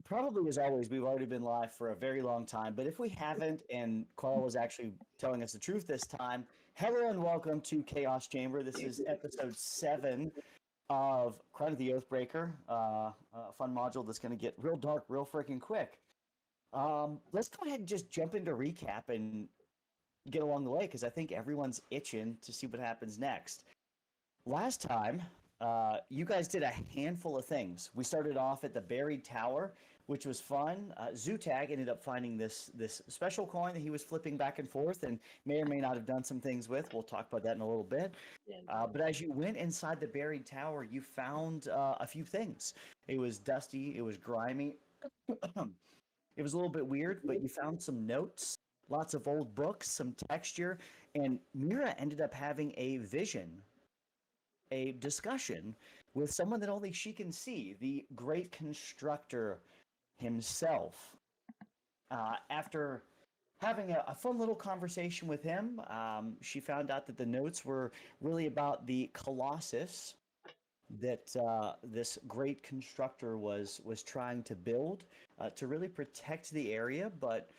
Probably as always, we've already been live for a very long time. But if we haven't, and Carl was actually telling us the truth this time, hello and welcome to Chaos Chamber. This is episode 7 of Crown of the Oathbreaker, a fun module that's going to get real dark real freaking quick. Let's go ahead and just jump into recap and get along the way because I think everyone's itching to see what happens next. Last time, you guys did a handful of things. We started off at the buried tower, which was fun. Zutag ended up finding this special coin that he was flipping back and forth, and may or may not have done some things with. We'll talk about that in a little bit. But as you went inside the buried tower, you found a few things. It was dusty. It was grimy. It was a little bit weird, but you found some notes, lots of old books, some texture, and Mira ended up having a vision, a discussion with someone that only she can see, the great constructor himself. After having a fun little conversation with him, she found out that the notes were really about the Colossus that this great constructor was trying to build to really protect the area, but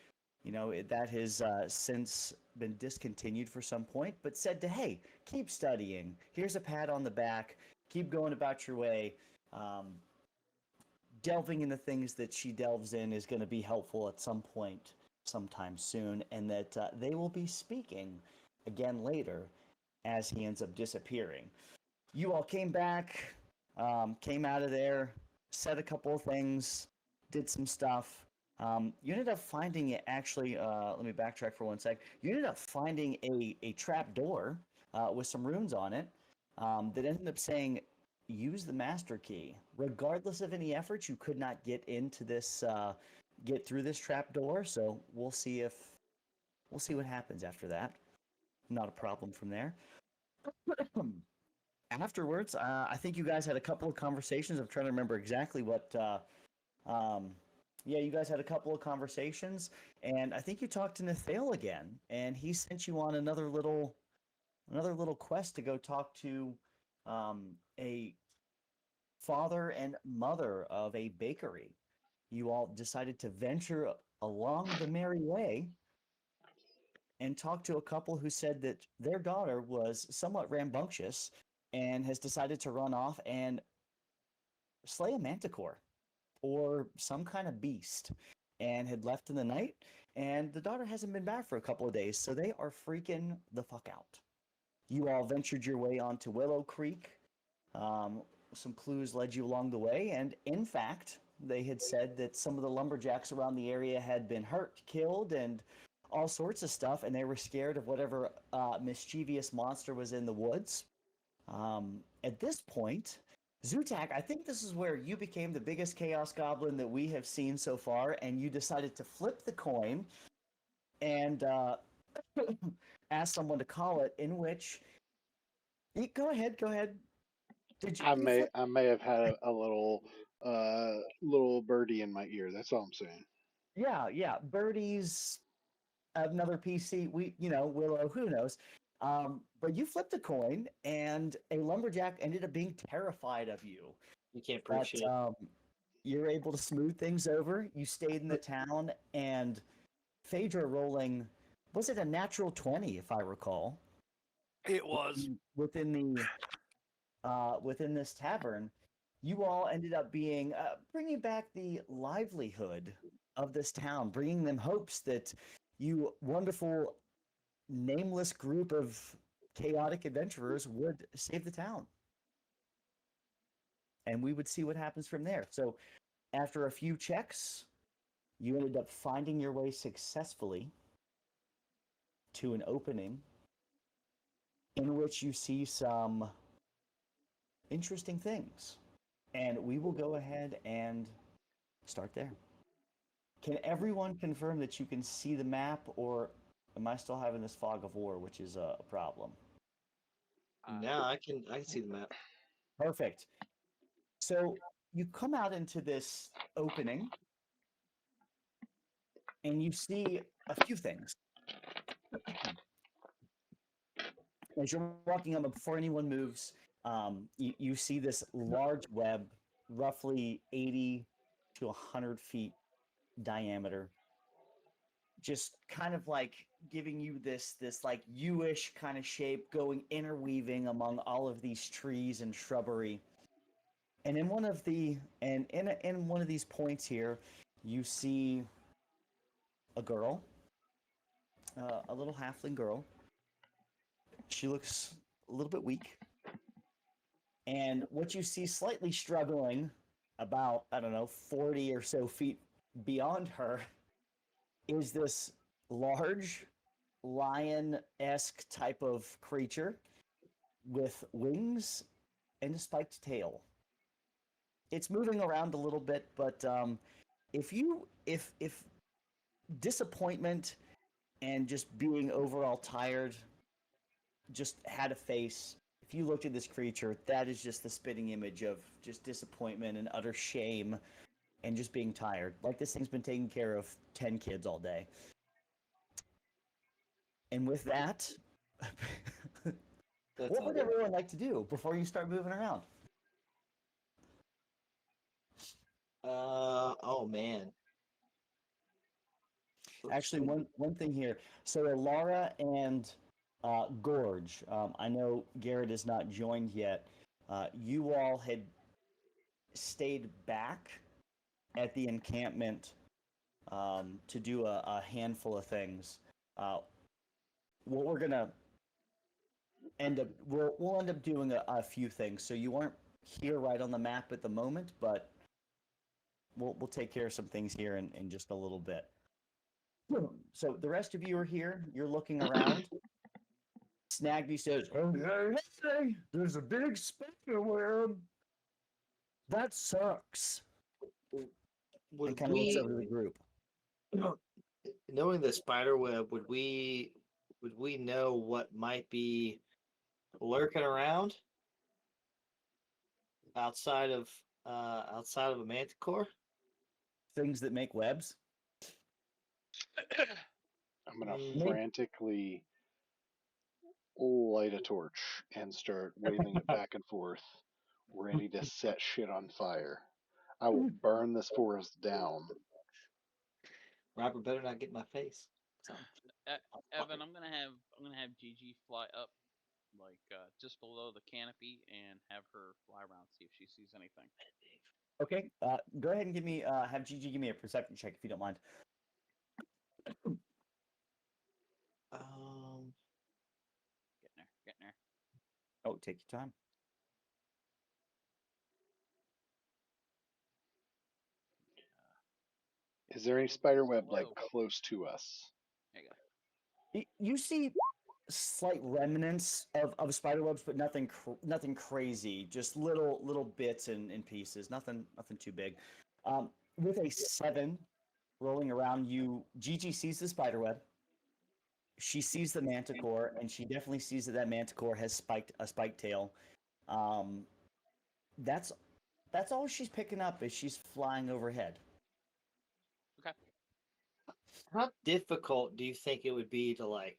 that has since been discontinued for some point, but said to, hey, keep studying. Here's a pat on the back. Keep going about your way. Delving into things that she delves in is going to be helpful at some point, sometime soon, and that they will be speaking again later as he ends up disappearing. You all came back, came out of there, said a couple of things, did some stuff. You ended up finding it actually. Let me backtrack for 1 sec. You ended up finding a trap door with some runes on it that ended up saying, "Use the master key." Regardless of any efforts, you could not get into this, get through this trap door. So we'll see what happens after that. Not a problem from there. Afterwards, I think you guys had a couple of conversations. I'm trying to remember exactly what. Yeah, you guys had a couple of conversations, and I think you talked to Nathale again, and he sent you on another little quest to go talk to a father and mother of a bakery. You all decided to venture along the merry way and talk to a couple who said that their daughter was somewhat rambunctious and has decided to run off and slay a manticore or some kind of beast and had left in the night, and the daughter hasn't been back for a couple of days, so they are freaking the fuck out. You all ventured your way onto Willow Creek. Some clues led you along the way, and in fact, they had said that some of the lumberjacks around the area had been hurt, killed, and all sorts of stuff, and they were scared of whatever mischievous monster was in the woods. At this point, Zutak, I think this is where you became the biggest Chaos Goblin that we have seen so far, and you decided to flip the coin and ask someone to call it, in which... Go ahead, go ahead. Did I you may flip? I may have had a little birdie in my ear. That's all I'm saying. Yeah, yeah. Birdie's another PC. Willow, who knows? But you flipped a coin, and a lumberjack ended up being terrified of you. You can't prove But shit. you're able to smooth things over. You stayed in the town, and Phaedra rolling, was it a natural 20, if I recall, It was. within within this tavern. You all ended up being bringing back the livelihood of this town, bringing them hopes that you wonderful nameless group of chaotic adventurers would save the town. And we would see what happens from there. So after a few checks, you ended up finding your way successfully to an opening in which you see some interesting things. And we will go ahead and start there. Can everyone confirm that you can see the map, or am I still having this fog of war, which is a problem? Now I can see the map. Perfect. So you come out into this opening and you see a few things. As you're walking up, before anyone moves, you see this large web, roughly 80 to 100 feet diameter, just kind of like giving you this like U-ish kind of shape, going interweaving among all of these trees and shrubbery. And in one of the and in one of these points here, you see a girl, a little halfling girl. She looks a little bit weak, and what you see slightly struggling about, I don't know, 40 or so feet beyond her is this large lion-esque type of creature with wings and a spiked tail. It's moving around a little bit, but if disappointment and just being overall tired just had a face, if you looked at this creature, that is just the spitting image of just disappointment and utter shame and just being tired. Like this thing's been taking care of 10 kids all day. And with that, what would everyone like to do before you start moving around? Oh man. Actually, one thing here. So Alara and Gorge, I know Garrett is not joined yet. You all had stayed back at the encampment to do a handful of things. What we're gonna end up we'll end up doing a few things. So you weren't here right on the map at the moment, but we'll take care of some things here in just a little bit. So the rest of you are here. You're looking around. Snagby says, "Hey, there's a big spider web. That sucks." And Would kind of looks we, over the group. knowing the spider web, would we know what might be lurking around outside of a manticore? Things that make webs. I'm gonna Mm. frantically light a torch and start waving it back and forth, ready to set shit on fire. I will burn this forest down. Robert better not get in my face. So, Evan, I'm gonna have Gigi fly up, like just below the canopy, and have her fly around, see if she sees anything. Okay. Go ahead and give me have Gigi give me a perception check if you don't mind. Getting there. Oh, take your time. Is there any spider web like Whoa. close to us? There you go. You see slight remnants of spider webs, but nothing crazy. Just little bits and pieces. Nothing too big. With a 7 rolling around, Gigi sees the spider web. She sees the manticore, and she definitely sees that manticore has a spiked tail. That's all she's picking up as she's flying overhead. Okay. how difficult do you think it would be to like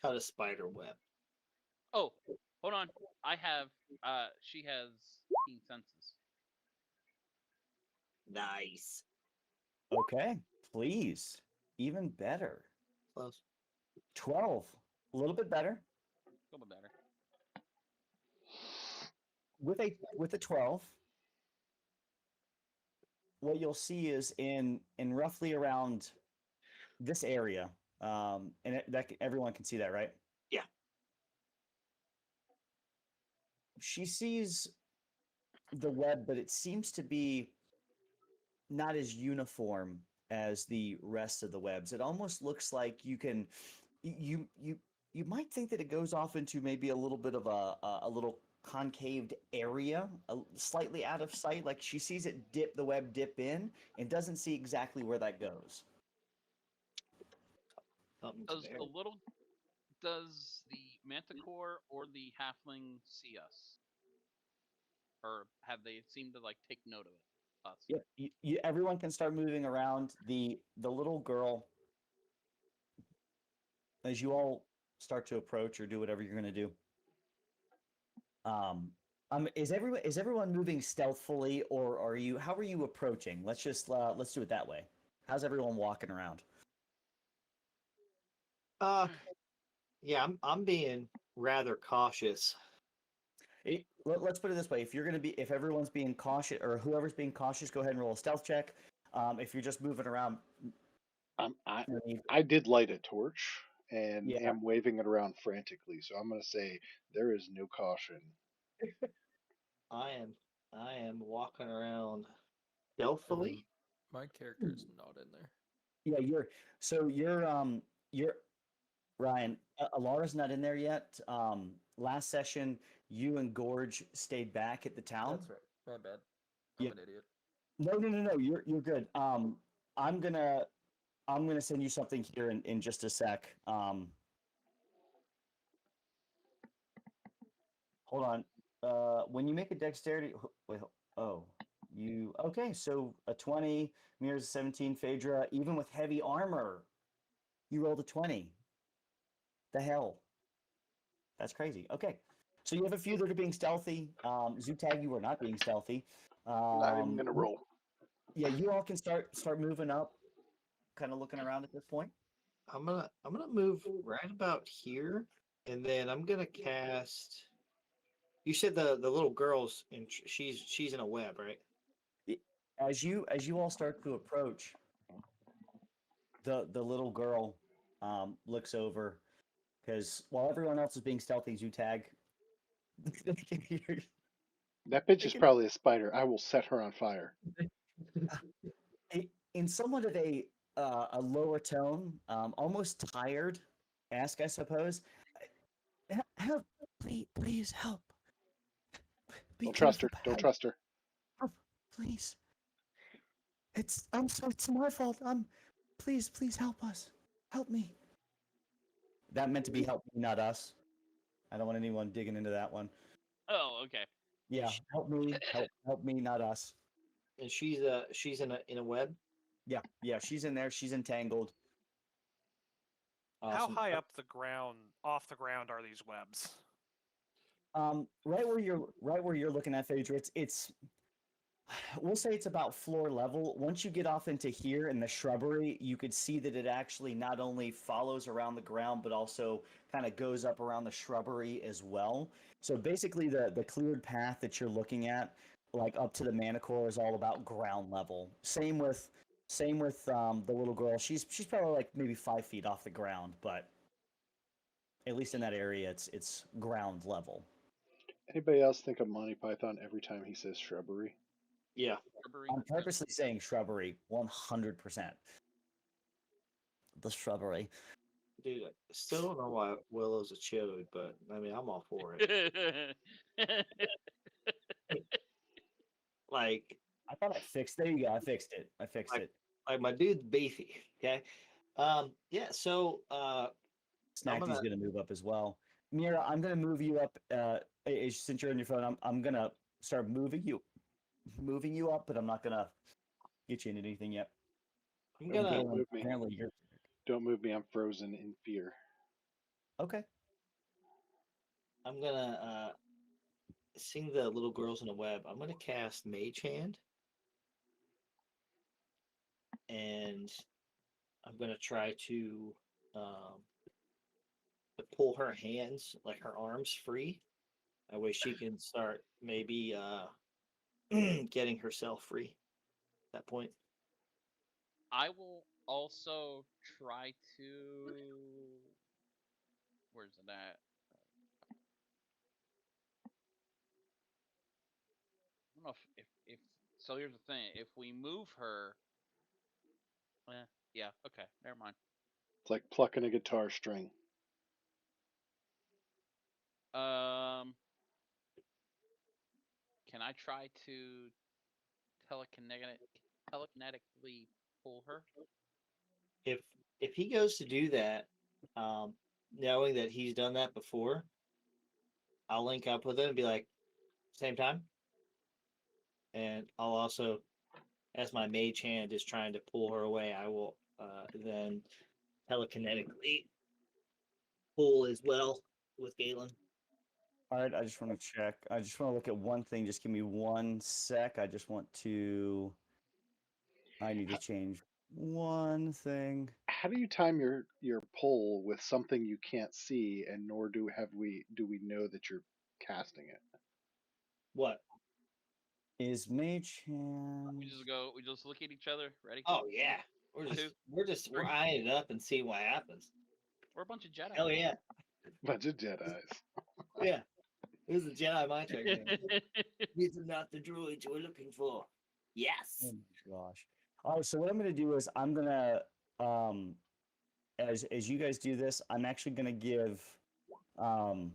cut a spider web? Oh, hold on. I have. She has keen senses. Nice. Okay, please. Even better. Close. 12. A little bit better. A little bit better. With a 12, what you'll see is in roughly around this area, and everyone can see that, right? Yeah. She sees the web, but it seems to be not as uniform as the rest of the webs. It almost looks like you might think that it goes off into maybe a little bit of a little concaved area, slightly out of sight. Like she sees it the web dip in, and doesn't see exactly where that goes. Does the manticore or the halfling see us, or have they seemed to like take note of it? Us. Yep. Everyone can start moving around. The little girl, as you all start to approach or do whatever you're going to do, Is everyone moving stealthily, or are you? How are you approaching? Let's do it that way. How's everyone walking around? Uh, yeah, I'm being rather cautious. Let's put it this way: if everyone's being cautious, or whoever's being cautious, go ahead and roll a stealth check. If you're just moving around, I'm, I you know, I did light a torch and yeah. am waving it around frantically. So I'm going to say there is no caution. I am I am walking around stealthily. My character's not in there. Yeah, you're Ryan. Alara's not in there yet. Last session, you and Gorge stayed back at the town. That's right. My bad. I'm Yeah. an idiot. No. You're good. I'm gonna I'm gonna send you something here in just a sec. Hold on. When you make a dexterity, wait, oh, okay? So a 20 mirrors a 17. Phaedra, even with heavy armor, you rolled a 20. The hell? That's crazy. Okay, so you have a few that are being stealthy. Zutag, you are not being stealthy. Not even going to roll. Yeah, you all can start moving up, kind of looking around at this point. I'm gonna move right about here, and then I'm gonna cast. You said the little girl's in. She's in a web, right? As you all start to approach, the little girl looks over because while everyone else is being stealthy, Zutag, they can hear. That bitch They is can, probably a spider. I will set her on fire. in somewhat of a lower tone, almost tired, ask I suppose. Help, please help. Be Don't trust her. careful, Don't trust her. help, please. It's my fault. Please help us. Help me. That meant to be help me, not us. I don't want anyone digging into that one. Oh, okay. Yeah, help me, help me, not us. And she's in a web. Yeah, she's in there. She's entangled. How Awesome. high up off the ground are these webs? Right where you're looking at, Phaedra, it's we'll say it's about floor level. Once you get off into here in the shrubbery, you could see that it actually not only follows around the ground, but also kind of goes up around the shrubbery as well. So basically, the cleared path that you're looking at, like up to the Manicore, is all about ground level. Same with the little girl. She's probably like maybe 5 feet off the ground, but at least in that area, it's ground level. Anybody else think of Monty Python every time he says shrubbery? Yeah. Shrubbery. I'm purposely saying shrubbery, 100%. The shrubbery. Dude, I still don't know why Willow's a chode, but I mean, I'm all for it. Like, I thought I fixed. There you go. I fixed it. like my dude's beefy. Okay. Yeah. So, I'm Snacky's gonna. gonna move up as well. Mira, I'm gonna move you up. Since you're on your phone, I'm gonna start moving you up, but I'm not gonna get you into anything yet. I'm And gonna. Don't Galen, move me. apparently you're Don't move me. I'm frozen in fear. okay. I'm gonna sing the little girls in a web. I'm gonna cast Mage Hand, and I'm gonna try um, to pull her hands, like her arms, free. That way she can start maybe getting herself free at that point. I will also try to. Where's it at? I don't know if so. Here's the thing: if we move her, yeah, okay, never mind. It's like plucking a guitar string. Um, can I try to telekinetically pull her? If if he goes to do that, knowing that he's done that before, I'll link up with him and be like, same time, and I'll also, as my mage hand is trying to pull her away, I will then telekinetically pull as well with Galen. All right, I just want to check. I just want to look at one thing. Just give me 1 sec. I just want to. I need to change one thing. How do you time your pull with something you can't see, and nor do we know that you're casting it? What? Is Mage Hand? We just look at each other. Ready? Oh yeah. We're Two, just three. eyeing it up and seeing what happens. We're a bunch of Jedi. Hell yeah. Bunch of Jedi's. Yeah. This is a Jedi mind trick. Man. These are not the droids we're looking for. Yes. Oh my gosh. All right, so what I'm going to do is I'm going to, as you guys do this, I'm actually going to give, I'm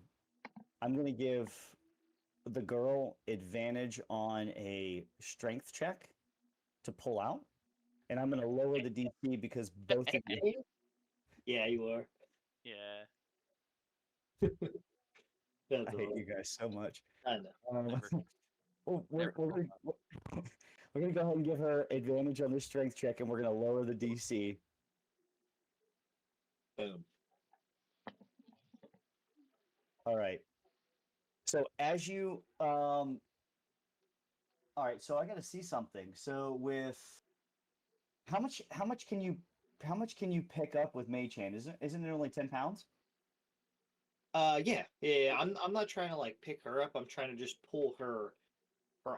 going to give the girl advantage on a strength check to pull out, and I'm going to lower the DC because both of you. Yeah, you are. Yeah. That's I hate you guys so much. I know. Never. We're going to go ahead and give her advantage on this strength check, and we're going to lower the DC. Boom. All right. So as you all right, so I got to see something. So with how much can you pick up with Mage Hand? Isn't it only 10 pounds? Yeah. I'm not trying to like pick her up. I'm trying to just pull her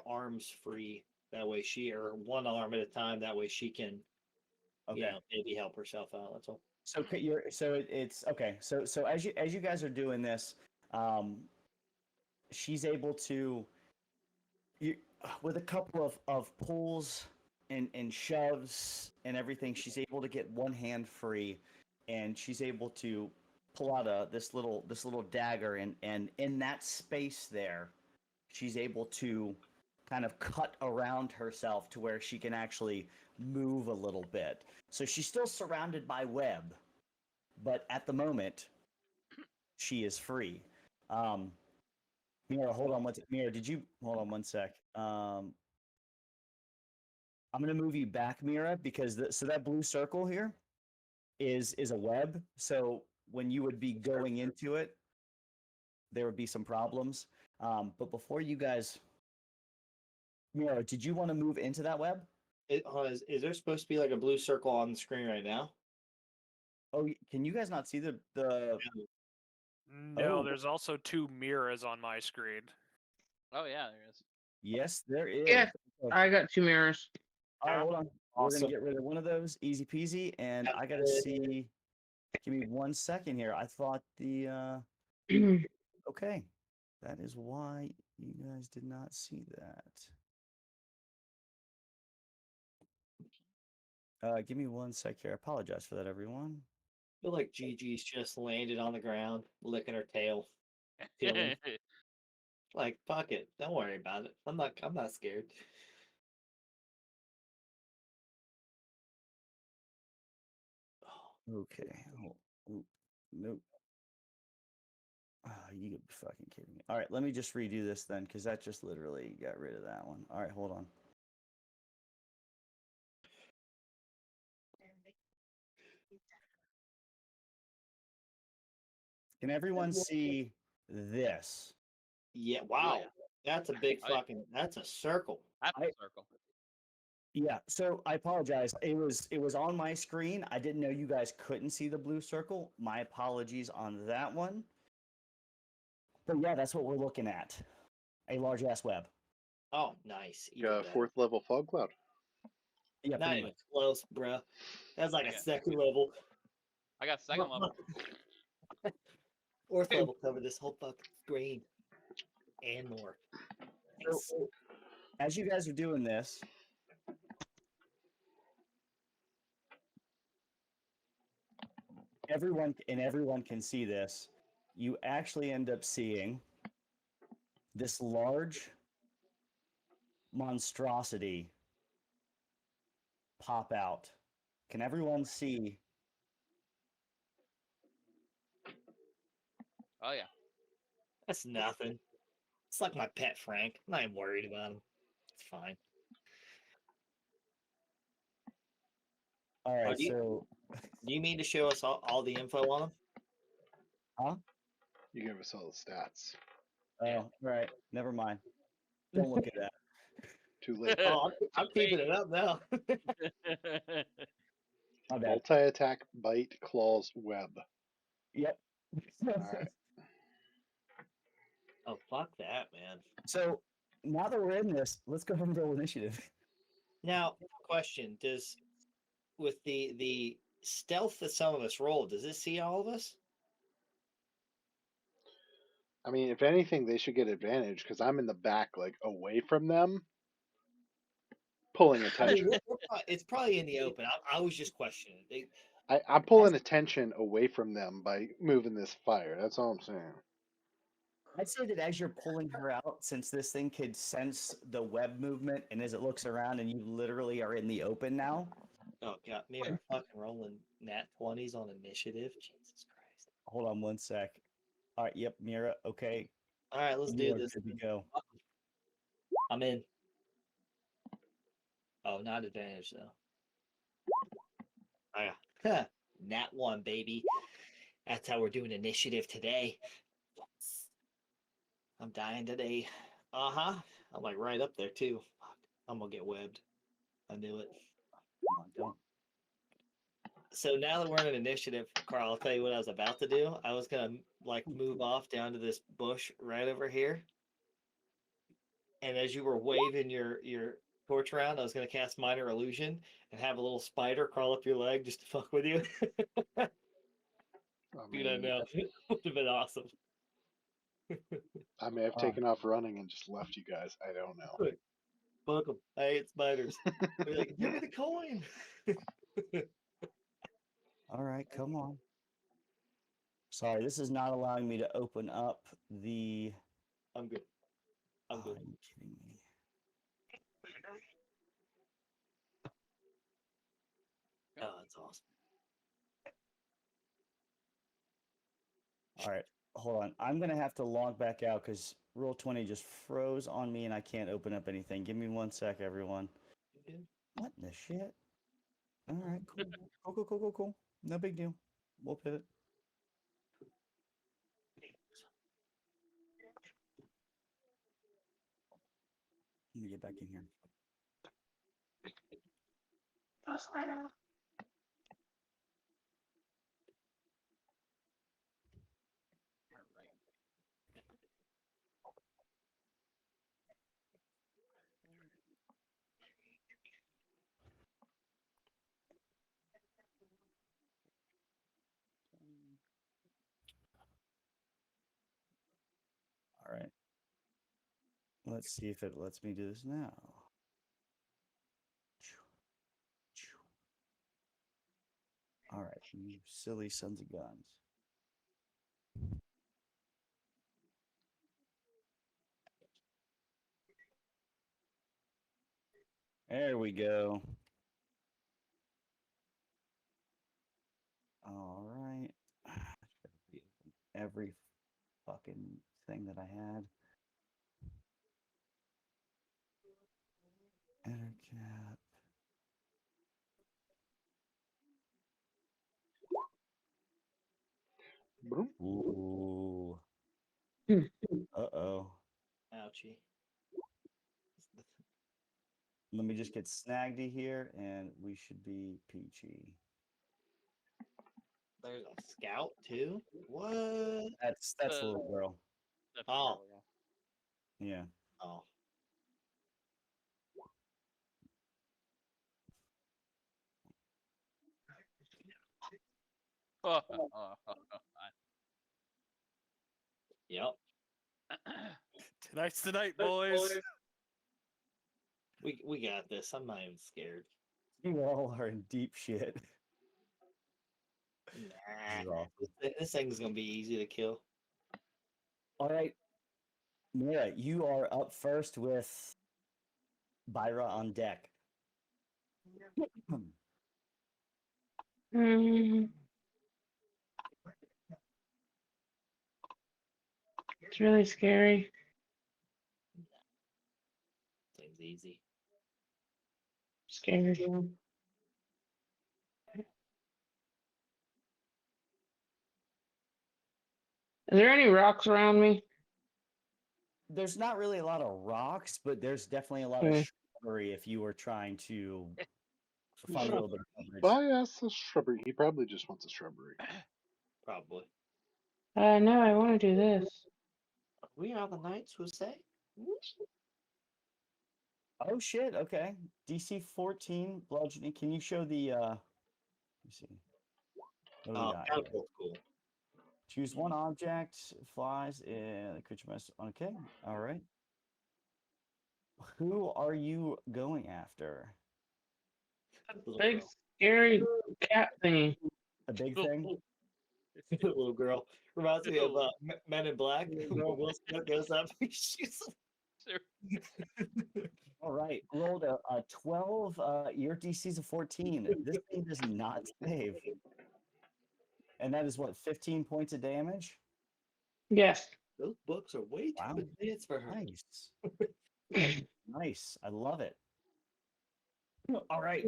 arms free. That way or one arm at a time. That way she can, Okay. maybe help herself out. That's all. So it's okay. So as you guys are doing this, she's able to with a couple of pulls and shoves and everything, she's able to get one hand free, and she's able to pull out this little dagger, and in that space there, she's able to kind of cut around herself to where she can actually move a little bit. So she's still surrounded by web, but at the moment, she is free. Mira, hold on. Mira, did you hold on 1 sec? I'm gonna move you back, Mira, because so that blue circle here is a web. So when you would be going into it, there would be some problems. But before you guys, Mira, did you want to move into that web? Is there supposed to be like a blue circle on the screen right now? Oh, can you guys not see the? No, Oh. there's also 2 mirrors on my screen. Oh yeah, there is. Yes, there is. Yeah. Okay. I got 2 mirrors. All right, hold on. We're Awesome. gonna get rid of one of those, easy peasy, and I gotta see. Give me 1 second here. I thought the. Okay, that is why you guys did not see that. Give me 1 sec here. I apologize for that, everyone. I feel like Gigi's just landed on the ground, licking her tail. Chilling. Like, fuck it. Don't worry about it. I'm not scared. Okay. Nope. You could be fucking kidding me. All right, let me just redo this then, because that just literally got rid of that one. All right, hold on. Can everyone see this? Yeah, wow. yeah. That's a big Oh, yeah. that's a circle. That's a circle. Yeah, so I apologize. It was on my screen. I didn't know you guys couldn't see the blue circle. My apologies on that one. But yeah, that's what we're looking at. A large ass web. Oh, nice. Even better. 4th level fog cloud. Yeah, Not pretty even much. close, bro. That's like a Okay. second level. I got second level. 4th level cover this whole fucking screen. And more. Nice. So, as you guys are doing this, everyone can see this. You actually end up seeing this large monstrosity pop out. Can everyone see? Oh yeah. That's nothing. It's like my pet Frank. I'm not even worried about him. It's fine. All right, do you- so Do you mean to show us all the info on him? huh? You give us all the stats. Oh, right. Never mind. Don't look at that. Too late. Oh, I'm keeping it up now. My bad. Multi-attack, bite, claws, web. Yep. All right. Oh, fuck that, man. So now that we're in this, let's go ahead and roll initiative. Now, question: Does with the stealth that some of us roll, does this see all of us? I mean, if anything, they should get advantage because I'm in the back, like away from them, pulling I mean, attention. it's probably in the open. I was just questioning. I'm pulling attention away from them by moving this fire. That's all I'm saying. I'd say that as you're pulling her out, since this thing could sense the web movement, and as it looks around, and you literally are in the open now. Oh god, me are fucking rolling nat 20s on initiative. Jesus Christ! Hold on one sec. All right. Yep. Mira. Okay. All right, let's You do are this. good to go. I'm in. Oh, not advantage though. Oh, yeah. Nat 1, baby. That's how we're doing initiative today. I'm dying today. Uh-huh. I'm like right up there too. Fuck. I'm gonna get webbed. I knew it. Come on, don't. So now that we're in initiative, Carl, I'll tell you what I was about to do. I was gonna like move off down to this bush right over here. And as you were waving your torch around, I was gonna cast minor illusion and have a little spider crawl up your leg just to fuck with you. I Dude, I mean, know. It would have been awesome. I may have Ah. taken off running and just left you guys. I don't know. Fuck 'em. I hate spiders. Be like, give me the coin. All right. Come on. Sorry, this is not allowing me to open up the. I'm good. I'm Oh, good. are you kidding me? Oh, that's awesome. All right. Hold on. I'm gonna have to log back out because Roll20 just froze on me and I can't open up anything. Give me one sec, everyone. You good? What in the shit? All right. Cool. Cool. No big deal. We'll pivot. Let me get back in here. All right. Let's see if it lets me do this now. All right, you silly sons of guns. There we go. All right. Every fucking thing that I had. Enter cap. Boom. Ooh. Uh-oh. Ouchie. Let me just get Snagdy here, and we should be peachy. There's a scout too. What? That's the little girl. That's Oh. terrible. Yeah. Oh. Yep. Tonight's the night, boys. We got this. I'm not even scared. You all are in deep shit. This is Nah. awesome. This thing's gonna be easy to kill. All right. Mira, you are up first with Byra on deck. Mm. It's really scary. Thing's easy. Scared. Is there any rocks around me? there's not really a lot of rocks, but there's definitely a lot of Mm. shrubbery if you were trying to find a little bit of coverage. Buy us a shrubbery. He probably just wants a shrubbery. Probably. No, I want to do this. We are the knights who say. Oh shit! Okay, DC 14 bludgeoning. Can you show the? Let me see. What do we got? here? Catapult's cool. Choose one object. Flies. The creature must. Okay. All right. Who are you going after? Little Big girl. scary cat thingy. The big thing. Little girl. Reminds me of Ew. Men in Black. Where Will Smith goes up and shoots All right. Rolled a 12. Your DC's a 14. This thing does not save. And that is what, 15 points of damage? Yes. Those books are way too Wow. advanced for her. Nice. Nice. I love it. All right.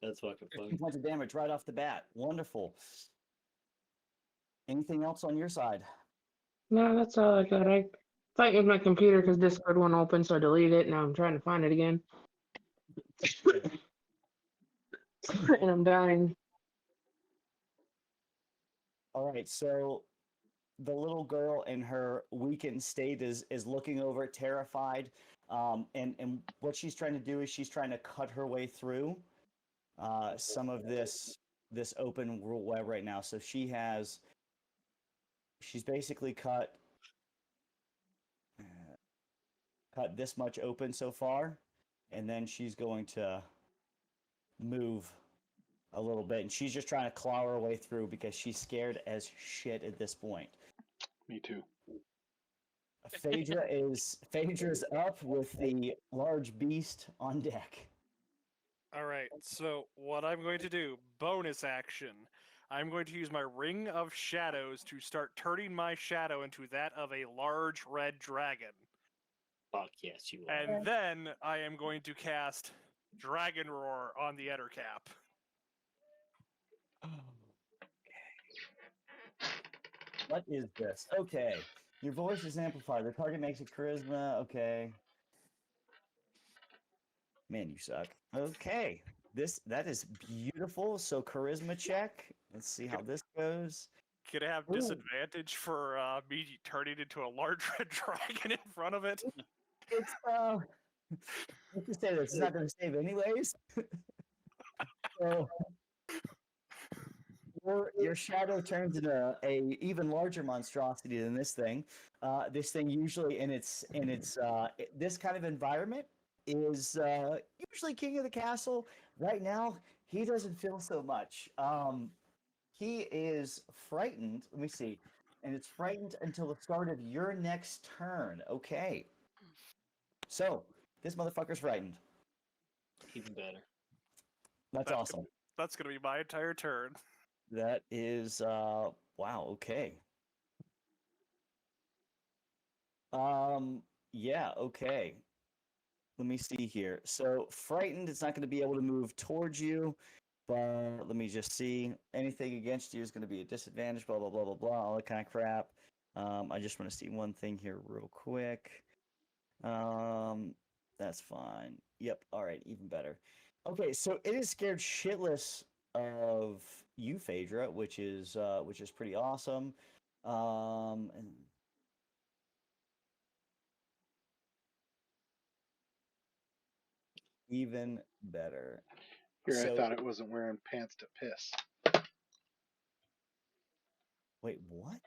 That's fucking 15 funny. points of damage right off the bat. Wonderful. Anything else on your side? No, that's all I got. I fight with my computer because Discord won't open, so I deleted it. Now I'm trying to find it again. And I'm dying. All right. So the little girl in her weakened state is looking over, terrified. And what she's trying to do is she's trying to cut her way through some of this open web right now. So she's basically cut this much open so far, and then she's going to move a little bit, and she's just trying to claw her way through because she's scared as shit at this point. Me too. Phaedra's up with the large beast on deck. All right. So what I'm going to do, bonus action, I'm going to use my Ring of Shadows to start turning my shadow into that of a large red dragon. Fuck yes, you are. And then I am going to cast Dragon Roar on the Ettercap. What is this? Okay. Your voice is amplified. The target makes a charisma. Okay. Man, you suck. Okay. That is beautiful. So charisma check. Let's see how this goes. Could I have Ooh. disadvantage for me turning into a large red dragon in front of it? It's let's just say this. It's not going to save anyways. So your shadow turns into a even larger monstrosity than this thing. This thing usually in its this kind of environment is usually king of the castle. Right now, he doesn't feel so much. He is frightened. Let me see. And it's frightened until the start of your next turn. Okay. So, this motherfucker's frightened. Even better. That's awesome. That's going to be my entire turn. That is wow, okay. Yeah, okay. Let me see here. So frightened, it's not going to be able to move towards you, but let me just see. Anything against you is going to be a disadvantage, blah blah blah blah blah, all that kind of crap. I just want to see one thing here real quick. That's fine. Yep, all right, even better. Okay, so it is scared shitless of you, Phaedra, which is pretty awesome. And even better. Here, I So thought it wasn't wearing pants to piss. wait, what?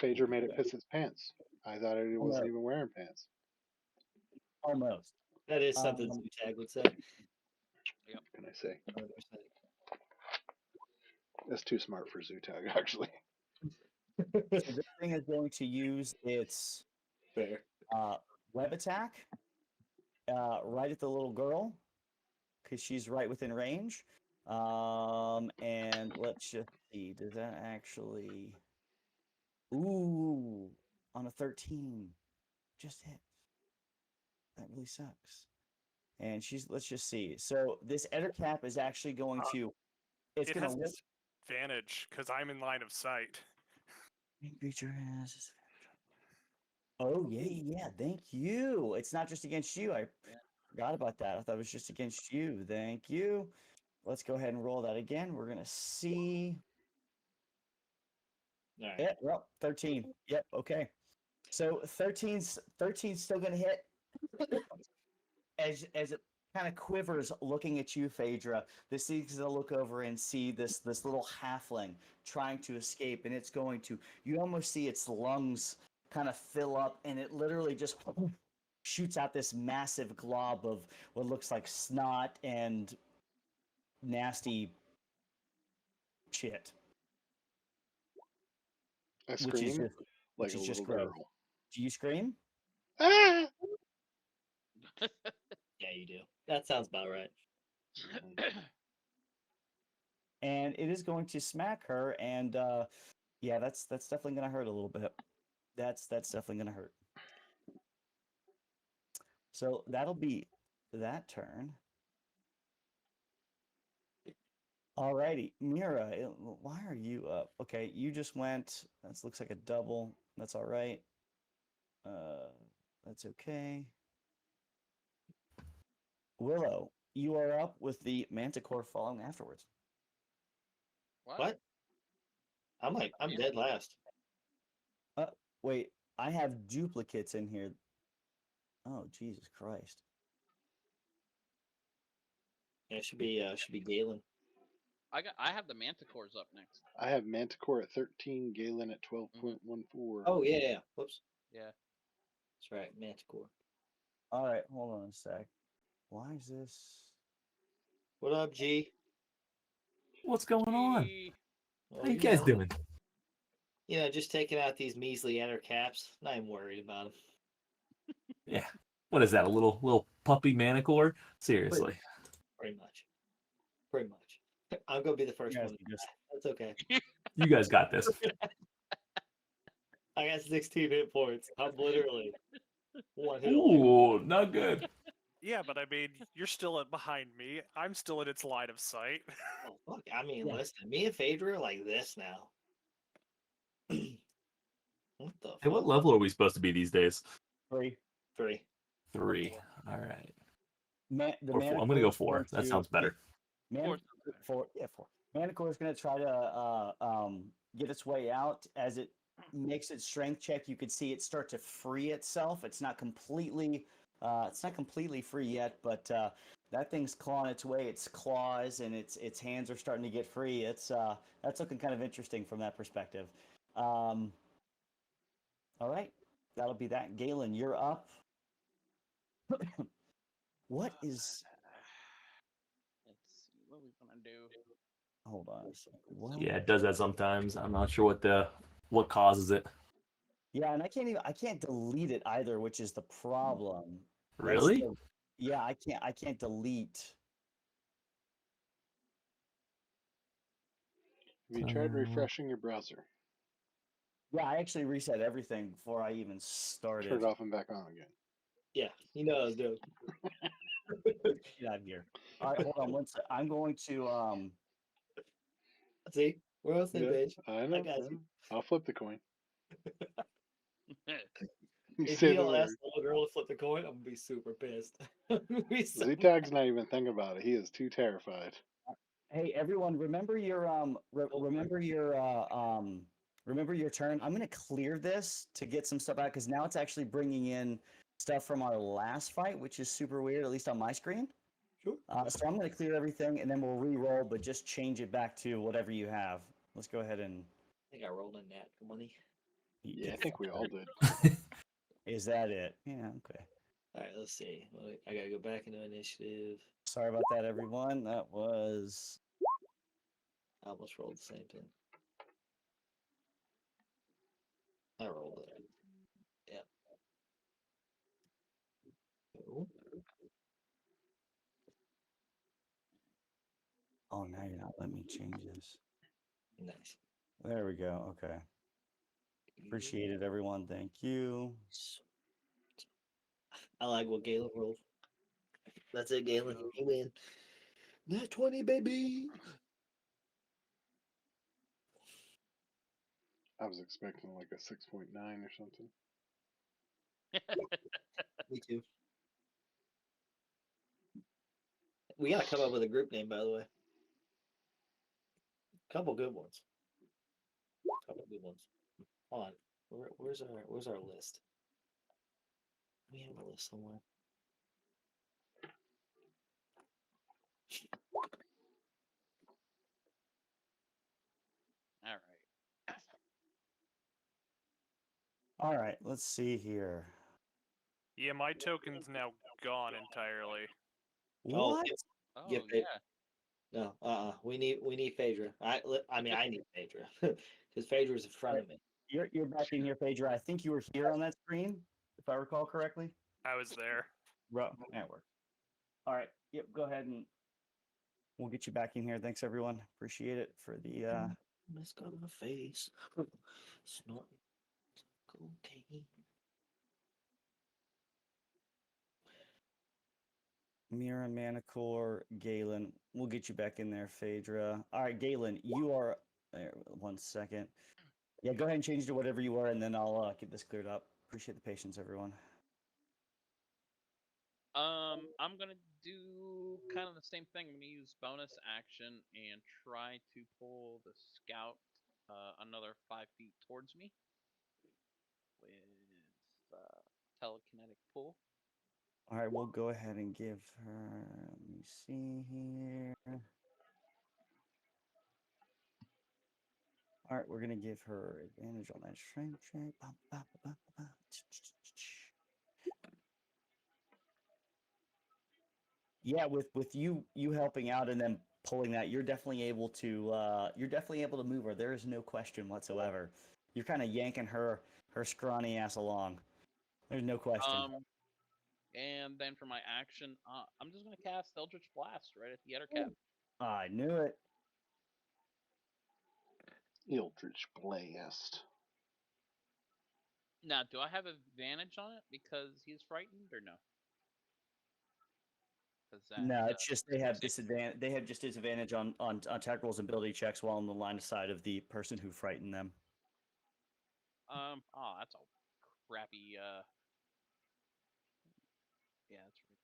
Phaedra made it piss his pants. I thought it wasn't even wearing pants. Almost. That is something Um, Tag would say. What can I say? 100%. That's too smart for Zutag, actually. So this thing is going to use its Fair. web attack right at the little girl because she's right within range. And let's just see. Does that actually? Ooh, on a 13, just hit. That really sucks. And let's just see. So this Ettercap is actually going to. It's It going has to look. disadvantage because I'm in line of sight. Creature has. Oh yeah. Thank you. It's not just against you. I Yeah. forgot about that. I thought it was just against you. Thank you. Let's go ahead and roll that again. We're gonna see. All right. Yeah, well, 13. Yep, okay. So 13's still gonna hit as it kind of quivers looking at you, Phaedra. This is gonna look over and see this little halfling trying to escape, and it's going to you almost see its lungs kind of fill up, and it literally just shoots out this massive glob of what looks like snot and nasty shit, I which is scream just like a just little gross. girl. Do you scream? Ah! Yeah, you do. That sounds about right. And it is going to smack her, and yeah, that's definitely gonna hurt a little bit. That's definitely gonna hurt. So that'll be that turn. Alrighty, Mira, why are you up? Okay, you just went. That looks like a double. That's all right. Uh, that's okay. Willow, you are up with the Manticore following afterwards. What? I'm dead last. Uh, wait, I have duplicates in here. Oh, Jesus Christ. Yeah, it should be Galen. I have the Manticores up next. I have Manticore at 13, Galen at 12.14. Oh yeah. Whoops. Yeah. That's right, Manticore. All right, hold on a sec. Why is this? What up, G? What's going on? Gee, Well, How you guys doing? Just taking out these measly enter caps. Not even worried about them. Yeah. What is that? A little puppy manicore? Seriously. Pretty much. Pretty much. I'm gonna be the first You guys one. can just- That's okay. You guys got this. I got 16 hit points. I'm literally one hit away. Ooh, not good. Yeah, but I mean, you're still behind me. I'm still in its line of sight. Oh, fuck. I mean, Yeah. listen, me and Phaedra are like this now. What the Hey, what fuck? level are we supposed to be these days? 3. 3. 3. All right. The Or 4. I'm Manticore gonna go is 4. going That to- soun's better. Man, 4. Yeah, 4. Manicore is going to try to get its way out. As it makes its strength check, you could see it start to free itself. It's not completely free yet, but that thing's clawing its way. Its claws and its hands are starting to get free. That's looking kind of interesting from that perspective. All right, that'll be that. Galen, you're up. What is? let's see what we gonna do. Hold on a second. What? Yeah, it does that sometimes. I'm not sure what causes it. Yeah, and I can't delete it either, which is the problem. That's Really? yeah, I can't delete. Have you tried Uh, refreshing your browser? Yeah, I actually reset everything before I even Turn started. it off and back on again. Yeah, you know what I was doing. Get out of here. All right, hold on one sec. I'm going to See? We're on the same Yeah, page. I know. got you. I'll flip the coin. You If say you the don't ask word. the little girl to flip the coin, I'm gonna be super pissed. I'm gonna be so Z-Tag's not even thinking about it. He is too terrified. hey everyone, remember your remember your turn. I'm going to clear this to get some stuff out because now it's actually bringing in stuff from our last fight, which is super weird, at least on my screen. Sure. So I'm going to clear everything and then we'll re-roll, but just change it back to whatever you have. Let's go ahead and. I think I rolled in that money. Yeah, I think we all did. Is that it? Yeah. Okay. All right, let's see. I gotta go back into initiative. Sorry about that, everyone. That was. I almost rolled the same thing. I rolled it. Yep. Cool. Oh, now you're not letting me change this. Nice. There we go. Okay. Appreciate it, everyone. Thank you. I like what Galen rolled. That's it, Galen. You win. Net 20, baby. I was expecting like a 6.9 or something. Me too. We gotta come up with a group name, by the way. Couple good ones. Couple good ones. Hold on. Where's our list? We have a list somewhere. All right. All right, let's see here. Yeah, my token's now gone entirely. Oh, What? Oh Yep, yeah. No, we need Phaedra. I mean, I need Phaedra because Phaedra's in front of me. You're back in here, Phaedra. I think you were here on that screen, if I recall correctly. I was there. That works. All right. Yep. Go ahead and we'll get you back in here. Thanks, everyone. Appreciate it for the. It's got my face. Snort. Cocaine. Mira, Manicore, Galen. We'll get you back in there, Phaedra. All right, Galen, you are there. 1 second. Yeah, go ahead and change to whatever you are, and then I'll get this cleared up. Appreciate the patience, everyone. I'm gonna do kind of the same thing. I'm gonna use bonus action and try to pull the scout another 5 feet towards me with telekinetic pull. All right, we'll go ahead and give her. Let me see here. All right, we're gonna give her advantage on that strength check. Yeah, with you helping out and then pulling that, you're definitely able to move her. There is no question whatsoever. You're kind of yanking her scrawny ass along. There's no question. And then for my action, I'm just gonna cast Eldritch Blast right at the Ettercap. I knew it. Eldritch Blast. Now, do I have advantage on it because he's frightened, or no? No, it's just they have disadvantage. They have just disadvantage on attack rolls and ability checks while on the line of sight of the person who frightened them. Oh, that's a crappy. Yeah, that's right.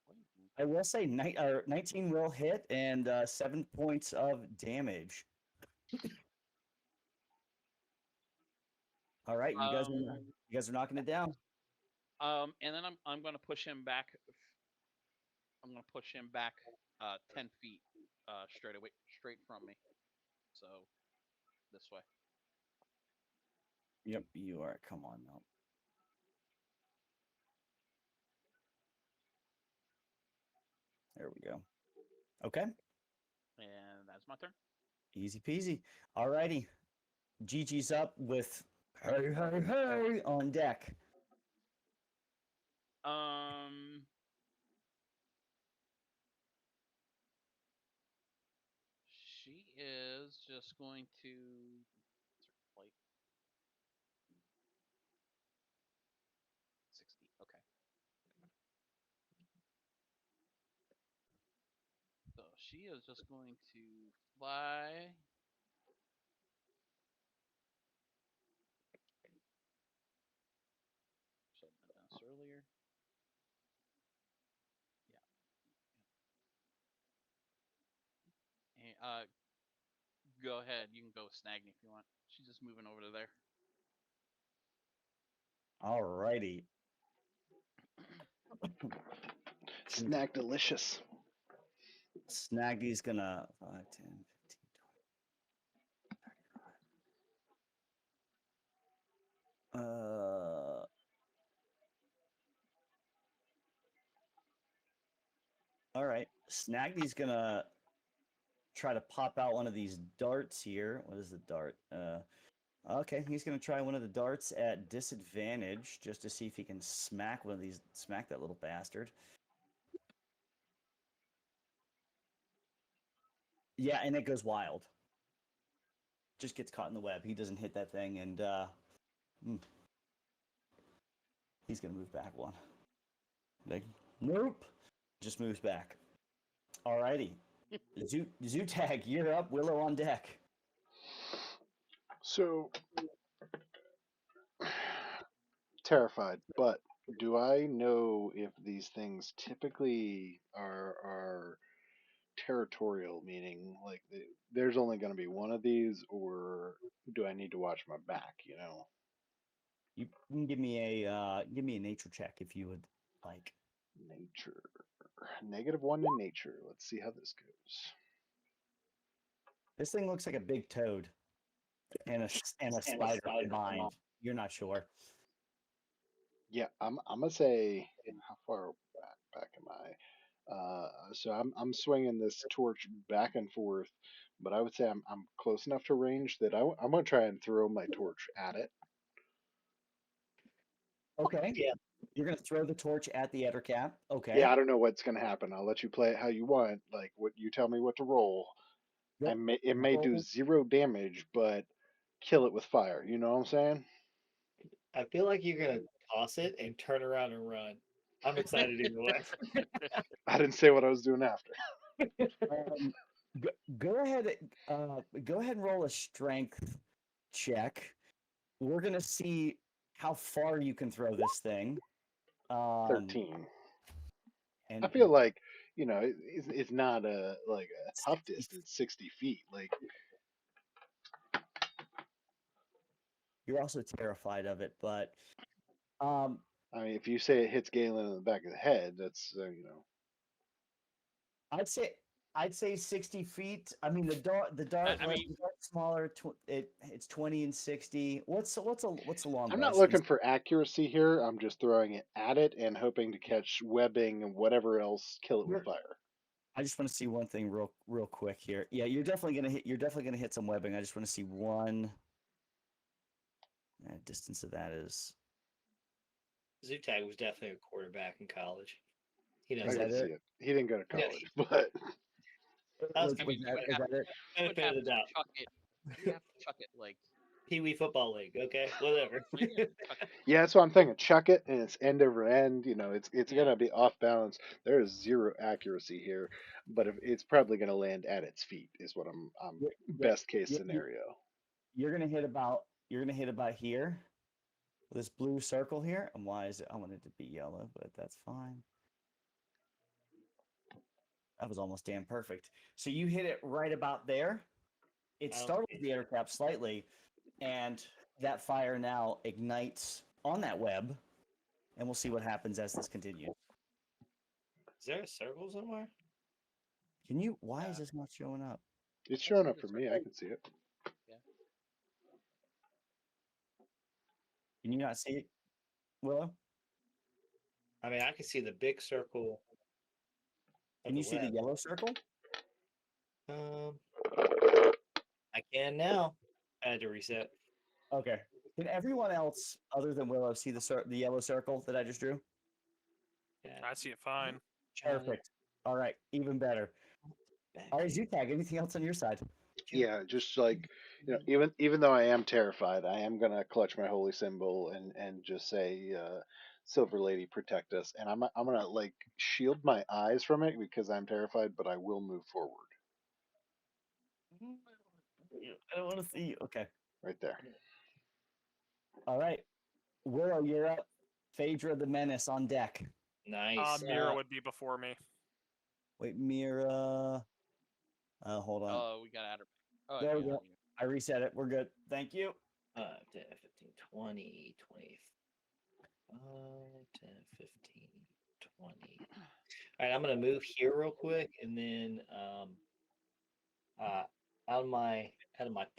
I will say 19 will hit and 7 points of damage. All right, you guys are knocking it down. And then I'm gonna push him back. I'm gonna push him back 10 feet straight from me. So this way. Yep, you are. Come on now. There we go. Okay. And that's my turn. Easy peasy. All righty. Gigi's up with hey on deck. She is just going to like 60. Okay. So she is just going to fly. Should have done this earlier. Yeah. And, go ahead. You can go with Snagny if you want. She's just moving over to there. All righty. Snack delicious. Snaggy's gonna 5, 10, 15, 20, 35. All right. Snaggy's gonna try to pop out one of these darts here. What is the dart? Okay, he's gonna try one of the darts at disadvantage just to see if he can smack that little bastard. Yeah, and it goes wild. Just gets caught in the web. He doesn't hit that thing, and he's gonna move back one. Like, nope. Just moves back. Alrighty. Zootag, you're up. Willow on deck. So terrified, but Do I know if these things typically are territorial, meaning like there's only going to be one of these, or do I need to watch my back? You know, You can give me a nature check if you would like. nature. -1 in nature. Let's see how this goes. This thing looks like a big toad and a spider combined. You're not sure. Yeah, I'm gonna say how far back am I? So I'm swinging this torch back and forth, but I would say I'm close enough to range that I'm gonna try and throw my torch at it. Okay. Yeah. You're gonna throw the torch at the Ettercap. Okay. Yeah, I don't know what's gonna happen. I'll let you play it how you want. Like what you tell me what to roll. Yep. It may do Roll. 0 damage, but kill it with fire. You know what I'm saying? I feel like you're gonna toss it and turn around and run. I'm excited either way. I didn't say what I was doing after. Um, go, go ahead. Go ahead and roll a strength check. We're gonna see how far you can throw this thing. 13. And I feel like it's not a like a tough 60 distance, 60 feet. Like you're also terrified of it, but um, I mean, if you say it hits Galen in the back of the head, that's I'd say I'd say 60 feet. I mean, the dart I mean, the dart's smaller. It's 20 and 60. What's a long I'm bow? not looking for accuracy here. I'm just throwing it at it and hoping to catch webbing and whatever else, kill it with fire. I just want to see one thing real quick here. Yeah, you're definitely gonna hit. You're definitely gonna hit some webbing. I just want to see one. Distance of that is. Zutag was definitely a quarterback in college. He knows I Is that. can that see it? it. He didn't go to Yeah, college, but Was, I was mean, that, is that it? you would benefit have of the to doubt. chuck it. You have to chuck it like Pee Wee Football League. Okay, whatever. yeah, chuck it. yeah, that's what I'm thinking. Chuck it and it's end over end. It's Yeah. gonna be off balance. There is 0 accuracy here, but if, it's probably gonna land at its feet. Is what I'm Yeah, yeah, best case yeah, scenario. you're gonna hit about. You're gonna hit about here. This blue circle here. And why is it? I want it to be yellow, but that's fine. That was almost damn perfect. So you hit it right about there. It I don't- startled the air cap slightly, and that fire now ignites on that web, and we'll see what happens as this continues. Is there a circle somewhere? Can you? Why is this not showing up? It's showing up for me. I can see it. Can you not see it, Willow? I mean, I can see the big circle. of Can you see the web. yellow circle? I can now. I had to reset. Okay. Can everyone else other than Willow see the yellow circle that I just drew? Yeah. I see it fine. Perfect. All right, even better. All right, Zutag, anything else on your side? Yeah, just like even though I am terrified, I am gonna clutch my holy symbol and just say, "Silver Lady, protect us." And I'm gonna like shield my eyes from it because I'm terrified, but I will move forward I don't want to see you. Okay. right there. All right. Willow, you're up. Phaedra the Menace on deck. Nice. Mira would be before me. Wait, Mira. Hold on. Oh, we got out of. Oh, There we yeah, go. I reset it. We're good. Thank you. 10, 15, 20, 25, 10, 15, 20. All right, I'm going to move here real quick, and then out of my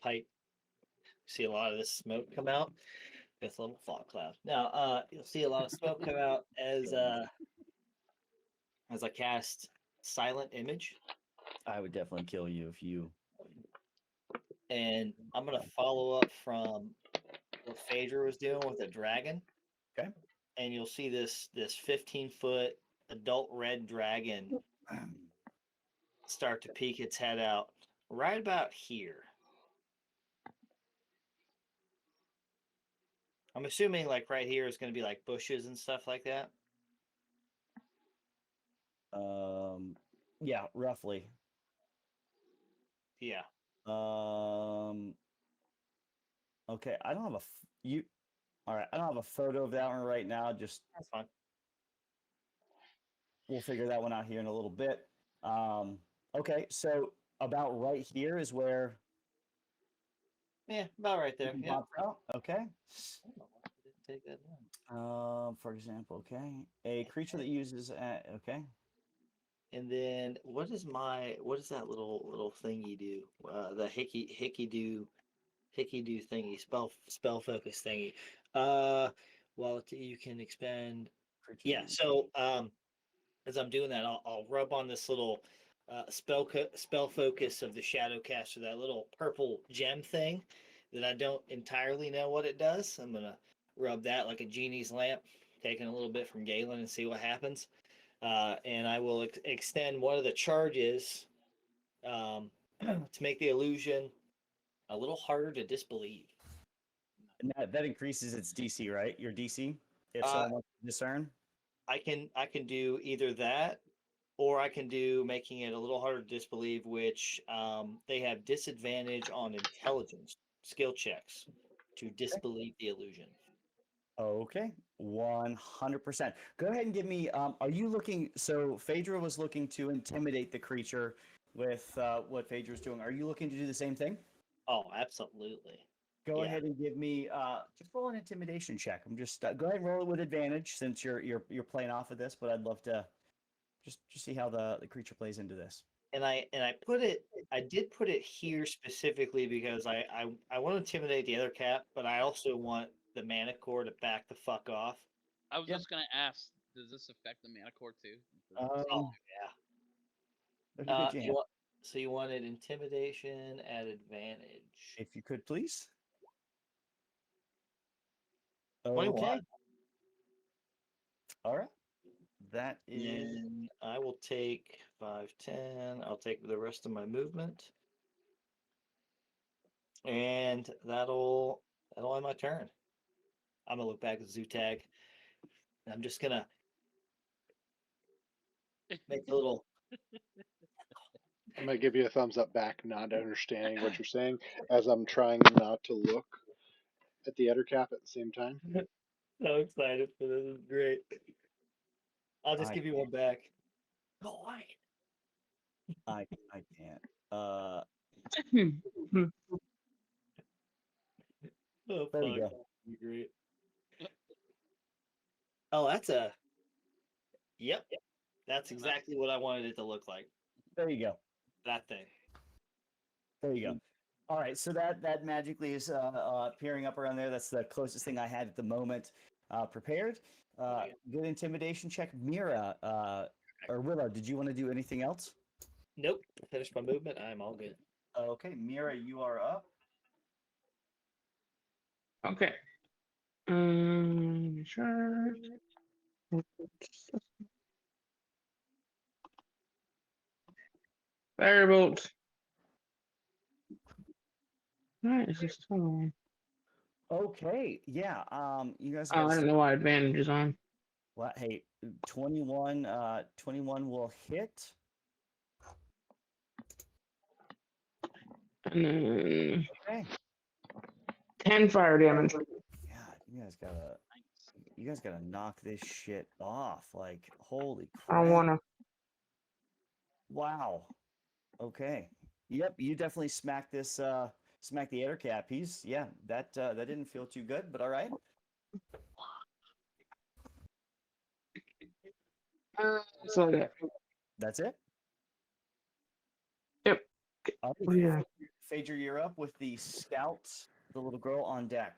pipe, see a lot of this smoke come out. It's a little fog cloud. Now, you'll see a lot of smoke come out as I cast Silent Image, I would definitely kill you if you. and I'm going to follow up from what Phaedra was doing with the dragon. Okay. And you'll see this 15-foot adult red dragon start to peek its head out right about here. I'm assuming like right here is going to be like bushes and stuff like that. Yeah, roughly. Yeah. Okay, I don't have a you. All right, I don't have a photo of that one right now. Just That's fine. we'll figure that one out here in a little bit. Okay, so about right here is where Yeah, about right there. it Yeah. pops out. Okay. Oh, I didn't take that down. For example, okay, a creature that uses okay. And then what is that little thing you do? The hickey do thingy, spell focus thingy. Well, you can expend. Yeah. Creature. So as I'm doing that, I'll rub on this little spell focus of the Shadowcaster, that little purple gem thing that I don't entirely know what it does. I'm gonna rub that like a genie's lamp, taking a little bit from Galen and see what happens. And I will extend one of the charges to make the illusion a little harder to disbelieve. And that increases its DC, right? Your DC, if Uh, someone wants to discern. I can do either that, or I can do making it a little harder to disbelieve, which they have disadvantage on intelligence skill checks to disbelieve the illusion. Okay, 100%. Go ahead and give me. Are you looking? So Phaedra was looking to intimidate the creature with what Phaedra was doing. Are you looking to do the same thing? Oh, absolutely. Go Yeah. ahead and give me. Just roll an intimidation check. I'm just go ahead and roll it with advantage since you're playing off of this. But I'd love to just see how the creature plays into this. And I did put it here specifically because I want to intimidate the other cat, but I also want the mana core to back the fuck off. I was Yeah. just gonna ask, does this affect the mana core too? Oh Um, yeah. there's a good chance. So you wanted intimidation at advantage. If you could please. 21. Okay. All right. That is And I will take 5, 10. I'll take the rest of my movement. And that'll end my turn. I'm gonna look back at Zoo Tag. And I'm just gonna make a little I'm gonna give you a thumbs up back, not understanding what you're saying, as I'm trying not to look at the other cap at the same time. so excited for this. It's great. I'll just I give you one back. Go on. I can't. Oh There we fuck. go. That'd be great. Oh, that's a yep. That's exactly what I wanted it to look like. There you go. That thing. There you go. All right, so that magically is appearing up around there. That's the closest thing I had at the moment prepared. Good intimidation check. Mira or Willow, did you want to do anything else? Nope. I finished my movement. I'm all good. Okay, Mira, you are up. Okay. Sure. Firebolt. Why is this so long? Okay, yeah. You guys Oh, I got don't know why advantage is on. well, hey, 21 21 will hit. And then Okay. 10 fire damage. God, you guys gotta knock this shit off. Like, holy I don't crap. wanna. Wow. Okay. Yep, you definitely smacked this smacked the air cap. He's that didn't feel too good, but all right. So that. That's it. Yep. All Oh, right, yeah. Phaedra, you're up with the scout, the little girl on deck.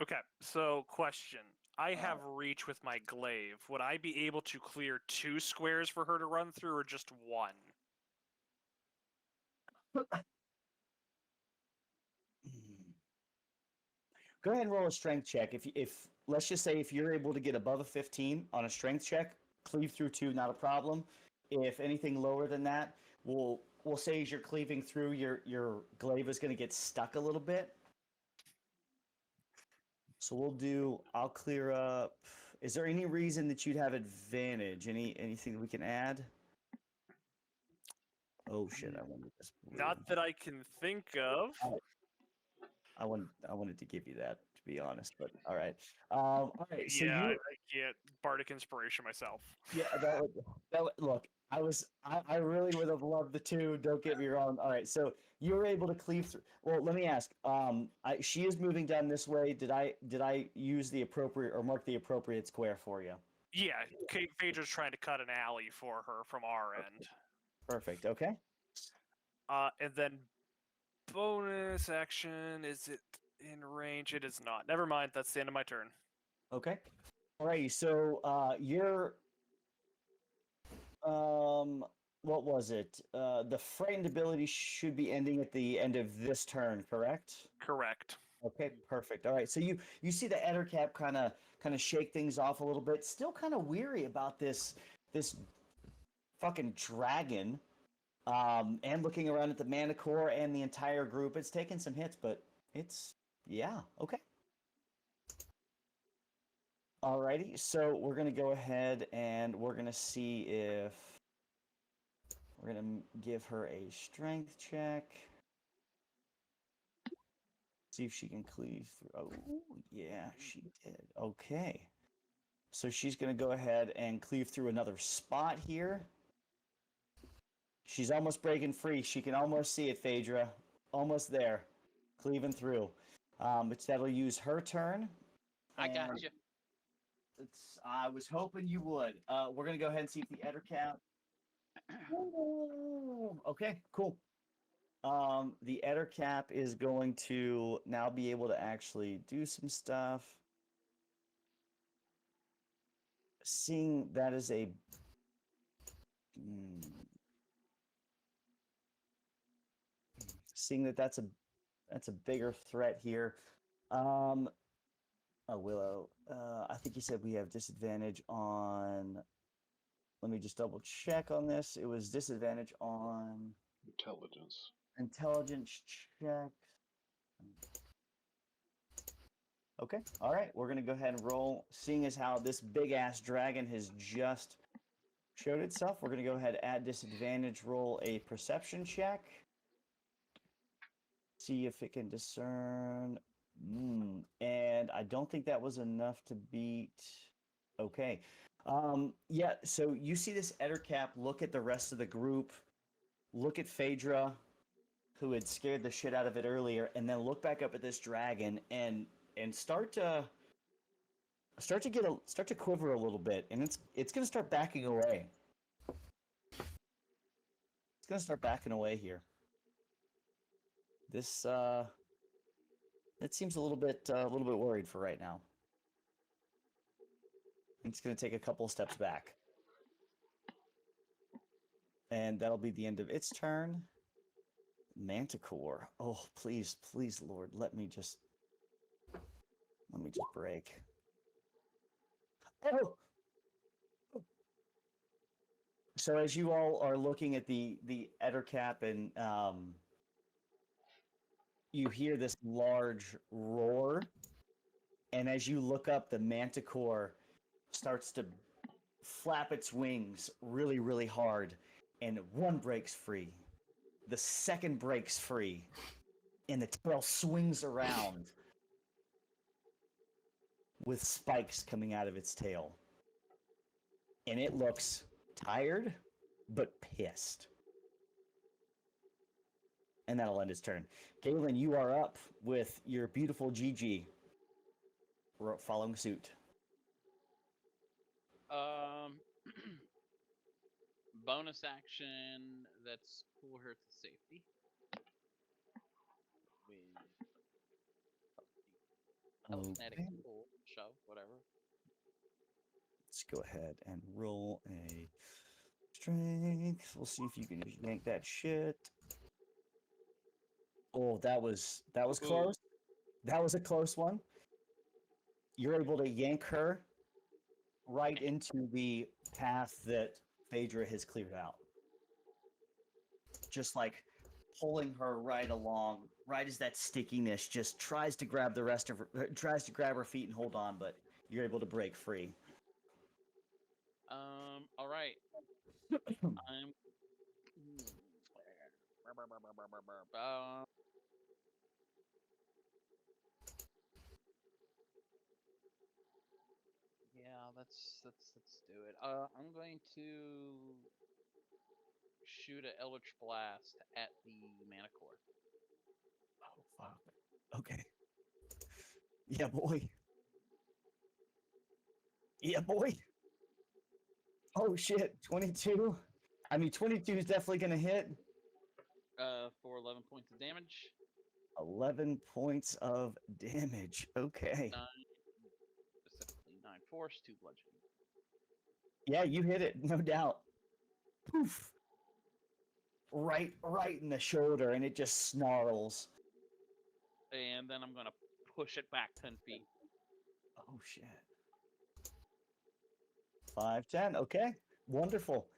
Okay, so question. I have reach with my glaive. Would I be able to clear 2 squares for her to run through, or just 1? Go ahead and roll a strength check. If let's just say if you're able to get above a 15 on a strength check, cleave through 2, not a problem. If anything lower than that, we'll say as you're cleaving through, your glaive is going to get stuck a little bit. So I'll clear up. Is there any reason that you'd have advantage? Anything that we can add? Oh shit! I wanted this. Not that I can think of. I wanted to give you that, to be honest. But all right. All right. So Yeah, you, I get bardic inspiration myself. yeah, look. I really would have loved the two. Don't get me wrong. All right. So you were able to cleave through. Well, let me ask. She is moving down this way. Did I use the appropriate or mark the appropriate square for you? Yeah, Phaedra's trying to cut an alley for her from our end. Perfect. Okay. And then bonus action, is it in range? It is not. Never mind, that's the end of my turn. Okay. Alrighty. So you're what was it? The frightened ability should be ending at the end of this turn, correct? Correct. Okay, perfect. All right. So you see the Ettercap kind of shake things off a little bit. Still kind of weary about this fucking dragon. And looking around at the Manicore and the entire group, it's taken some hits, but it's yeah, okay. Alrighty, so we're gonna go ahead and we're gonna see if we're gonna give her a strength check. See if she can cleave through. Oh, yeah, she did. Okay. So she's gonna go ahead and cleave through another spot here. She's almost breaking free. She can almost see it, Phaedra. Almost there. Cleaving through. But that'll use her turn. I got and you. I was hoping you would. We're gonna go ahead and see if the Ettercap. Okay, cool. The Ettercap is going to now be able to actually do some stuff. Seeing that is a seeing that that's a bigger threat here. Oh, Willow, I think you said we have disadvantage on. Let me just double check on this. It was disadvantage on Intelligence. intelligence check. Okay, all right. We're gonna go ahead and roll. Seeing as how this big ass dragon has just showed itself, we're gonna go ahead and add disadvantage. Roll a perception check. See if it can discern. And I don't think that was enough to beat. Okay. Yeah, so you see this Ettercap look at the rest of the group, look at Phaedra, who had scared the shit out of it earlier, and then look back up at this dragon and start to quiver a little bit, and it's gonna start backing away. It's gonna start backing away here. This it seems a little bit worried for right now. It's going to take a couple of steps back. And that'll be the end of its turn. Manticore. Oh, please, please, Lord, let me just break. Oh! So as you all are looking at the Ettercap and you hear this large roar, and as you look up, the Manticore starts to flap its wings really, really hard, and one breaks free. The second breaks free, and the tail swings around with spikes coming out of its tail. And it looks tired, but pissed. And that'll end its turn. Galen, you are up with your beautiful Gigi following suit. Bonus action. Let's pull her to safety. With telekinetic pull, shove, whatever. Let's go ahead and roll a strength. We'll see if you can yank that shit. Oh, that was close. That was a close one. You're able to yank her right into the path that Phaedra has cleared out. Just like pulling her right along, right as that stickiness just tries to grab the rest of her, tries to grab her feet and hold on, but you're able to break free. All right. let's do it. I'm going to shoot an Eldritch Blast at the Manicore. Oh fuck. Okay. Yeah, boy. Yeah, boy. Oh shit. 22. I mean, 22 is definitely gonna hit. For 11 points of damage. 11 points of damage. Okay. 9, specifically 9 force, 2 bludgeoning. Yeah, you hit it, no doubt. Poof. Right in the shoulder, and it just snarls. And then I'm gonna push it back 10 feet. Oh shit. 5, 10. Okay. Wonderful.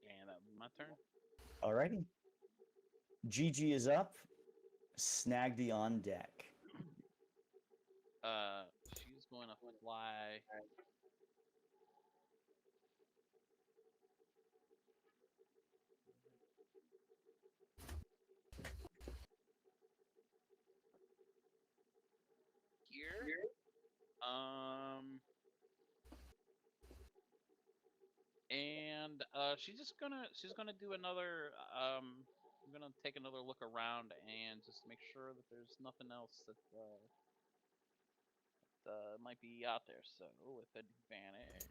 And that was my turn. Alrighty. Gigi is up. Snagdy on deck. She's going to fly. Here. And she's gonna do another. I'm gonna take another look around and just make sure that there's nothing else that might be out there. So with advantage.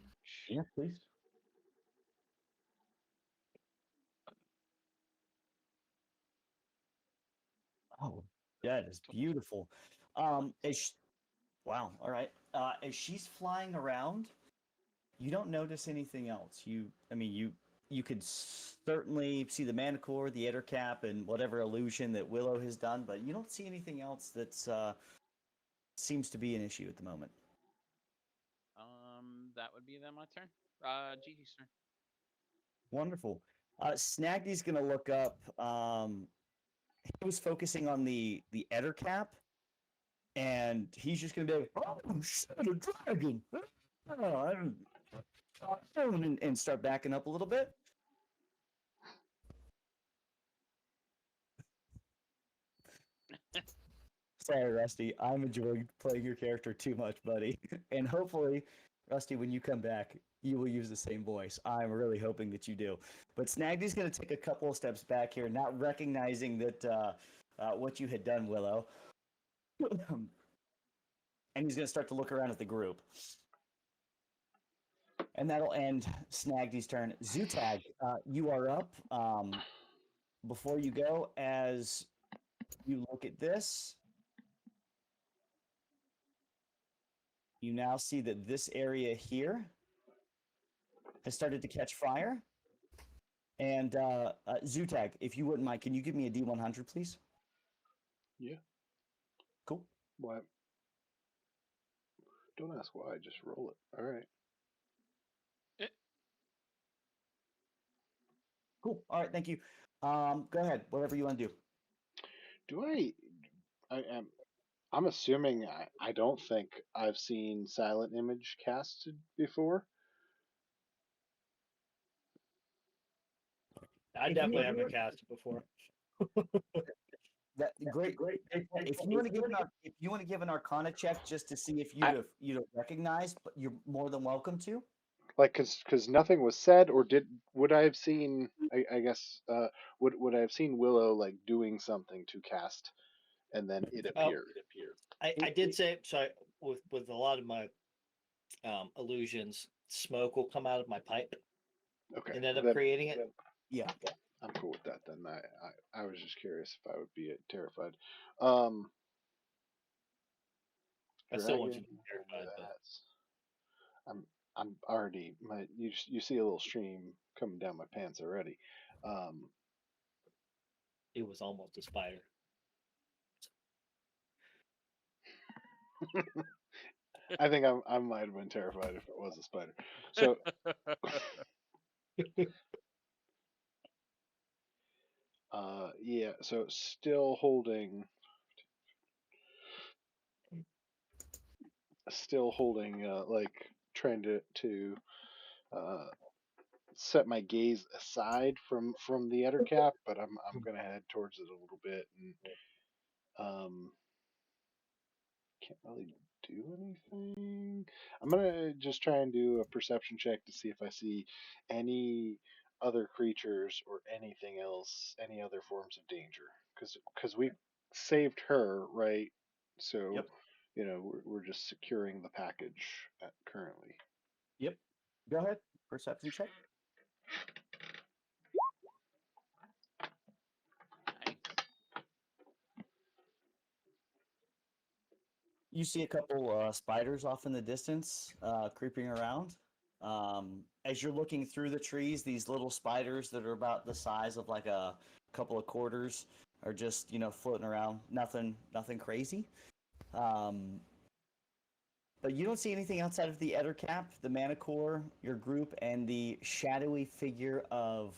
Yeah, please. Oh, that is beautiful. Wow. All right. As she's flying around, you don't notice anything else. You could certainly see the Manicore, the Ettercap, and whatever illusion that Willow has done, but you don't see anything else that's seems to be an issue at the moment. That would be then my turn. Gigi's turn. Wonderful. Snagdy's gonna look up. He was focusing on the Ettercap, and he's just gonna be like, "Oh shit, a dragon!" And start backing up a little bit. Sorry, Rusty. I'm enjoying playing your character too much, buddy. And hopefully, Rusty, when you come back, you will use the same voice. I'm really hoping that you do. But Snagdy's going to take a couple of steps back here, not recognizing that what you had done, Willow. And he's going to start to look around at the group. And that'll end Snagdy's turn. Zutag, you are up. Before you go, as you look at this, you now see that this area here has started to catch fire. And Zutag, if you wouldn't mind, can you give me a D100, please? Yeah. Cool. Why? Don't ask why. Just roll it. All right. Cool. All right. Thank you. Go ahead. Whatever you want to do. Do I am. I'm assuming I don't think I've seen Silent Image casted before. I definitely haven't cast it before. That great. If you want to give an Arcana check just to see if you'd have recognized, but you're more than welcome to. Like, cause nothing was said, or would I have seen? I guess would I have seen Willow like doing something to cast, and then it appeared. I did say so. With a lot of my illusions, smoke will come out of my pipe Okay. and end up then creating it. Yeah. I'm cool with that. Then I was just curious if I would be terrified. I still want you to Dragon, be terrified, but that's- I'm already you see a little stream coming down my pants already. it was almost a spider. I think I might have been terrified if it was a spider. So yeah, so still holding like trying to set my gaze aside from the Ettercap, but I'm gonna head towards it a little bit, and can't really do anything. I'm gonna just try and do a perception check to see if I see any other creatures or anything else, any other forms of danger. Because we saved her, right? So, Yep. we're just securing the package currently. Yep. Go ahead. Perception check. Nice. You see a couple spiders off in the distance, creeping around. As you're looking through the trees, these little spiders that are about the size of like a couple of quarters are just floating around. Nothing crazy. Um, but you don't see anything outside of the Ettercap, the Manicore, your group, and the shadowy figure of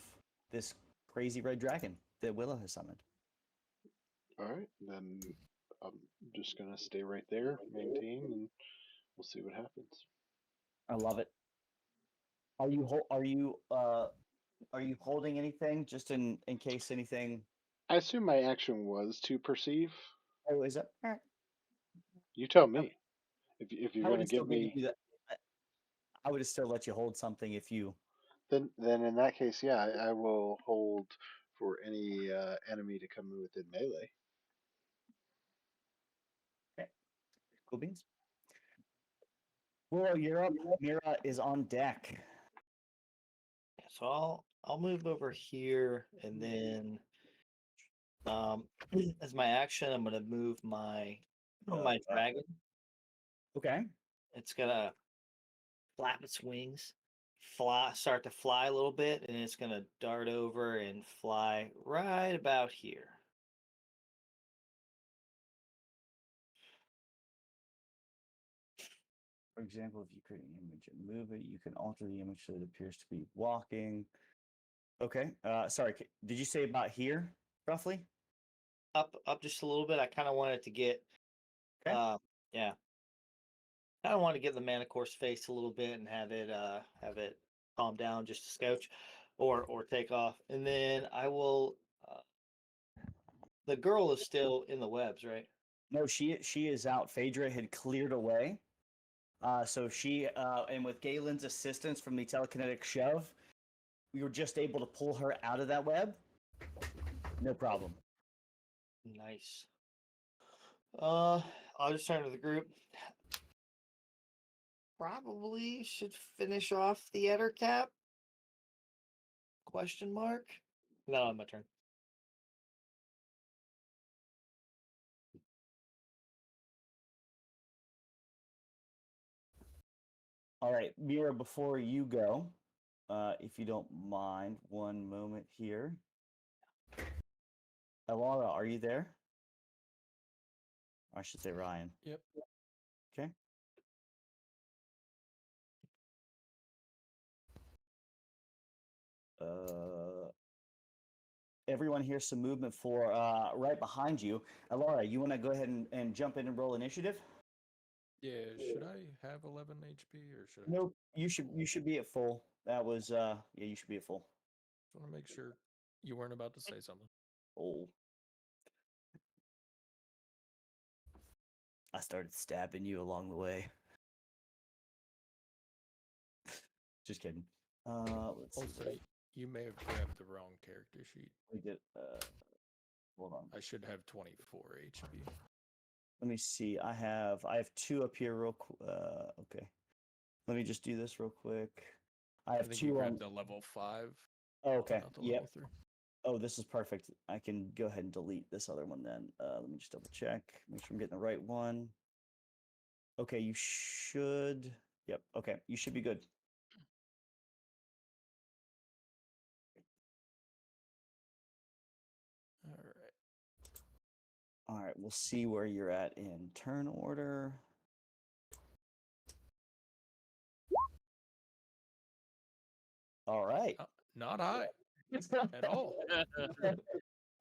this crazy red dragon that Willow has summoned. All right, then I'm just gonna stay right there, maintain, and we'll see what happens. I love it. Are you holding anything just in case anything? I assume my action was to perceive. Oh, is that? All right. You tell Okay. me if you're I would gonna have still give given me. you that. I would have still let you hold something if you. Then in that case, yeah, I will hold for any enemy to come within melee. Okay. Cool beans. Willow, you're up. Mira is on deck. So I'll move over here, and then as my action, I'm gonna move my dragon. Okay. It's gonna flap its wings, start to fly a little bit, and it's gonna dart over and fly right about here. For example, if you create an image and move it, you can alter the image so it appears to be walking. Okay. Sorry. Did you say about here, roughly? Up just a little bit. I kind of wanted to get, Okay. yeah, I don't want to get the Manicore's face a little bit and have it calm down just a scotch, or take off, and then I will. The girl is still in the webs, right? No, she is out. Phaedra had cleared away. So she and with Galen's assistance from the telekinetic shove, we were just able to pull her out of that web. No problem. Nice. I'll just turn to the group. Probably should finish off the Ettercap. Question mark? No, my turn. All right, Mira, before you go, if you don't mind, one moment here. Alara, are you there? I should say Ryan. Yep. Okay. Everyone hears some movement for right behind you. Alara, you want to go ahead and jump in and roll initiative? Yeah, should I have 11 HP or should I? Nope. You should be at full. That was yeah, you should be at full. Just want to make sure you weren't about to say something. Oh. I started stabbing you along the way. Just kidding. Let's see. Also, you may have grabbed the wrong character sheet. We did. Hold on. I should have 24 HP. Let me see. I have 2 up here. Real okay. Let me just do this real quick. I have think 2 you on. grabbed the level 5. Oh, okay. Not the Yep. level 3. Oh, this is perfect. I can go ahead and delete this other one then. Let me just double check. Make sure I'm getting the right one. Okay, you should. Yep. Okay, you should be good. All right. All right, we'll see where you're at in turn order. All right. Not high at all.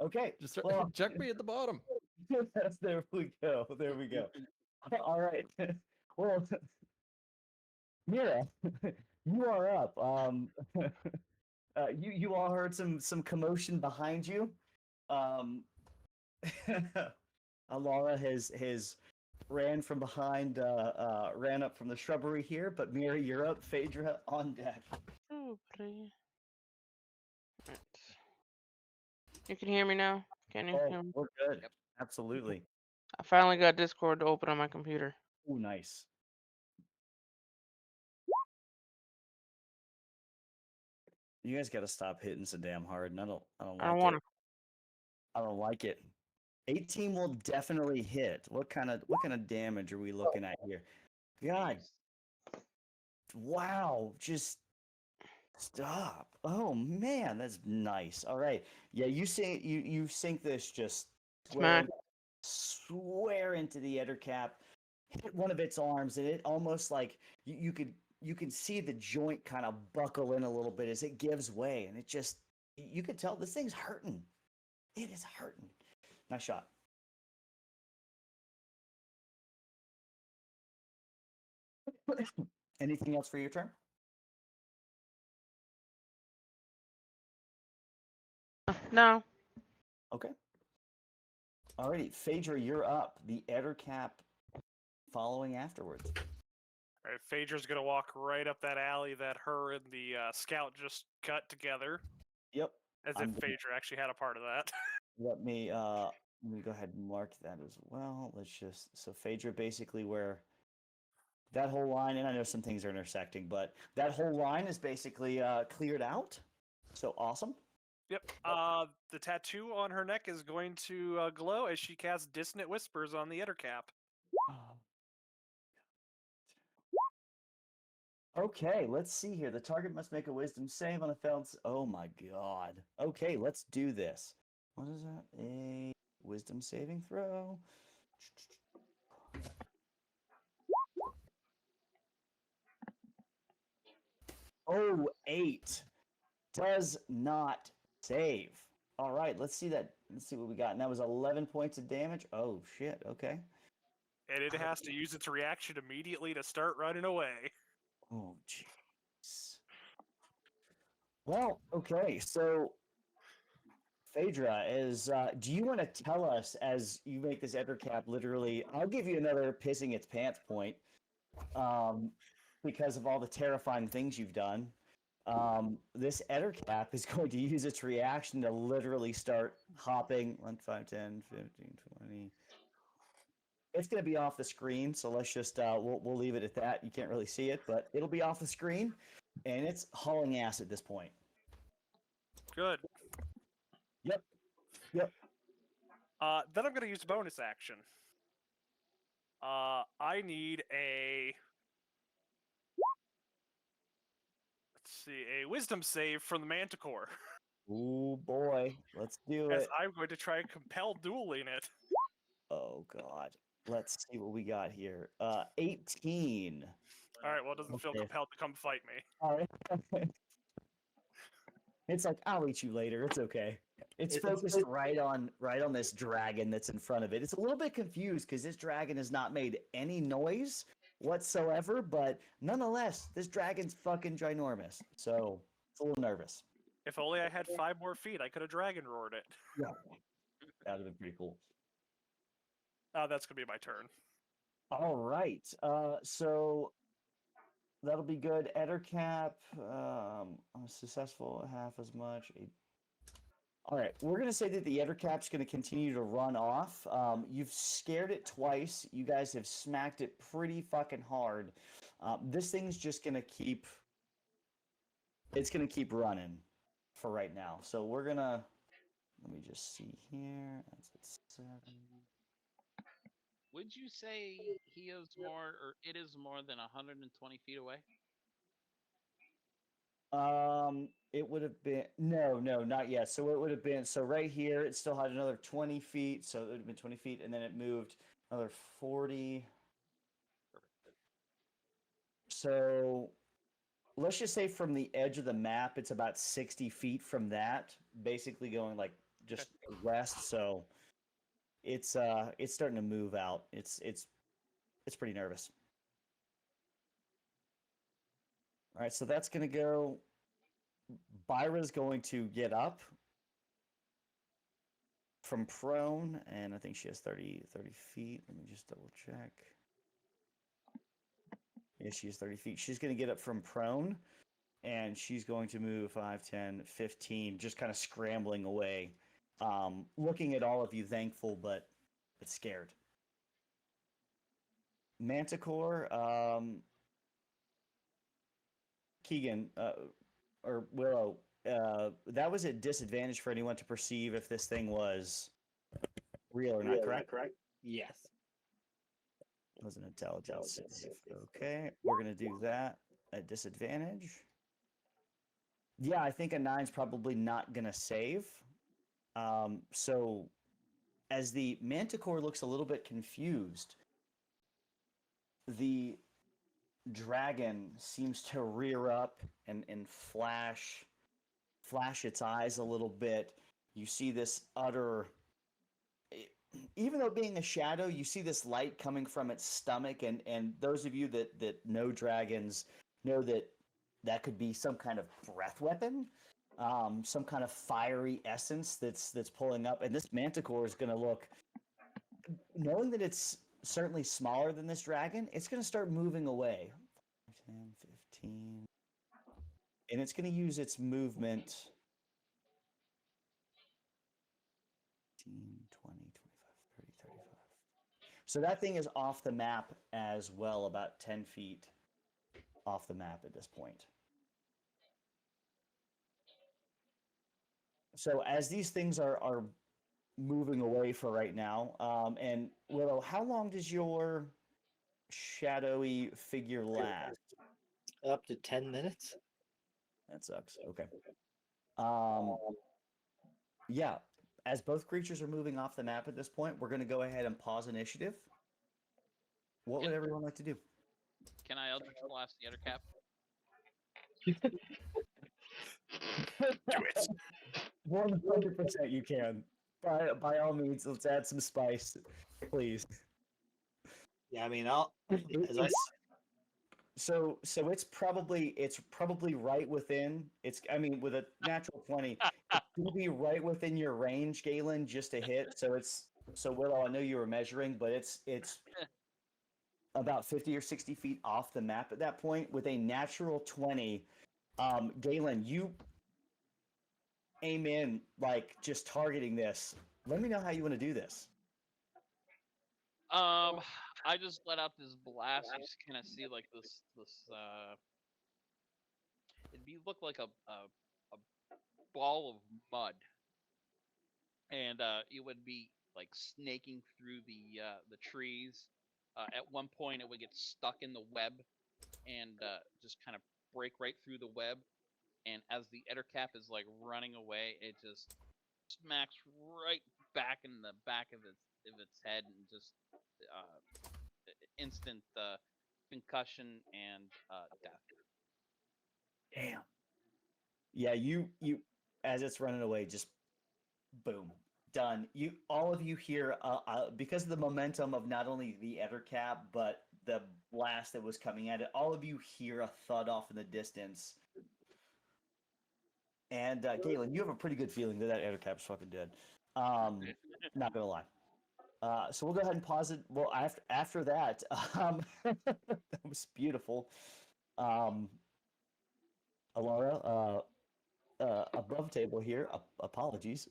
Okay. Just Well, check me at the bottom. there we go. There we go. All right. Well, Mira, you are up. You all heard some commotion behind you. Alara has ran from behind, ran up from the shrubbery here. But Mira, you're up. Phaedra on deck. Oh, buddy. Right. You can hear me now? Can you? Oh, we're good. Yep. Absolutely. I finally got Discord to open on my computer. Oh, nice. You guys got to stop hitting so damn hard, and I don't I like don't it. want to. I don't like it. 18 will definitely hit. What kind of damage are we looking at here? God, wow, just stop. Oh man, that's nice. All right, yeah, you sink this just Smack. swear into the Eder cap, hit one of its arms, and it almost like you can see the joint kind of buckle in a little bit as it gives way, and it just you can tell this thing's hurting. It is hurting. Nice shot. Anything else for your turn? No. Okay. Alrighty, Phaedra, you're up. The Eder cap following afterwards. All right, Phaedra's gonna walk right up that alley that her and the scout just cut together, Yep. as I'm if gonna- Phaedra actually had a part of that. Let me go ahead and mark that as well. Let's just so Phaedra basically where that whole line, and I know some things are intersecting, but that whole line is basically cleared out. So awesome. Yep. The tattoo on her neck is going to glow as she casts Dissonant Whispers on the Eder cap. Okay, let's see here. The target must make a wisdom save on a failed. Oh my god. Okay, let's do this. What is that? A wisdom saving throw. Oh, 8 does not save. All right, let's see that. Let's see what we got. And that was 11 points of damage. Oh shit. Okay. And it has to use its reaction immediately to start running away. Oh jeez. Well, okay. So Phaedra is. Do you want to tell us as you make this Eder cap? Literally, I'll give you another pissing its pants point, um, because of all the terrifying things you've done. This Eder cap is going to use its reaction to literally start hopping 1, 5, 10, 15, 20. It's going to be off the screen, so let's just we'll leave it at that. You can't really see it, but it'll be off the screen, and it's hauling ass at this point. Good. Yep. Yep. Then I'm going to use bonus action. I need a. Let's see, a wisdom save from the Manticore. Oh boy, let's do As it. I'm going to try and compel dueling it. Oh god. Let's see what we got here. 18. All right, well, it doesn't feel Okay. compelled to come fight me. All right. It's like I'll eat you later. It's okay. It's focused right on this dragon that's in front of it. It's a little bit confused because this dragon has not made any noise whatsoever, but nonetheless, this dragon's fucking ginormous. So it's a little nervous. If only I had 5 more feet, I could have dragon roared it. Yeah. That would have been pretty cool. That's going to be my turn. All right. So that'll be good. Eder cap, successful half as much. All right, we're gonna say that the Eder cap's gonna continue to run off. You've scared it twice. You guys have smacked it pretty fucking hard. This thing's just gonna keep. It's gonna keep running for right now. So we're gonna. Let me just see here. That's at 7. Would you say he is more, or it is more than 120 feet away? It would have been no, not yet. So it would have been so right here. It still had another 20 feet, so it would have been 20 feet, and then it moved another 40. So let's just say from the edge of the map, it's about 60 feet from that, basically going like just west. So it's starting to move out. It's pretty nervous. All right, so that's gonna go. Byra's going to get up. from prone, and I think she has 30 feet. Let me just double check. Yeah, she has 30 feet. She's going to get up from prone, and she's going to move 5, 10, 15, just kind of scrambling away, looking at all of you, thankful but scared. Manticore, Keegan, or Willow, that was at disadvantage for anyone to perceive if this thing was real or not, correct? Yes. It was an intelligence save. Okay, we're going to do that at disadvantage. Yeah, I think a 9's probably not going to save. So as the Manticore looks a little bit confused, the dragon seems to rear up and flash its eyes a little bit. You see this utter, even though being a shadow, you see this light coming from its stomach, and those of you that know dragons know that could be some kind of breath weapon, some kind of fiery essence that's pulling up, and this Manticore is going to look, knowing that it's certainly smaller than this dragon, it's going to start moving away. 10, 15. And it's going to use its movement. 15, 20, 25, 30, 35. So that thing is off the map as well, about 10 feet off the map at this point. So as these things are moving away for right now, and Willow, how long does your shadowy figure last? Up to 10 minutes. That sucks. Okay. Yeah. As both creatures are moving off the map at this point, we're going to go ahead and pause initiative. What would everyone like to do? Can I Eldritch Blast the other cap? Do it. 100% you can. By all means, let's add some spice, please. Yeah, I mean, as I So it's probably right within. I mean, with a natural 20, it's gonna be right within your range, Galen, just to hit. So Willow, I know you were measuring, but it's about 50 or 60 feet off the map at that point with a natural 20. Galen, you aim in like just targeting this. Let me know how you want to do this. I just let out this blast. You just kind of see like this look like a ball of mud, and it would be like snaking through the trees. At one point, it would get stuck in the web and just kind of break right through the web. And as the Ettercap is like running away, it just smacks right back in the back of its head and just instant concussion and death. Damn. Yeah, you as it's running away, just boom, done. All of you hear because of the momentum of not only the Ettercap but the blast that was coming at it. All of you hear a thud off in the distance. And Galen, you have a pretty good feeling that Ettercap's fucking dead. Not gonna lie. So we'll go ahead and pause it. Well, after that, that was beautiful. Alara, above table here. Apologies,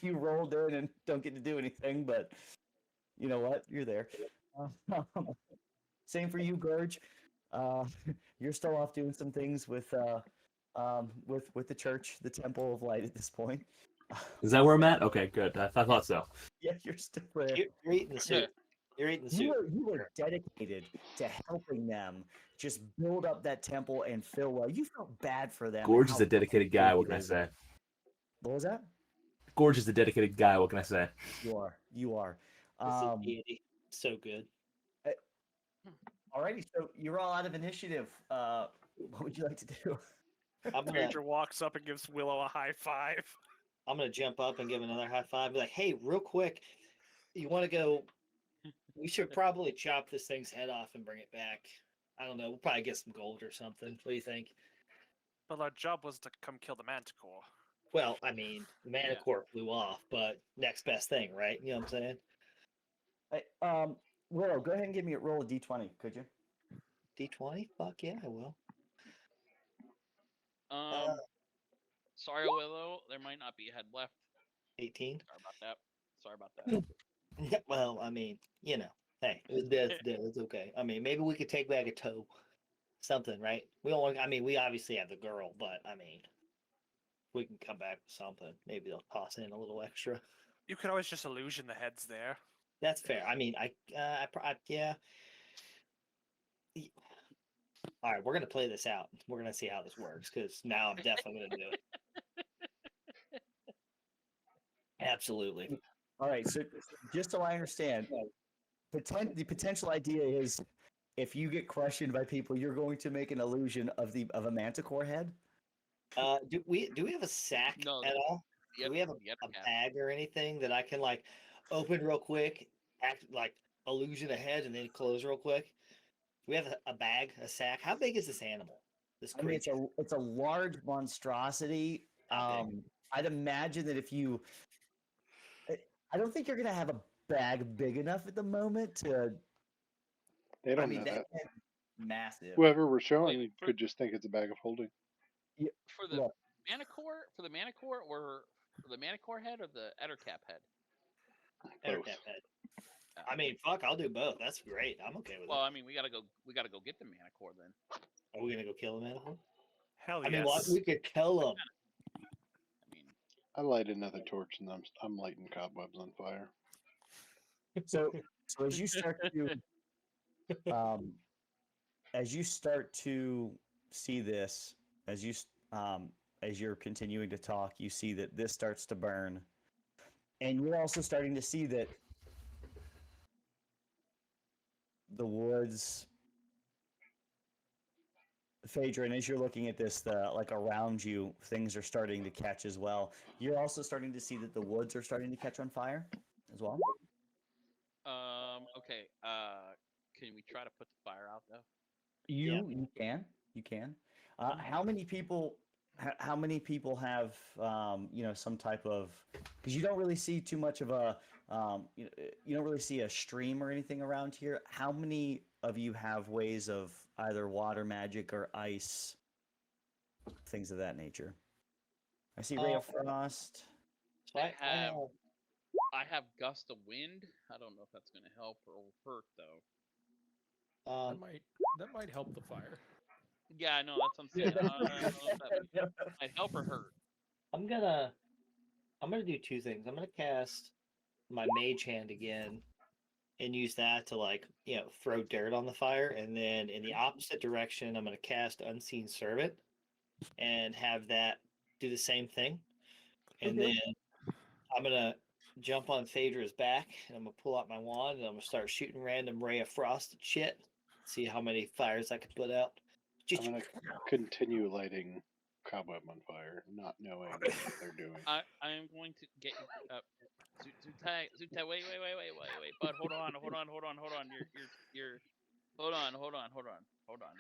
you rolled in and don't get to do anything, but you know what? You're there. Same for you, Gurge. You're still off doing some things with the church, the Temple of Light at this point. Is that where I'm at? Okay, good. I thought so. Yeah, you're still there. you're eating the soup. You're eating the soup. You were dedicated to helping them just build up that temple and fill well. You felt bad for them. Gorge is a dedicated guy. What can I say? What was that? Gorge is a dedicated guy. What can I say? You are. So good. Alrighty, so you're all out of initiative. What would you like to do? Major walks up and gives Willow a high five. I'm gonna jump up and give another high five. Be like, hey, real quick, you want to go? We should probably chop this thing's head off and bring it back. I don't know. We'll probably get some gold or something. What do you think? But our job was to come kill the Manticore. Well, I mean, the Manicore flew off, but next best thing, right? You know what I'm saying? Willow, go ahead and give me a roll of d20, could you? D20? Fuck yeah, I will. Sorry, Willow. There might not be a head left. 18. Sorry about that. Yeah, well, I mean, you know, hey, it's okay. I mean, maybe we could take back a toe, something, right? We don't want. I mean, we obviously have the girl, but I mean, we can come back with something. Maybe they'll toss in a little extra. You could always just illusion the heads there. That's fair. I mean, yeah. All right, we're gonna play this out. We're gonna see how this works because now I'm definitely gonna do it. Absolutely. All right, so just so I understand, the potential idea is if you get questioned by people, you're going to make an illusion of a manticore head. Do we have a sack No, at all? Yep, Do we have a bag or anything that I can like open real quick, act like illusion ahead, and then close real quick? Do we have a bag, a sack? How big is this animal? This I mean, creature? it's a large monstrosity. How big? I'd imagine that if you, I don't think you're gonna have a bag big enough at the moment to. They I don't mean, know that that. thing's massive. Whoever we're showing Wait, could just think it's a bag of holding. For the Look, Manicore, or for the Manicore head or the Ettercap head? Both. Ettercap head. I mean, fuck, I'll do both. That's great. I'm okay with Well, it. I mean, we gotta go get the Manicore then. Are we gonna go kill him, animal? Hell I mean, yes. we could kill him. I mean, I light another torch and I'm lighting cobwebs on fire. so as you start to, as you start to see this, as you're continuing to talk, you see that this starts to burn, and you're also starting to see that the woods. Phaedra, and as you're looking at this, like around you, things are starting to catch as well. You're also starting to see that the woods are starting to catch on fire as well. okay. Can we try to put the fire out though? You can. How many people? How many people have some type of? Because you don't really see too much of a you don't really see a stream or anything around here. How many of you have ways of either water magic or ice, things of that nature? I see Ray of Frost. So I have gust of wind. I don't know if that's gonna help or hurt though. That might help the fire. Yeah, I know that's what I'm saying. I don't know if that might help or hurt. I'm gonna do two things. I'm gonna cast my mage hand again and use that to like throw dirt on the fire, and then in the opposite direction I'm gonna cast Unseen Servant and have that do the same thing, and then I'm gonna jump on Phaedra's back and I'm gonna pull out my wand and I'm gonna start shooting random ray of frost and shit. See how many fires I can put out. I'm gonna continue lighting cobweb on fire, not knowing what they're doing. I am going to get Zutai, wait, bud, hold on. You're hold on.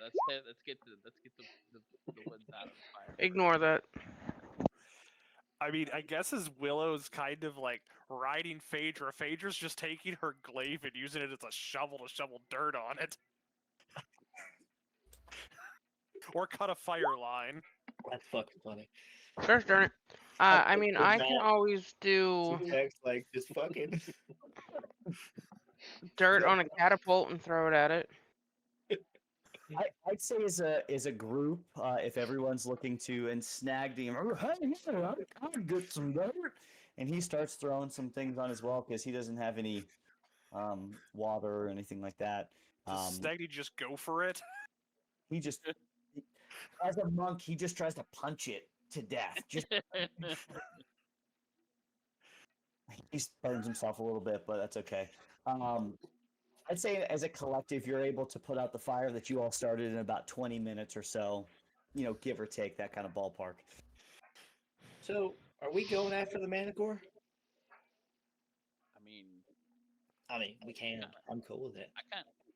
Let's get the woods out of the fire. Ignore that. I mean, I guess as Willow's kind of like riding Phaedra, Phaedra's just taking her glaive and using it as a shovel to shovel dirt on it. Or cut a fire line. That's fucking funny. Gosh darn it. I mean, I can always do Like just fucking dirt on a catapult and throw it at it. I'd say as a group, if everyone's looking to and snag the I'll get some dirt, and he starts throwing some things on as well because he doesn't have any water or anything like that. Does Snaggy just go for it? He just, as a monk, he just tries to punch it to death. Just he burns himself a little bit, but that's okay. I'd say as a collective, you're able to put out the fire that you all started in about 20 minutes or so, give or take, that kind of ballpark. So, are we going after the Manicore? I mean, we can. I'm cool with it. I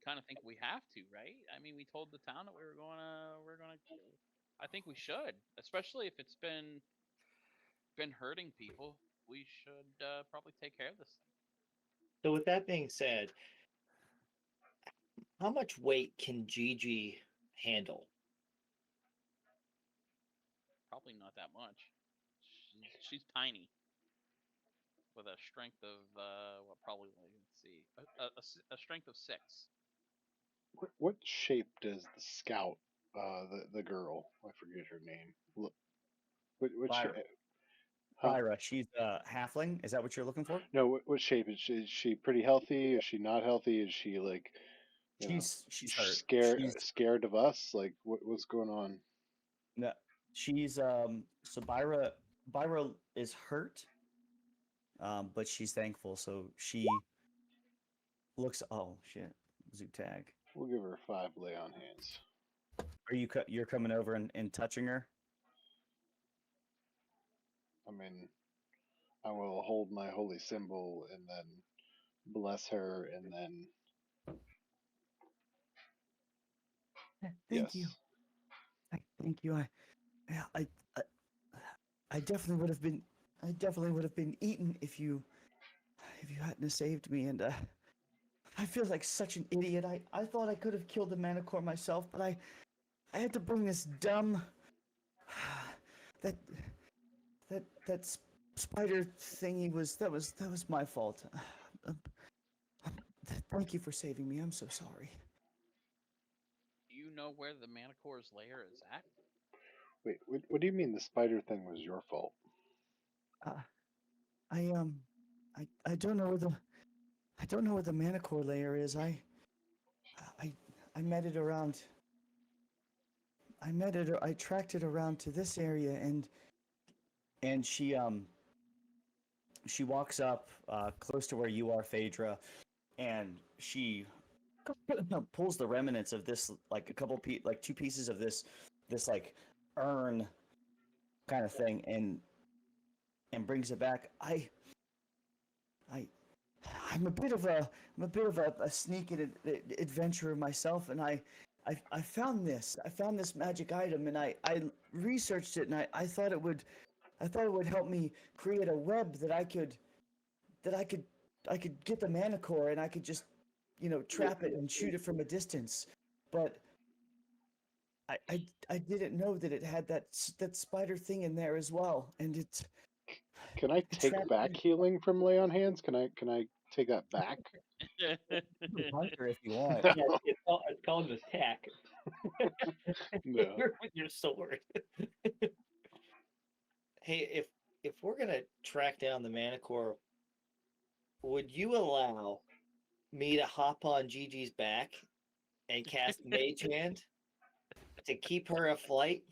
kind of think we have to, right? I mean, we told the town that we're gonna. I think we should, especially if it's been been hurting people. We should probably take care of this thing. So with that being said, how much weight can Gigi handle? Probably not that much. She's tiny, with a strength of probably let's see, a strength of 6. What shape does the scout, the girl, I forget her name. Look, what shape? Lyra. Huh? Lyra, she's a halfling. Is that what you're looking for? No, what shape is she? Is she pretty healthy? Is she not healthy? Is she like, She's hurt. scared of us? Like, what's going on? No, she's so Byra is hurt, but she's thankful. So she looks. Oh shit, zoo tag. We'll give her 5 lay on hands. Are you're coming over and touching her? I mean, I will hold my holy symbol and then bless her, and then Thank yes. you. Thank you. Yeah, I definitely would have been eaten if you hadn't have saved me. And I feel like such an idiot. I thought I could have killed the Manicore myself, but I had to bring this dumb that spider thingy that was my fault. Um, Thank you for saving me. I'm so sorry. Do you know where the Manicore's lair is at? Wait, what do you mean the spider thing was your fault? I don't know where the Manicore layer is. I met it around. I tracked it around to this area, and she walks up close to where you are, Phaedra, and she pulls the remnants of this, like like 2 pieces of this like urn kind of thing, and brings it back. I'm a bit of a sneak adventurer myself, and I found this magic item, and I researched it, and I thought it would help me create a web that I could get the Manicore, and I could just trap it and shoot it from a distance. But I didn't know that it had that spider thing in there as well, and it's. Can I take back healing from lay on hands? Can I take that back? Hunter, if you want. Yeah, it's called an attack. No. With your sword. Hey, if we're gonna track down the Manicore, would you allow me to hop on Gigi's back and cast Mage Hand to keep her afloat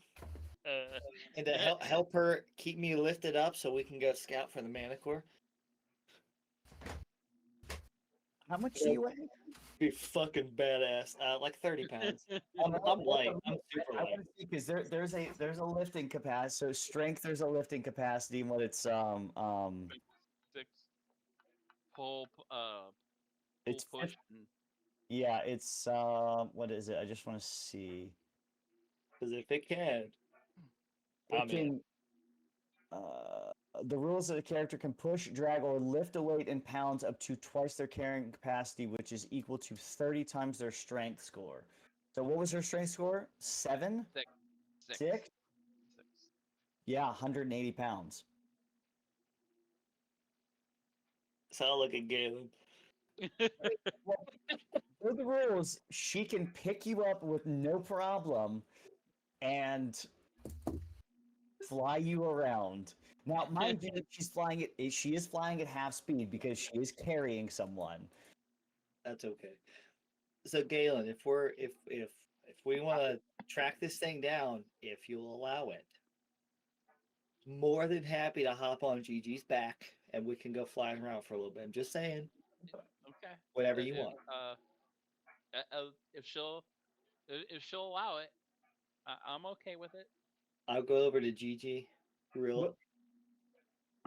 and to help her keep me lifted up so we can go scout for the Manicore? How much do you weigh? Be fucking badass. Like 30 pounds. I'm light. I'm super I light. want to see because there's a lifting capacity. So strength, there's a lifting capacity. And what it's 6. Pull it's push. And yeah, it's what is it? I just want to see. Because if it can, It I'm in. can, the rules that a character can push, drag, or lift a weight in pounds up to twice their carrying capacity, which is equal to 30 times their strength score. So what was her strength score? 7? 6. 6? Yeah, 180 pounds. So look at Galen. For the rules, she can pick you up with no problem and fly you around. Now, mind you, she is flying at half speed because she is carrying someone. That's okay. So Galen, if we want to track this thing down, if you'll allow it, more than happy to hop on Gigi's back and we can go flying around for a little bit. I'm just saying. Okay. Whatever you want. If she'll allow it, I'm okay with it. I'll go over to Gigi. I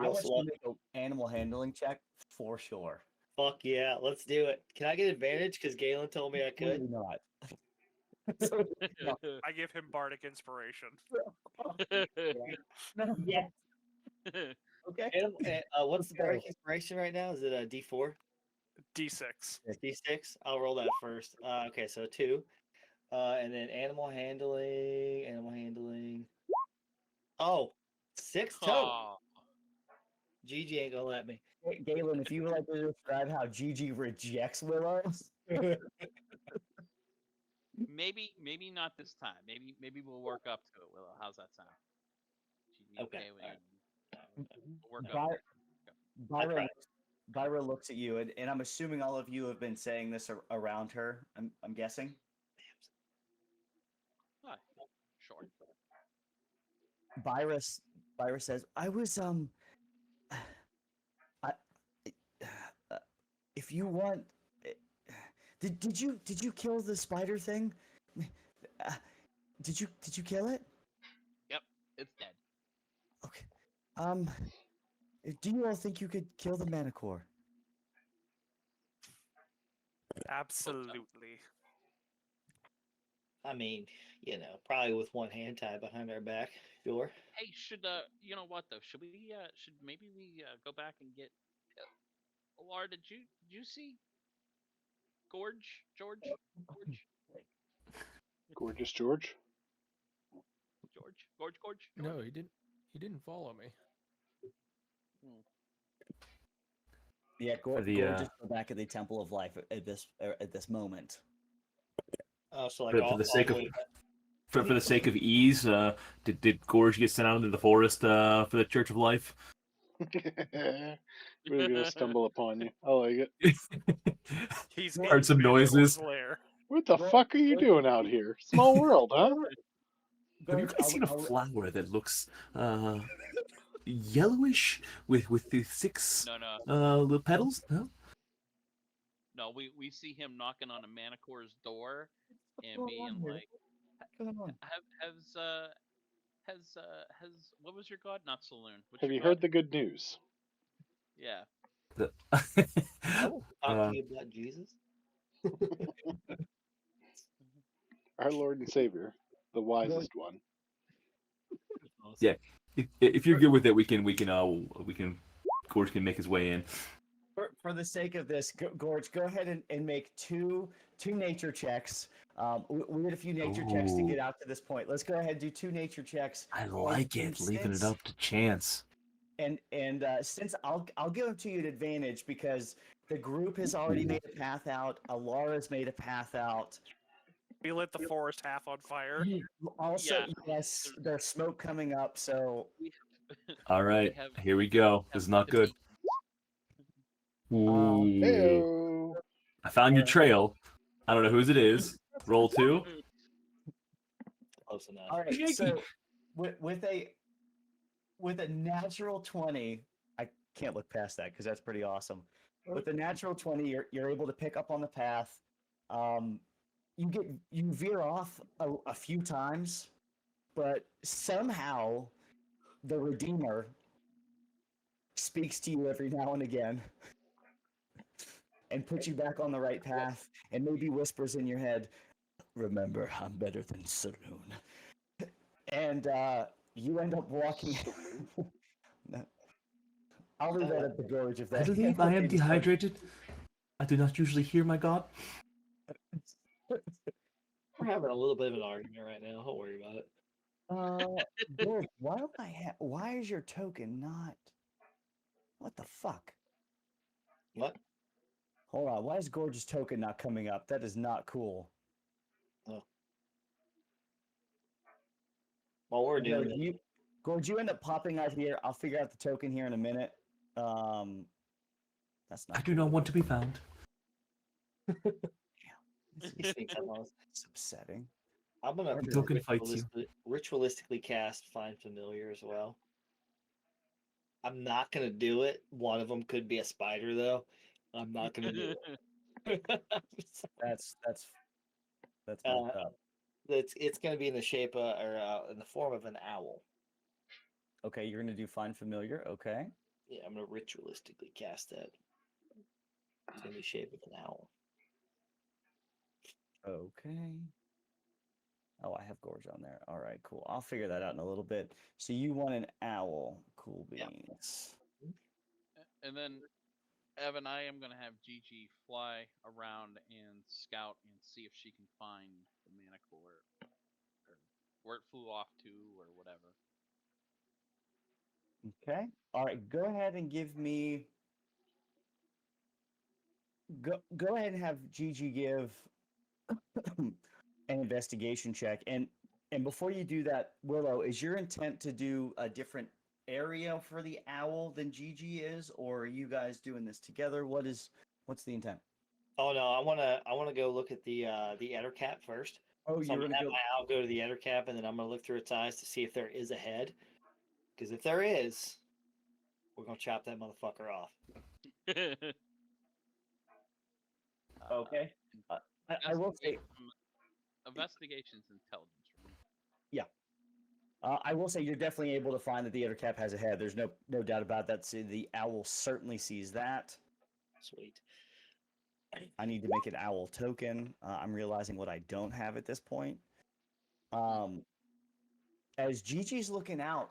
want you to make an animal handling check for sure. Fuck yeah, let's do it. Can I get advantage because Galen told me I could? Maybe not. I give him bardic inspiration. Yeah. Okay. What's the Go. bardic inspiration right now? Is it a D4? D6. D6? I'll roll that first. Okay, so 2. And then animal handling. Oh, 6 total. Oh, GG ain't gonna let me. Hey, Galen, if you would like to describe how Gigi rejects Willows. maybe not this time. Maybe we'll work up to it, Willow. How's that sound? GG, Okay, with alright. we'll work up. By- I Byra, tried. Byra looks at you, and I'm assuming all of you have been saying this around her. I'm guessing. Ah, sure. Byra says, "I was I, uh, if you want, uh, did you kill the spider thing? Uh, did you kill it? Yep, it's dead. Okay. Um, do you all think you could kill the manicore? Absolutely. I mean, probably with one hand tied behind our back. Sure. Hey, you know what though? Should maybe we go back and get Laura? Did you see George? Gorgeous George. George? No, he didn't. He didn't follow me. Yeah, For the, Gorgeous go back at the Temple of Life at this moment. Oh, so like for the sake the of way back. for the sake of ease, did Gorge get sent out into the forest for the Church of Life? We're gonna stumble upon you. I like it. He's Heard some in Manticore's noises. lair. What the fuck are you doing out here? Small world, huh? Have you Gorge, guys seen a flower that looks yellowish with the 6 No. little petals? No? No, we see him knocking on a Manicore's door and going being on here? like, What's going on? has what was your god? Not Saloon. What's Have your you god? heard the good news? Yeah. I will talk to you about Jesus. Our Lord and Savior, the wisest one. Yeah. If you're good with it, we can Gorge can make his way in. For the sake of this, Gorge, go ahead and make two nature checks. We had a few nature checks to get Ooh. out to this point. Let's go ahead and do 2 nature checks. I like And it, leaving it since- up to chance. And since I'll give them to you at advantage because the group has already made a path out. Alara's made a path out. We lit the forest half on fire. Also, Yeah. yes, there's smoke coming up. So All right, have- here we go. This is not good. Ooh. Heyo. I found your trail. I don't know whose it is. Roll 2. Close enough. all right, Shaky. so with a natural 20, I can't look past that because that's pretty awesome. With the natural 20, you're able to pick up on the path. You veer off a few times, but somehow the Redeemer speaks to you every now and again and puts you back on the right path and maybe whispers in your head, "Remember, I'm better than Saloon." And you end up walking. I'll leave that at the gorge if I that. believe I am dehydrated. I do not usually hear my god. We're having a little bit of an argument right now. Don't worry about it. Gorge, why don't why is your token not? What the fuck? What? Hold on. Why is Gorge's token not coming up? That is not cool. While we're doing it, Gorge, you end up popping out here. I'll figure out the token here in a minute. That's not. I do not want to be found. these things are awesome. It's upsetting. I'm gonna The token fights you. ritualistically cast Find Familiar as well. I'm not gonna do it. One of them could be a spider, though. I'm not gonna do it. That's messed up. It's gonna be in the shape in the form of an owl. Okay, you're gonna do Find Familiar. Okay. Yeah, I'm gonna ritualistically cast that. It's gonna be shape of an owl. Okay. Oh, I have Gorge on there. All right, cool. I'll figure that out in a little bit. So you want an owl. Cool Yeah. beans. And then Evan, I am gonna have Gigi fly around and scout and see if she can find the manicore, or where it flew off to, or whatever. Okay. All right. Go ahead and give me. Go ahead and have Gigi give an investigation check. And before you do that, Willow, is your intent to do a different area for the owl than Gigi is, or are you guys doing this together? What's the intent? Oh no, I wanna go look at the Eder cap first. Oh, So I'm you're gonna gonna have go. my owl go to the Eder cap, and then I'm gonna look through its eyes to see if there is a head. Because if there is, we're gonna chop that motherfucker off. Okay. I will say, Investigation's intelligence for me. yeah. I will say you're definitely able to find that the other cap has a head. There's no doubt about that. So the owl certainly sees that. Sweet. I need to make an owl token. I'm realizing what I don't have at this point. As Gigi's looking out,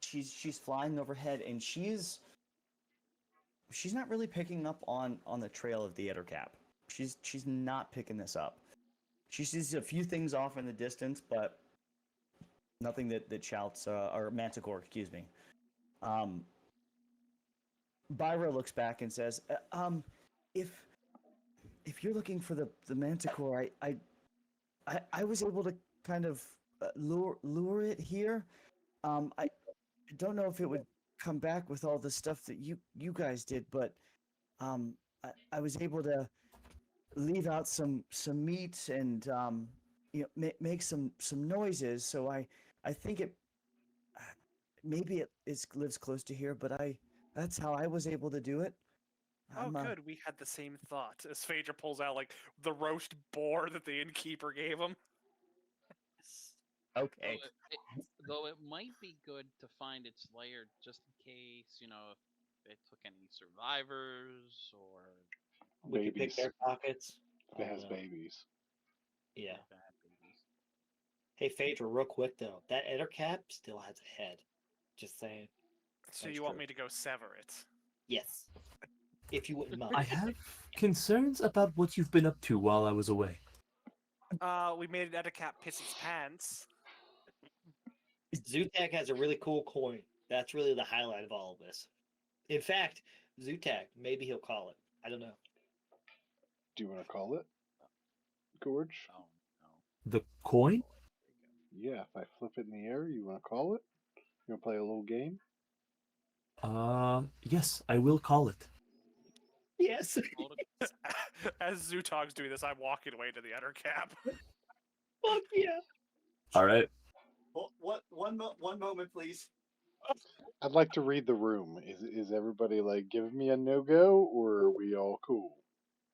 she's flying overhead, and she's not really picking up on the trail of the Ettercap. She's not picking this up. She sees a few things off in the distance, but nothing that shouts or Manticore, excuse me. Byra looks back and says, if you're looking for the Manticore, I was able to kind of lure it here. I don't know if it would come back with all the stuff that you guys did, but I was able to leave out some meat and make some noises. So I think it maybe it lives close to here, but that's how I was able to do it. Oh, good. We had the same thought. As Phaedra pulls out like the roast boar that the innkeeper gave him. Okay. Though it might be good to find its lair just in case, if it took any survivors or We could pick Babies. their pockets. If it has babies. Yeah. bad babies. Hey Phaedra, real quick though, that Eder cap still has a head. Just saying. So That's you want true. me to go sever it? Yes. If you wouldn't mind. I have concerns about what you've been up to while I was away. We made an Ettercap piss its pants. Zutak has a really cool coin. That's really the highlight of all of this. In fact, Zutak, maybe he'll call it. I don't know. Do you want to call it, Gorge? Oh no. The coin? Yeah, if I flip it in the air, you want to call it? You want to play a little game? Yes, I will call it. Yes. As Zutog's doing this, I'm walking away to the Ettercap. Fuck yeah. All right. One moment, please. I'd like to read the room. Is everybody like giving me a no go, or are we all cool?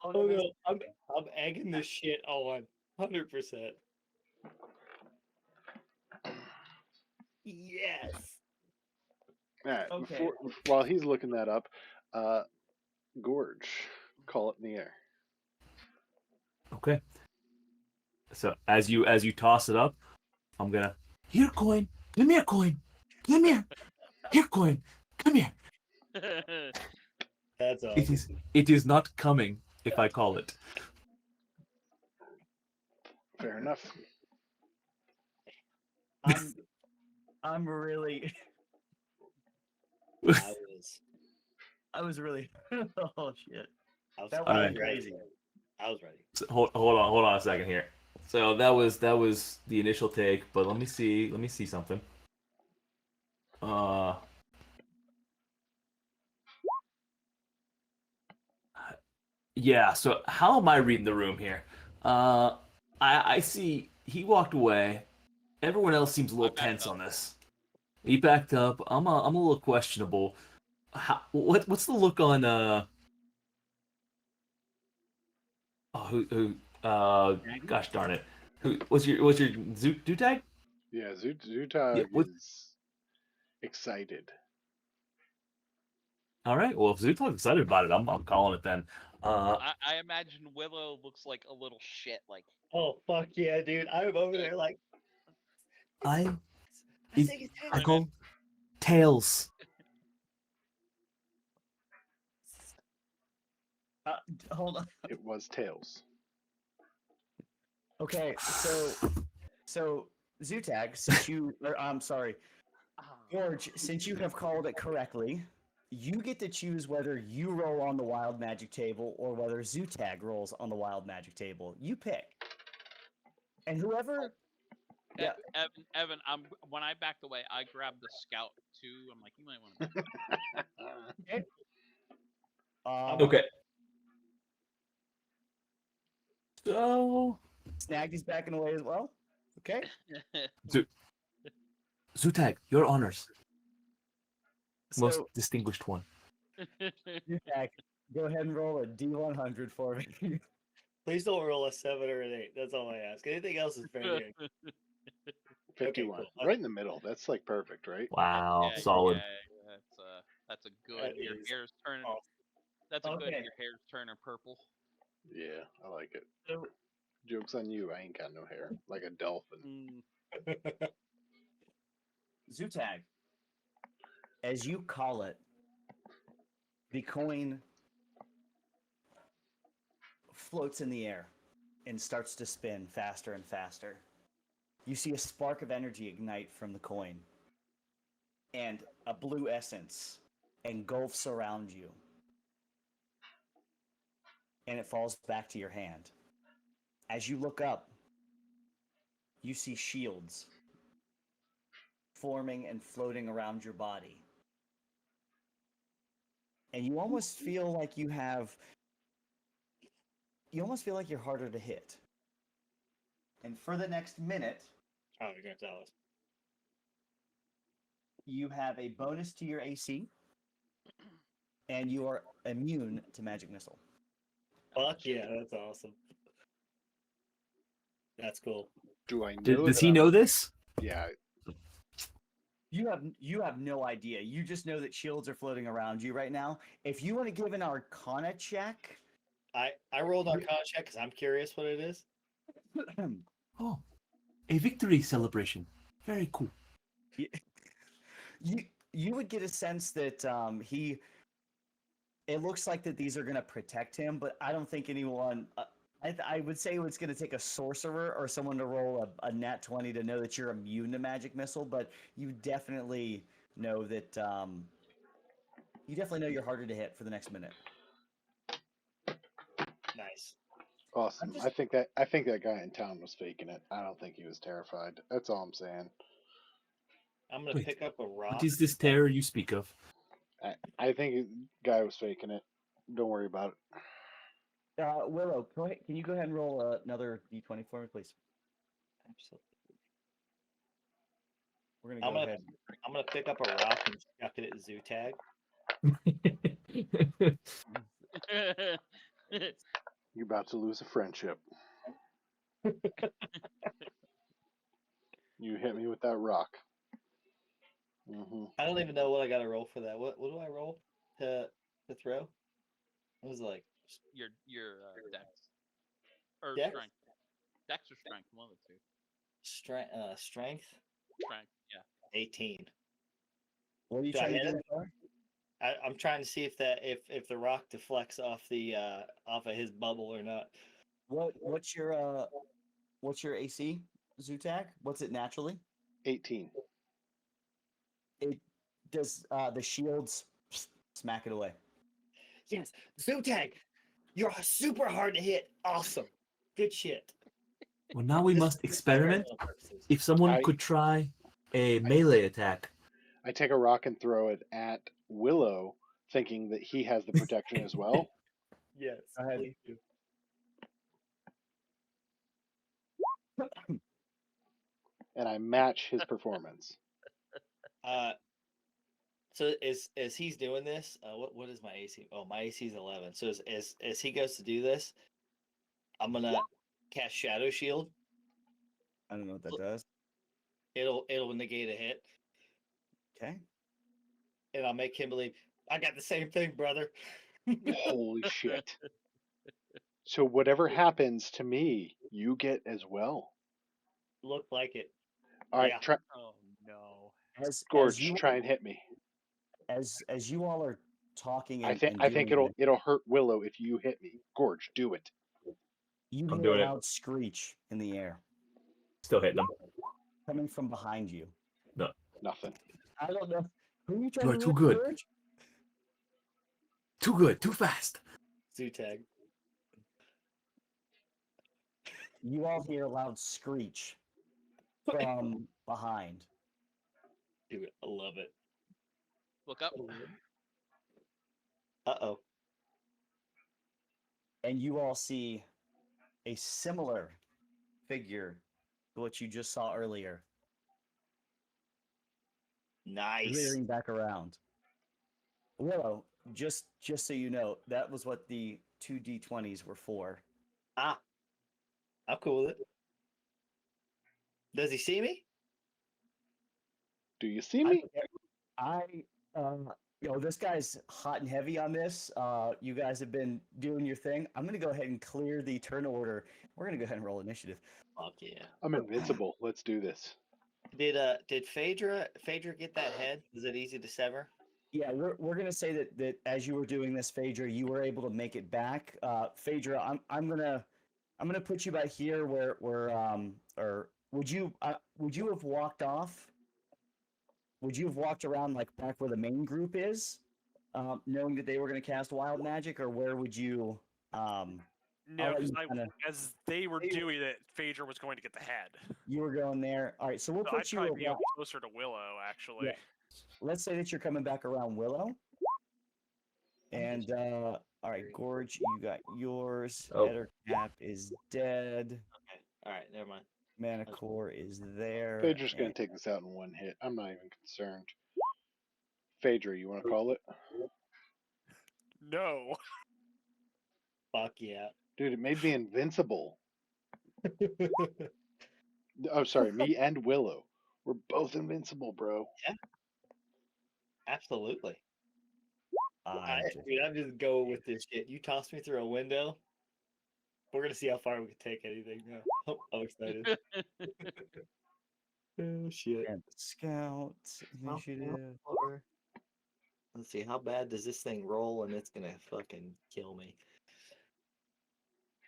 Oh no, I'm egging this shit on 100%. Yes. All right. Okay. While he's looking that up, Gorge, call it in the air. Okay. So as you toss it up, I'm gonna here coin. Give me a coin. Give me a here coin. Come here. That's awesome. It is not coming if I call it. Fair enough. I'm really I was really oh shit. That was Alright. crazy. I was ready. So, hold on a second here. So that was the initial take, but let me see something. Yeah, so how am I reading the room here? I see he walked away. Everyone else seems a little tense on this. He backed up. I'm a little questionable. What's the look on gosh darn it. Who was your Dutag? Yeah, Zutag is excited. All right. Well, if Zutag's excited about it, I'm calling it then. I imagine Willow looks like a little shit. Like, Oh fuck yeah, dude! I'm over there like I think it's call tails. Hold on. It was tails. Okay, so Zutag, since I'm sorry, George, since you have called it correctly, you get to choose whether you roll on the wild magic table or whether Zutag rolls on the wild magic table. You pick. And whoever Yeah. Evan, when I backed away, I grabbed the scout too. I'm like, you might want to. Okay. So Snaggy's backing away as well. Okay. Zutag, your honors. Most So distinguished one. Zutag, go ahead and roll a D100 for me. Please don't roll a 7 or an 8. That's all I ask. Anything else is fair game. 51. Okay, cool. Right in the middle. That's like perfect, right? Wow, Yeah, solid. Yeah, that's a good. That Your is hair's turning. awesome. That's a good. Okay. Your hair's turning purple. Yeah, I like it. So, Joke's on you. I ain't got no hair. Like a dolphin. Zutag, as you call it, the coin floats in the air and starts to spin faster and faster. You see a spark of energy ignite from the coin, and a blue essence engulfs around you, and it falls back to your hand. As you look up, you see shields forming and floating around your body. And you almost feel like you're harder to hit. And for the next minute, oh, you're gonna tell us. you have a bonus to your AC, and you are immune to magic missile. Fuck yeah, that's awesome. That's cool. Do I know Does that he I'm- know this? Yeah. You have no idea. You just know that shields are floating around you right now. If you want to give an Arcana check, I rolled on con check because I'm curious what it is. Oh, a victory celebration. Very cool. you would get a sense that it looks like that these are going to protect him, but I don't think anyone. I would say it's going to take a sorcerer or someone to roll a nat 20 to know that you're immune to magic missile, but you definitely know that you're harder to hit for the next minute. Nice. Awesome. I think that guy in town was faking it. I don't think he was terrified. That's all I'm saying. I'm gonna Wait, pick up a rock. What is this terror you speak of? I think the guy was faking it. Don't worry about it. Willow, go ahead. Can you go ahead and roll another d20 for me, please? Absolutely. We're gonna go ahead. I'm gonna pick up a rock and chuck it at Zutag. You're about to lose a friendship. You hit me with that rock. I don't even know what I got to roll for that. What do I roll to throw? It was like your dex or Dex? strength. Dex or strength, one of the two. strength. Strength, yeah. 18. What are you Do I trying to hit do? it? Sorry? I'm trying to see if the rock deflects off off of his bubble or not. What's your AC, Zutag? What's it naturally? 18. It does the shields smack it away. Yes, Zutag, you're super hard to hit. Awesome, good shit. Well, now we This must is for experiment. experimental purposes. If someone I- could try a melee attack. I take a rock and throw it at Willow, thinking that he has the protection as well. Yes, Go ahead. please do. And I match his performance. So as he's doing this, what is my AC? Oh, my AC is 11. So as he goes to do this, I'm gonna cast Shadow Shield. I don't know what that does. It'll negate a hit, Okay. and I'll make him believe I got the same thing, brother. Holy shit. So whatever happens to me, you get as well. Look like it. All right, Yeah. Oh no. As Gorge, you try and hit me. as you all are talking I and, think and I think doing it'll hurt Willow if you hit me. Gorge, do it. you I'm hear a doing it. loud screech in the air Still hitting them. coming from behind you. No. Nothing. I don't know. Who are you trying You are to too hit, good. George? Too good. Too fast. Zoo tag. You all hear a loud screech from behind. Dude, I love it. Look up. Uh-oh. And you all see a similar figure to what you just saw earlier, Nice. rearing back around. Willow, just so you know, that was what the 2d20s were for. Ah, I'm cool with it. Does he see me? Do you see me? This guy's hot and heavy on this. You guys have been doing your thing. I'm gonna go ahead and clear the turn order. We're gonna go ahead and roll initiative. Fuck yeah. I'm invincible. Let's do this. Did Phaedra get that head? Is it easy to sever? Yeah, we're gonna say that as you were doing this, Phaedra, you were able to make it back. Phaedra, I'm gonna put you back here where or would you have walked off? Would you have walked around like back where the main group is, knowing that they were gonna cast wild magic, or where would you? No, let because you kinda- as they were doing it, Phaedra was going to get the head. You were going there. All right, so we'll So put I'd you. probably be around- closer to Willow, actually. Yeah. Let's say that you're coming back around Willow. And all right, Gorge, you got yours. Oh. Ettercap is dead. Okay. All right. Never mind. Manicore is there. Phaedra's gonna and- take this out in one hit. I'm not even concerned. Phaedra, you want to call it? No. Fuck yeah. Dude, it made me invincible. Oh, sorry, me and Willow. We're both invincible, bro. Absolutely. I just- Dude, I'm just going with this shit. You toss me through a window. We're gonna see how far we can take anything now. Oh, I'm excited. Oh shit. and Scout initiative. Let's see, how bad does this thing roll and it's gonna fucking kill me.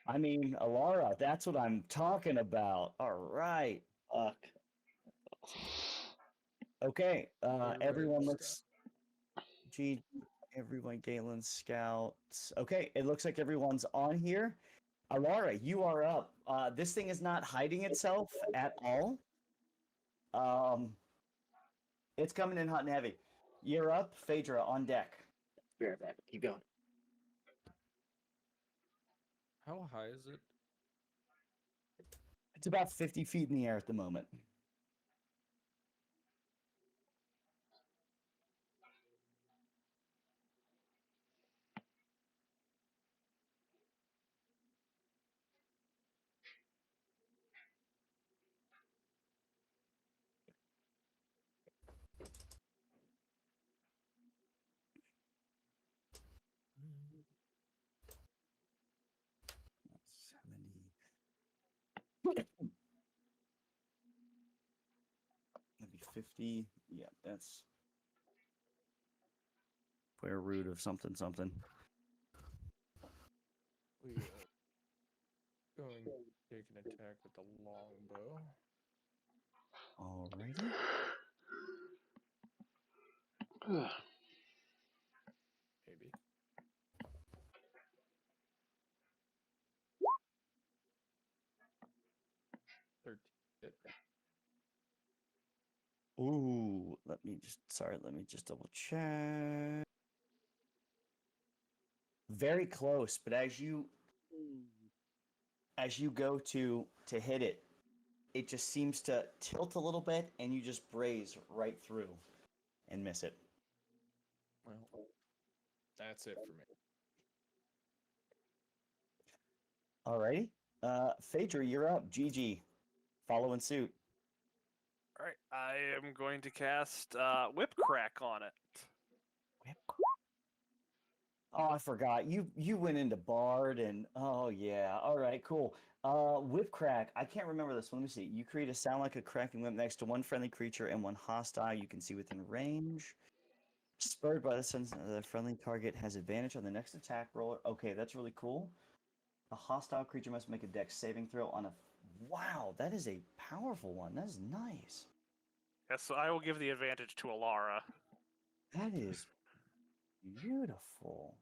I mean, Alara, that's what I'm talking about. All right. Fuck. Okay. They're Everyone ready to looks. Gee, everyone, Galen, Scouts. Okay, it looks like everyone's on here. Alara, you are up. This thing is not hiding itself at all. It's coming in hot and heavy. You're up, Phaedra on deck. Be right back. Keep going. How high is it? It's about 50 feet in the air at the moment. Mm, 70. That'd be 50. Yeah, that's square root of something something. We going to take an attack with the longbow. Alrighty. Maybe. Hit. Ooh, let me just double check. Very close, but as you go to hit it, it just seems to tilt a little bit and you just braze right through and miss it. Well, that's it for me. Alrighty. Phaedra, you're up. GG. Following suit. All right, I am going to cast Whip Crack on it. Oh, I forgot. You went into Bard and oh yeah. All right, cool. Whip crack. I can't remember this one. Let me see. You create a sound like a cracking whip next to one friendly creature and one hostile you can see within range. Spurred by the sense that the friendly target has advantage on the next attack roll. Okay, that's really cool. A hostile creature must make a dex saving throw on a. Wow, that is a powerful one. That is nice. Yes, so I will give the advantage to Alara. That is beautiful.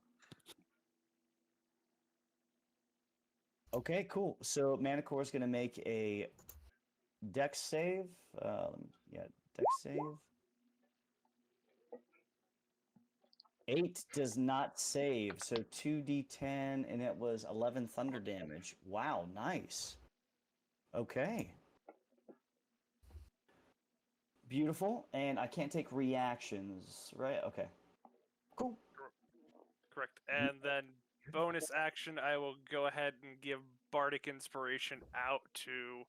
Okay, cool. So Manicore is going to make a dex save. Yeah, dex save. 8 does not save, so 2d10, and it was 11 thunder damage. Wow, nice. Okay. Beautiful, and I can't take reactions, right? Okay. Cool. Correct. And then bonus action, I will go ahead and give Bardic Inspiration out to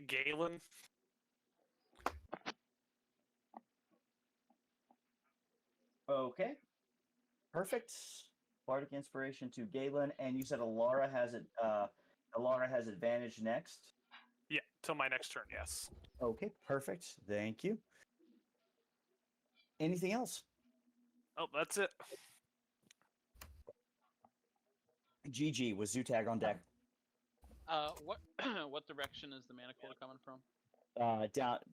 Galen. Okay. Perfect. Bardic Inspiration to Galen, and you said Alara has it. Alara has advantage next. Yeah, till my next turn, yes. Okay, perfect. Thank you. Anything else? Oh, that's it. GG with Zutag on deck. What what direction is the Manicore coming from?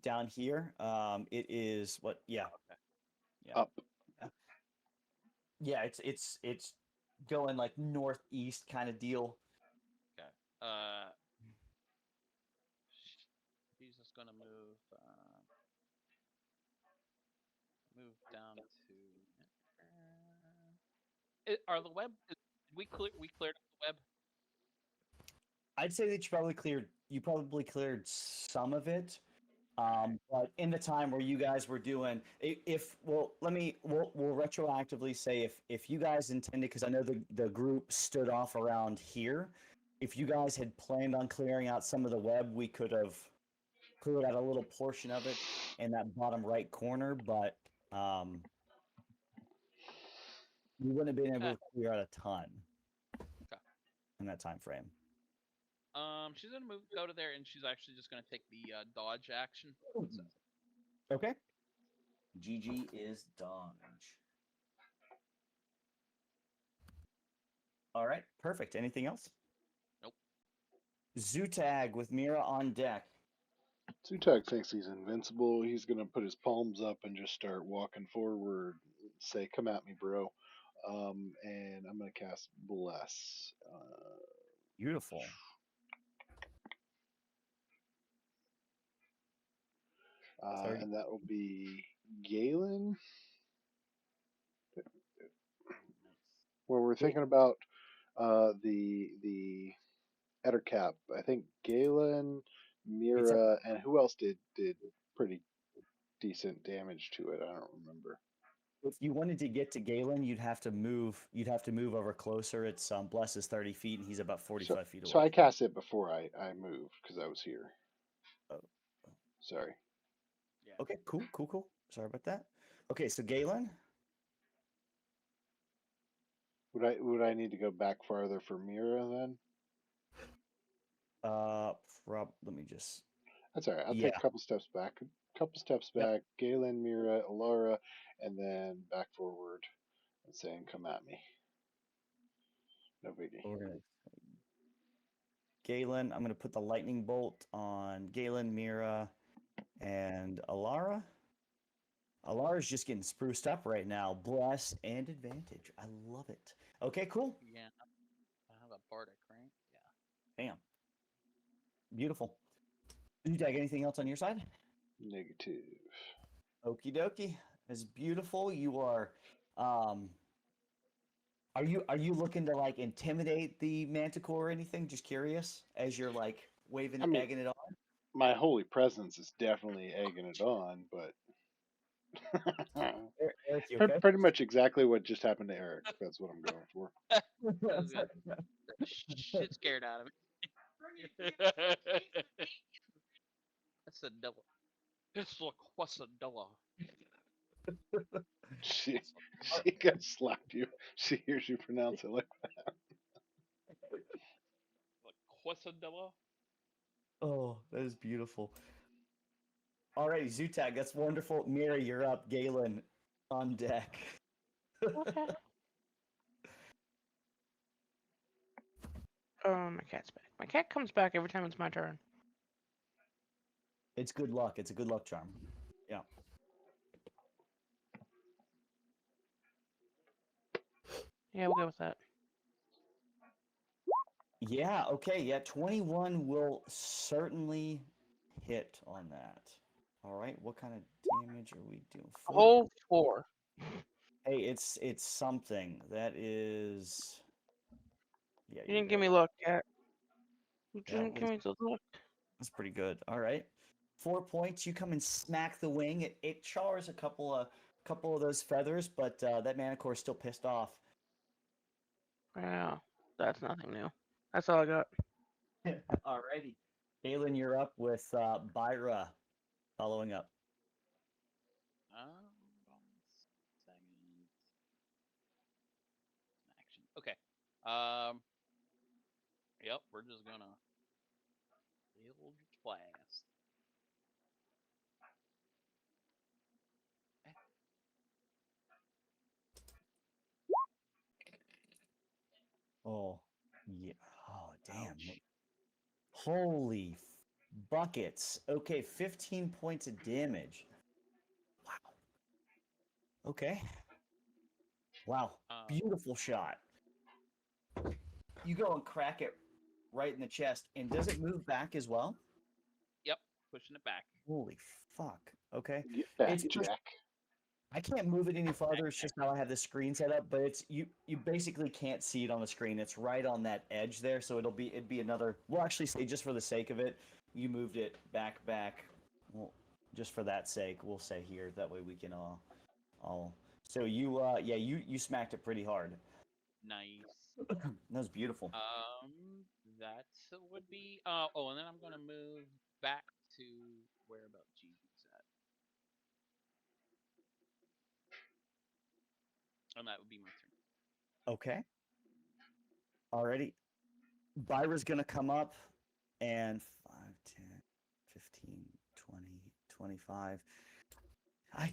Down here. It is what? Yeah, Okay. yeah, Up. yeah. It's going like northeast kind of deal. Okay. He's just gonna move down to. Are the web? We cleared up the web. I'd say that you probably cleared some of it. But in the time where you guys were doing, if well, we'll retroactively say if you guys intended, because I know the group stood off around here. If you guys had planned on clearing out some of the web, we could have cleared out a little portion of it in that bottom right corner, but we wouldn't have been able to clear out a ton Okay. in that time frame. She's gonna go to there, and she's actually just gonna take the dodge action. So, Okay. GG is dodge. All right, perfect. Anything else? Nope. Zutag with Mira on deck. Zutag thinks he's invincible. He's gonna put his palms up and just start walking forward. Say, "Come at me, bro." And I'm gonna cast Bless. Beautiful. And that will be Galen. Where we're thinking about the Ettercap. I think Galen, Mira, and who else did pretty decent damage to it? I don't remember. If you wanted to get to Galen, you'd have to move. You'd have to move over closer. It's Bless is 30 feet, and he's about 45 feet away. So I cast it before I moved because I was here. Oh. Sorry. yeah. Okay, cool. Sorry about that. Okay, so Galen. Would I need to go back farther for Mira then? Let me just. That's all right. I'll take a couple steps back. Yep. Galen, Mira, Alara, and then back forward and saying, "Come at me." No biggie. We're gonna. Galen, I'm gonna put the lightning bolt on Galen, Mira, and Alara. Alara's just getting spruced up right now. Bless and advantage. I love it. Okay, cool. Yeah. I have a Bardic, right? Yeah. Damn. Beautiful. Did you tag anything else on your side? Negative. Okie dokie. It's beautiful. You are are you looking to like intimidate the manticore or anything? Just curious as you're like waving I mean, egging it on. my holy presence is definitely egging it on, but Eric, you okay? pretty much exactly what just happened to Eric. That's what I'm going for. Shit scared out of me. That's a double. It's like what's a double? She gonna slap you. She hears you pronounce it like that. Like what's a double? Oh, that is beautiful. Alrighty, Zutag, that's wonderful. Mira, you're up. Galen. on deck. Okay. Oh, my cat's back. My cat comes back every time it's my turn. It's good luck. It's a good luck charm. Yeah. Yeah, we'll go with that. Yeah, okay, yeah, 21 will certainly hit on that. All right, what kind of damage are we doing? A whole 4. Hey, it's something. That is yeah, You you're didn't give good. me luck, cat. You That didn't give was me the look. that's pretty good. All right. 4 points, you come and smack the wing. It chars a couple of those feathers, but that manicore is still pissed off. Yeah, that's nothing new. That's all I got. Alrighty. Galen, you're up with Byra following up. 1 second. Action. Okay. Um. Yep. We're just gonna build blast. Oh, yeah. Oh, damn. Ouch. Holy buckets. Okay, 15 points of damage. Wow. Okay. Wow. Beautiful shot. You go and crack it right in the chest. And does it move back as well? Yep. Pushing it back. Holy fuck. Okay. Get back, It's just, Jack. I can't move it any farther. It's just how I have the screen set up, but it's you basically can't see it on the screen. It's right on that edge there, so it'd be another. We'll actually say, just for the sake of it, you moved it back. Well, just for that sake, we'll say here. That way we can all. So you yeah, you smacked it pretty hard. Nice. That was beautiful. That would be. Oh, and then I'm gonna move back to where about Gigi's at, and that would be my turn. Okay. Alrighty. Byra's gonna come up and 5, 10, 15, 20, 25. I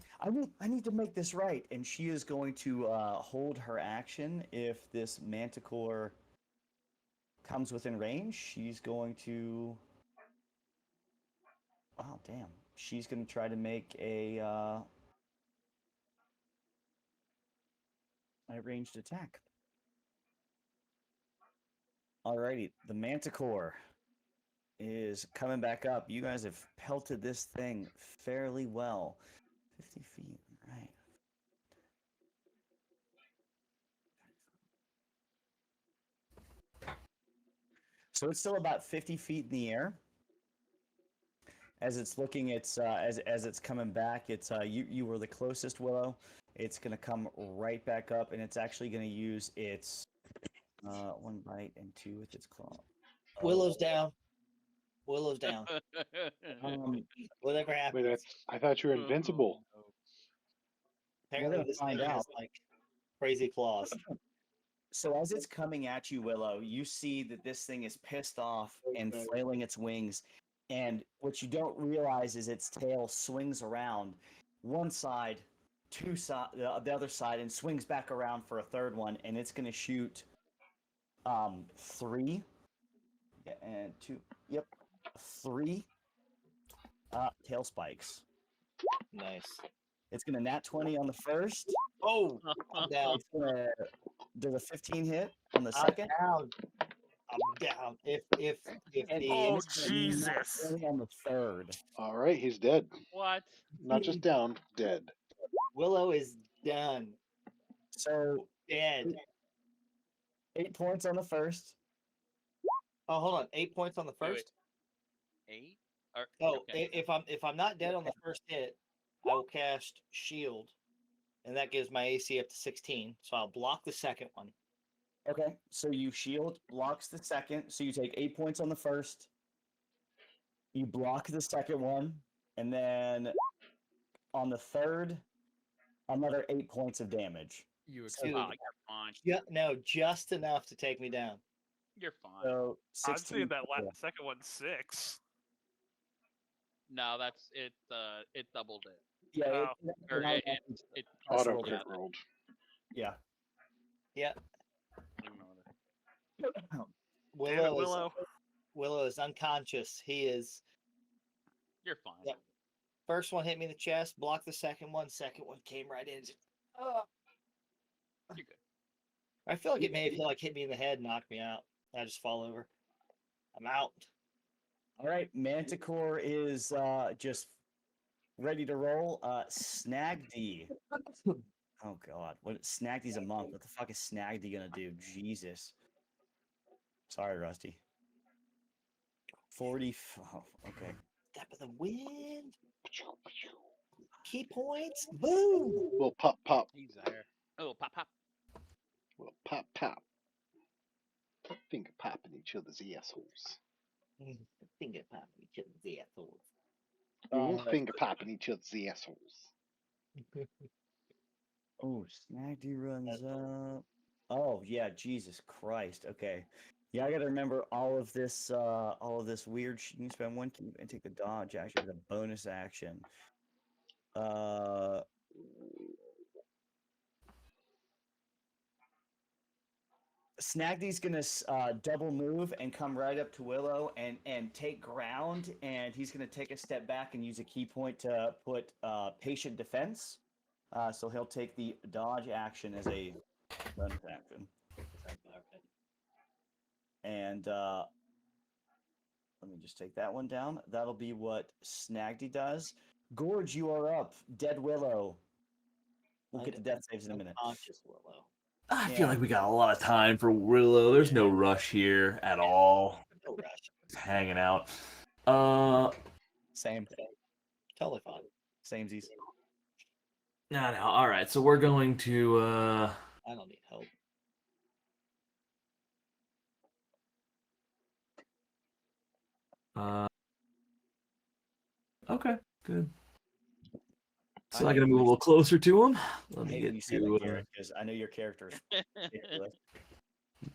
need to make this right, and she is going to hold her action if this manticore comes within range. She's going to. Oh damn! She's going to try to make a ranged attack. Alrighty, the manticore is coming back up. You guys have pelted this thing fairly well. 50 feet, right? So it's still about 50 feet in the air. As it's looking, it's as it's coming back. It's you were the closest, Willow. It's gonna come right back up, and it's actually gonna use its 1 bite and 2 with its claw. Willow's down. Willow's down. Whatever Wait, happens. I thought you were invincible. Oh, no. Apparently, gonna this find thing out. has like crazy claws. So as it's coming at you, Willow, you see that this thing is pissed off and flailing its wings. And what you don't realize is its tail swings around one side, the other side, and swings back around for a third one. And it's going to shoot 3 and 2. Yep, 3 tail spikes. Nice. It's going to nat 20 on the first. Oh, I'm down. It's going to does a 15 hit on the I'm second. down. I'm down. If And the Oh, it's gonna nat Jesus. 20 on the third. All right, he's dead. What? Not just down, dead. Willow is done, So dead. 8 points on the first. Oh, hold on. 8 points on the Wait, first. 8? Or, Oh, okay. if I'm not dead on the first hit, I will cast shield, and that gives my AC up to 16. So I'll block the second one. Okay, so you shield, blocks the second. So you take 8 points on the first. You block the second one, and then on the third, another 8 points of damage. You Dude. accept. Oh, you're fine. No, just enough to take me down. You're fine. So I'm 16. seeing that total. second one 6. No, that's it. It doubled it. Yeah, Or it press Auto roll. crit rolled. Yeah. Yeah. Damn it, Willow is Willow. Willow is unconscious. He is. You're fine. Yeah. First one hit me in the chest, blocked the second one. Second one came right in. You're good. I feel like it may have hit me in the head, and knocked me out. I just fall over. I'm out. All right, Manticore is just ready to roll. Snagdy. Oh God, what? Snagdy's a monk. What the fuck is Snagdy gonna do? Jesus. Sorry, Rusty. 40. Oh, okay. Step of the wind. Key points. Boom. Little pop pop. He's there. Oh, pop pop. Little pop pop. Finger popping each other's assholes. Finger popping each other's assholes. We won't finger popping each other's assholes. Oh, Snagdy runs up. Oh yeah, Jesus Christ. Okay. Yeah, I gotta remember all of this weird you can spend one key and take the dodge action as a bonus action. Snagdy's gonna double move and come right up to Willow and take ground, and he's gonna take a step back and use a key point to put patient defense. So he'll take the dodge action as a bonus action. And let me just take that one down. That'll be what Snagdy does. Gorge, you are up. Dead Willow. We'll get to death saves in a minute. Unconscious Willow. I feel like we got a lot of time for Willow. There's no rush here at all. No rush. Just hanging out. Same. Totally fine. Samesies. No. All right. So we're going to. I don't need help. Okay. Good. So I'm gonna move a little closer to him. Let I me hate get when you say to. that, Garrett, because I know your character is ridiculous.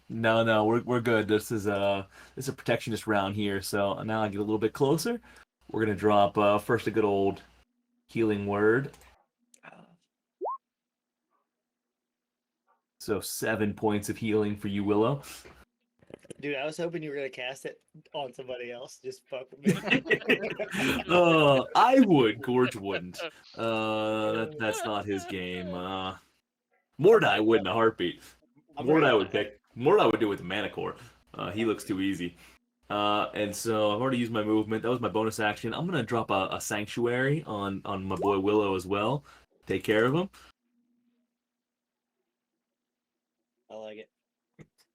No, we're good. This is a protectionist round here. So now I get a little bit closer. We're gonna drop first a good old healing word. So 7 points of healing for you, Willow. Dude, I was hoping you were gonna cast it on somebody else. Just fuck with me. I would. Gorge wouldn't. That's not his game. Mordai would in a heartbeat. Mordai would pick. Mordai would do it with the Manicore. He looks too easy. And so I've already used my movement. That was my bonus action. I'm gonna drop a sanctuary on my boy Willow as well. Take care of him. I like it.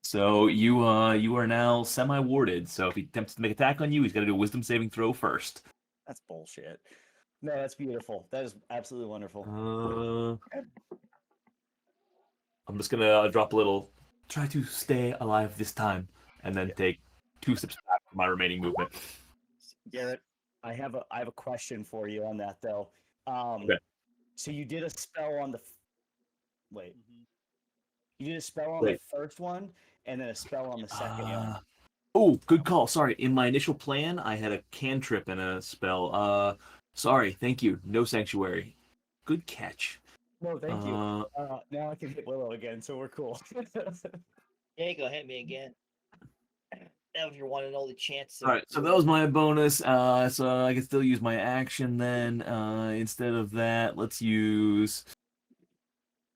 So you are now semi-warded. So if he attempts to make attack on you, he's got to do a Wisdom saving throw first. That's bullshit. No, that's beautiful. That is absolutely wonderful. I'm just gonna drop a little. Try to stay alive this time, and then take 2 steps back for my remaining movement. Garrett, I have a question for you on that though. Okay. So you did a spell on the. Wait. Mhm. You did a spell on the first one, and then a spell on the second one. Oh, good call. Sorry. In my initial plan, I had a cantrip and a spell. Sorry. Thank you. No sanctuary. Good catch. No, thank you. Now I can hit Willow again, so we're cool. Yeah, go hit me again. That was your one and only chance. All right. So that was my bonus. So I can still use my action then. Instead of that, let's use.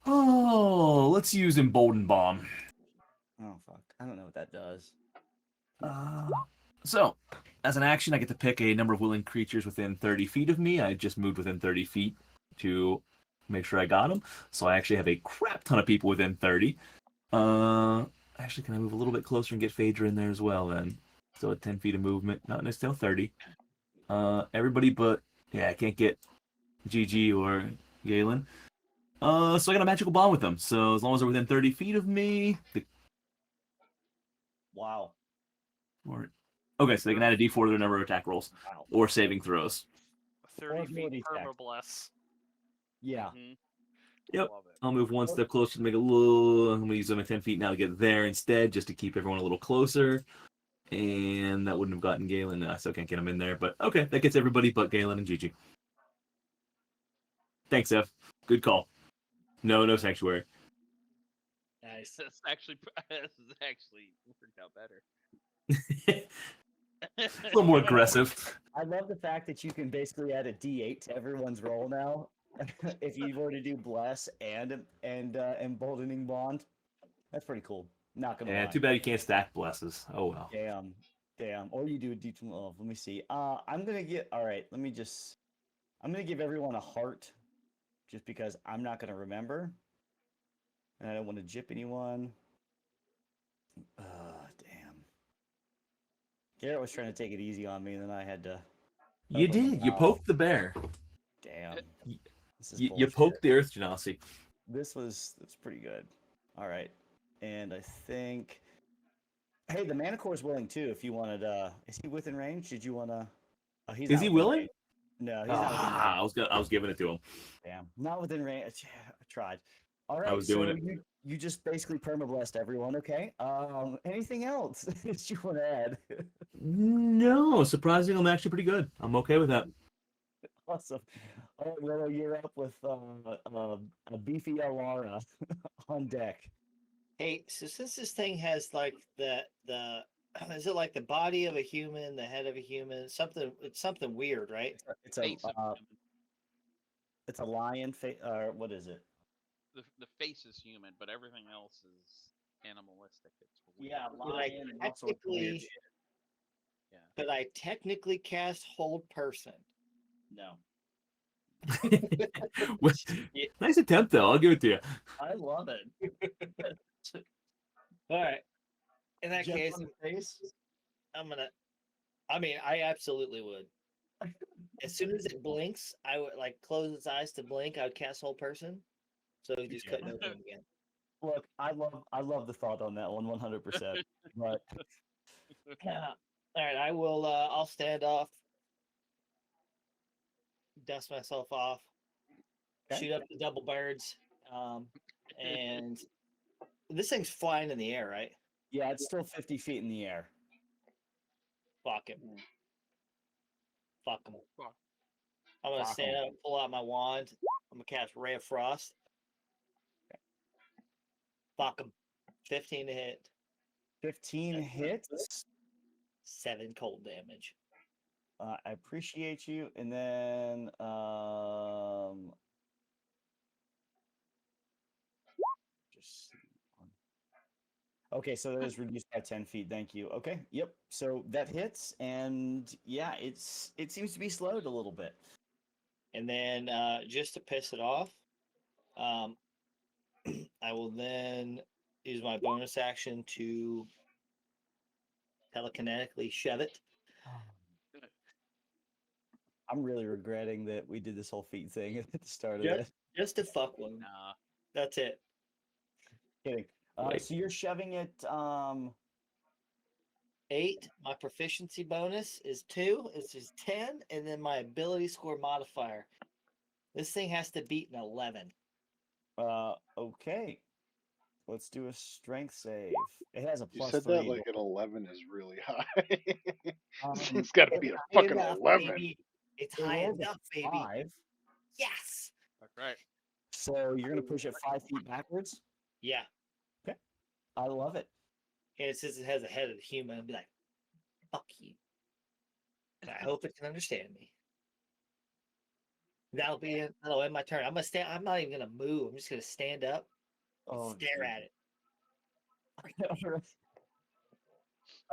Oh, let's use Embolden Bomb. Oh fuck! I don't know what that does. So, as an action, I get to pick a number of willing creatures within 30 feet of me. I just moved within 30 feet to make sure I got them. So I actually have a crap ton of people within 30. Actually, can I move a little bit closer and get Phaedra in there as well then? Still at 10 feet of movement. Not still 30. Everybody but, yeah, I can't get GG or Galen. So I got a magical bond with them. So as long as they're within 30 feet of me, Wow. okay, so they can add a D4 to their number of attack rolls or saving throws. 30 feet ability check. permabless. Yeah. Mhm. Yep. Love it. I'll move one step closer to make a little. I'm going to use them at 10 feet now to get there instead, just to keep everyone a little closer. And that wouldn't have gotten Galen. I still can't get him in there. But okay, that gets everybody but Galen and Gigi. Thanks, Ev. Good call. No sanctuary. Nice. This actually worked out better. A little more aggressive. I love the fact that you can basically add a D8 to everyone's roll now. If you were to do bless and emboldening bond, that's pretty cool. Not gonna Yeah, lie. too bad you can't stack blesses. Oh well. Damn. Or you do a D12. Oh, let me see. I'm gonna get. All right. I'm gonna give everyone a heart, just because I'm not gonna remember, and I don't want to jip anyone. Damn. Garrett was trying to take it easy on me, and then I had to. You open my did. You mouth. poked the bear. Damn. This is You bullshit. poked the earth genasi. That's pretty good. All right, and I think. Hey, the Manicore's willing too. If you wanted, is he within range? Did you wanna? Oh, he's Is not he within willing? range. No, he's not within range. I was giving it to him. Damn, not within range. I tried. All I right, was doing so it. you just basically permablessed everyone. Okay. Anything else that you want to add? No, surprising. I'm actually pretty good. I'm okay with that. Awesome. All right, Willow, you're up with a beefy Alara on deck. Hey, so since this thing has like the is it like the body of a human, the head of a human, it's something weird, right? It's a Face of human. it's a lion face. What is it? The face is human, but everything else is animalistic. It's weird. Yeah, Could I lion and all sorts of weird technically shit. Yeah. could I technically cast hold person? No. Well, Yeah. nice attempt, though. I'll give it to you. I love it. All right. In that Jump case, on the face. I mean, I absolutely would. As soon as it blinks, I would like close its eyes to blink. I would cast whole person, so he just couldn't open them again. Look, I love the thought on that one, 100%. But Yeah. All right, I will. I'll stand off, dust myself off, Okay. shoot up the double birds, and this thing's flying in the air, right? yeah, it's still 50 feet in the air. Fuck him. Fuck him. Fuck. I'm gonna Fuck stand 'em. up, pull out my wand. I'm gonna cast Ray of Frost. Fuck him. 15 to hit. 15 hits. 7 cold damage. I appreciate you. And then just okay, so that is reduced by 10 feet. Thank you. Okay, yep. So that hits, and yeah, it seems to be slowed a little bit. And then just to piss it off, I will then use my bonus action to telekinetically shove it. I'm really regretting that we did this whole feat thing at the start of Just, this. just to fuck one. Nah. That's it. Kidding. Wait. So you're shoving it. 8. My proficiency bonus is 2. It's just 10, and then my ability score modifier. This thing has to beat an 11. Okay. Let's do a strength save. It has a You plus said 3. that like an 11 is really high. Um, It's got to be a fucking enough, 11. baby. It's it high rolls a enough, baby. 5, Yes. That's right. so you're gonna push it 5 feet backwards. Yeah. I love it. And it says it has a head of a human. I'd be like, fuck you. And I hope it can understand me. That'll be it. That'll end my turn. I'm gonna stand. I'm not even gonna move. I'm just gonna stand up and Oh, stare at it.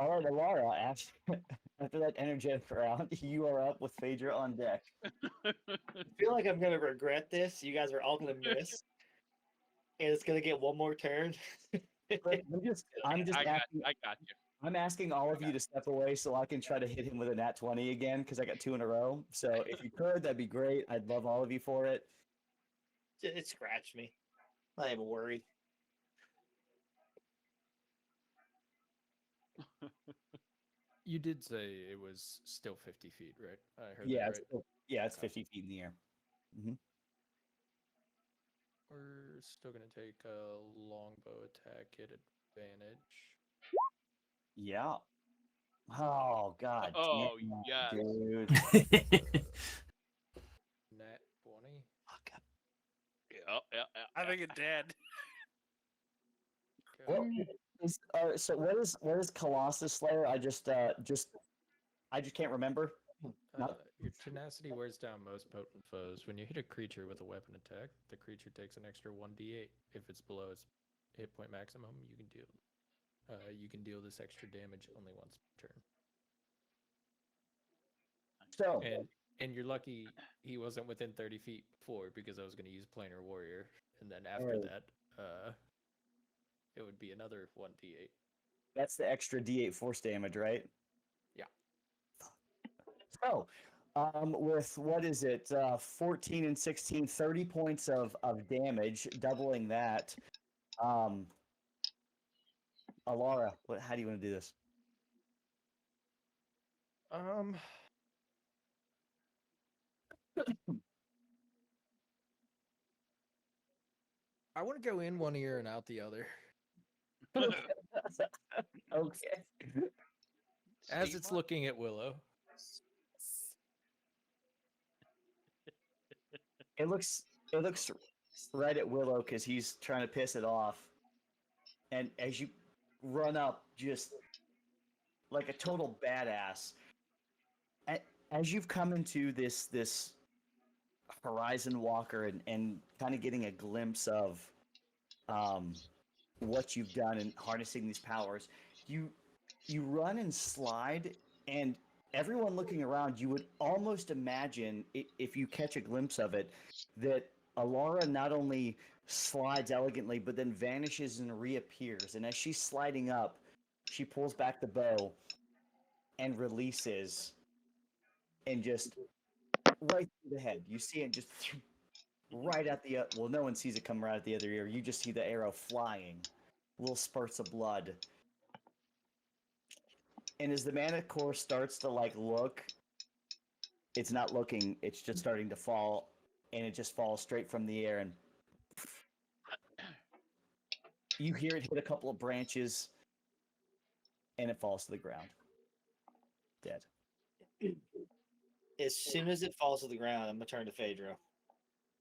All right, Alara, after that energetic round, you are up with Phaedra on deck. I feel like I'm gonna regret this. You guys are all gonna miss, and it's gonna get one more turn. But I'm just I got asking, you. I'm asking all of you to step away so I can try to hit him with a nat 20 again because I got 2 in a row. So if you could, that'd be great. I'd love all of you for it. It scratched me. I'm not even worried. You did say it was still 50 feet, right? I heard Yeah, that it's right. still, yeah, it's 50 feet in the air. We're still gonna take a longbow attack at advantage. Yeah. Oh God. Oh, damn, yes. dude. Nat 20. Fuck. I think it did. What is so? What is Colossus Slayer? I just can't remember. Not- Your tenacity wears down most potent foes. When you hit a creature with a weapon attack, the creature takes an extra 1d8. If it's below its hit point maximum, you can deal this extra damage only once per turn. So And you're lucky he wasn't within 30 feet before, because I was going to use Planar Warrior, and then after Oh. that, it would be another 1d8. that's the extra D8 force damage, right? Yeah. So, with what is it? 14 and 16, 30 points of damage, doubling that. Alara, how do you want to do this? I want to go in one ear and out the other. Okay. As it's looking at Willow. It looks right at Willow because he's trying to piss it off. And as you run up, just like a total badass, as you've come into this Horizon Walker and kind of getting a glimpse of what you've done and harnessing these powers, you run and slide, and everyone looking around, you would almost imagine, if you catch a glimpse of it, that Alara not only slides elegantly, but then vanishes and reappears. And as she's sliding up, she pulls back the bow and releases, and just right through the head. You see it just right at the well, no one sees it come right at the other ear. You just see the arrow flying, little spurts of blood. And as the mana core starts to look, it's not looking, it's just starting to fall, and it just falls straight from the air, and you hear it hit a couple of branches, and it falls to the ground. Dead. As soon as it falls to the ground, I'm gonna turn to Phaedra.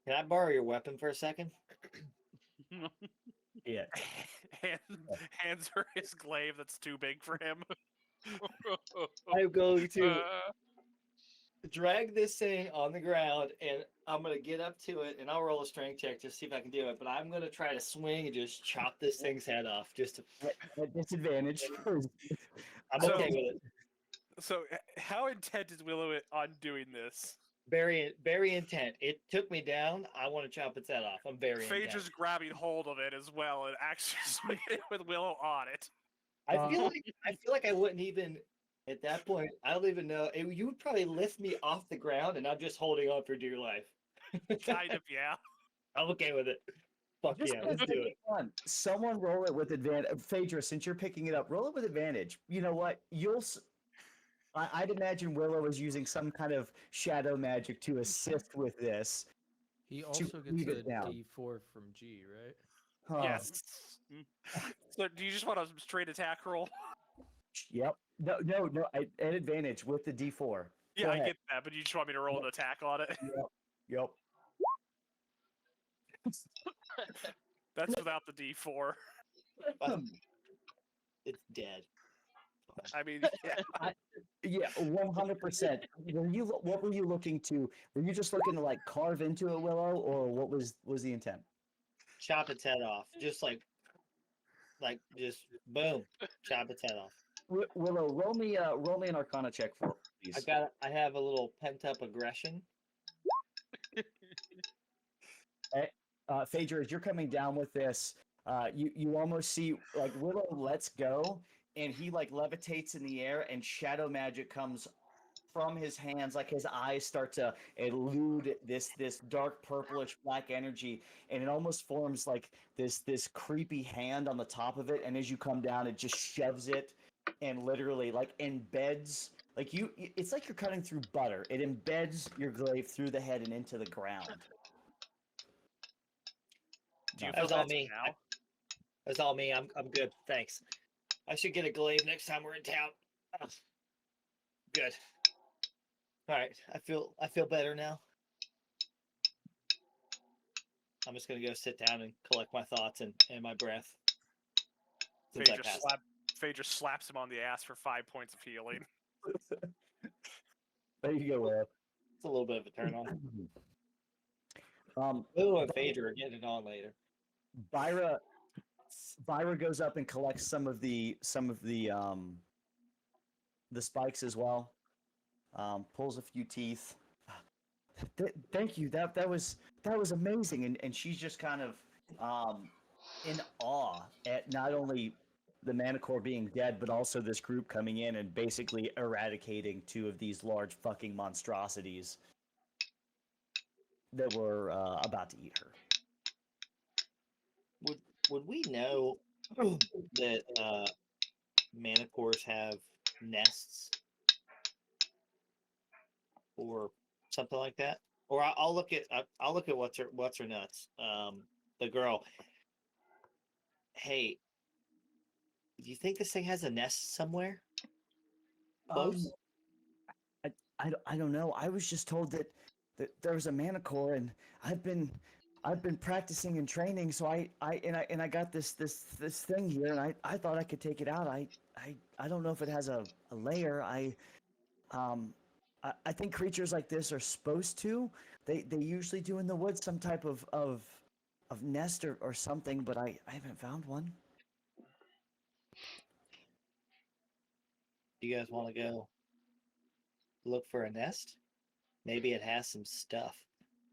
Can I borrow your weapon for a second? Yeah. Hands her his glaive that's too big for him. I'm going to drag this thing on the ground, and I'm gonna get up to it, and I'll roll a strength check to see if I can do it. But I'm gonna try to swing and just chop this thing's head off. Just to... At disadvantage. I'm So- okay with it. So, how intent is Willow on doing this? Very intent. It took me down. I want to chop its head off. I'm very intent. Phaedra's grabbing hold of it as well and actually swinging it with Willow on it. I feel like I wouldn't even at that point. I don't even know. You would probably lift me off the ground, and I'm just holding on for dear life. Kind of, yeah. I'm okay with it. Fuck Just yeah, let's do it. fun. Someone roll it with advantage. Phaedra, since you're picking it up, roll it with advantage. You know what? I'd imagine Willow is using some kind of shadow magic to assist with this. He also gets leave a it down. D4 from G, right? Huh. Yes. So, do you just want a straight attack roll? Yep. No. An advantage with the D4. Yeah, Go I ahead. get that, but you just want me to roll an attack on it? Yep. That's without the D4. It's dead. I mean, Yeah, 100%. What were you looking to? Were you just looking to carve into a Willow, or what was the intent? Chop its head off. Just just boom, chop its head off. Willow, roll me an Arcana check for please. I have a little pent up aggression. Phaedra, as you're coming down with this, you almost see Willow lets go, and he levitates in the air, and shadow magic comes from his hands. His eyes start to elude this dark purplish black energy, and it almost forms this creepy hand on the top of it. And as you come down, it just shoves it and literally embeds. It's like you're cutting through butter. It embeds your glaive through the head and into the ground. do you That feel was all better me. now? That's all me. I'm good. Thanks. I should get a glaive next time we're in town. Oh, good. All right. I feel better now. I'm just gonna go sit down and collect my thoughts and my breath. Since I passed. Phaedra slaps him on the ass for 5 points of healing. There you go, Will. It's a little bit of a turn on. Um, Lulu and Phaedra are getting it on later. Byra goes up and collects some of the spikes as well. Pulls a few teeth. Thank you. That was amazing. And she's just kind of in awe at not only the Manicore being dead, but also this group coming in and basically eradicating two of these large fucking monstrosities that were about to eat her. Would we know that Manicores have nests or something like that? Or I'll look at what's her nuts. The girl. Hey, do you think this thing has a nest somewhere? Close? I don't know. I was just told that there was a Manicore, and I've been practicing and training. So I got this thing here, and I thought I could take it out. I don't know if it has a layer. I think creatures like this are supposed to. They usually do in the woods some type of nest or something, but I haven't found one. Do you guys want to go look for a nest? Maybe it has some stuff.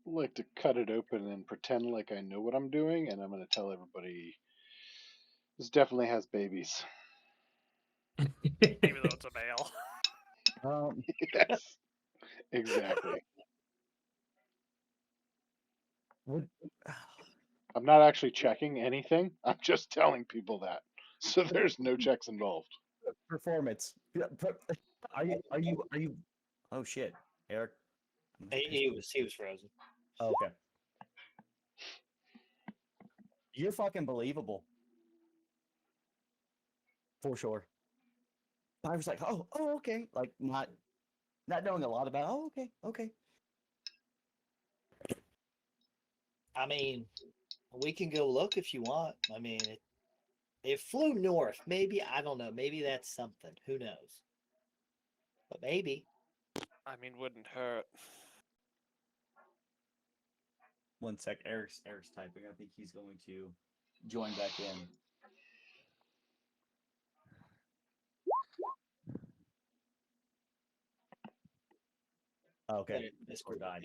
I'd like to cut it open and pretend like I know what I'm doing, and I'm going to tell everybody this definitely has babies. Even though it's a male. Yes, exactly. I'm not actually checking anything. I'm just telling people that. So there's no checks involved. Performance. Are you? Oh shit, Eric. He was frozen. Oh, okay. You're fucking believable. For sure. I was like, oh, okay. Like not knowing a lot about. Oh, okay. I mean, we can go look if you want. I mean, it flew north. Maybe, I don't know. Maybe that's something. Who knows? But maybe. I mean, wouldn't hurt. One sec. Eric's typing. I think he's going to join back in. Okay. Discord died.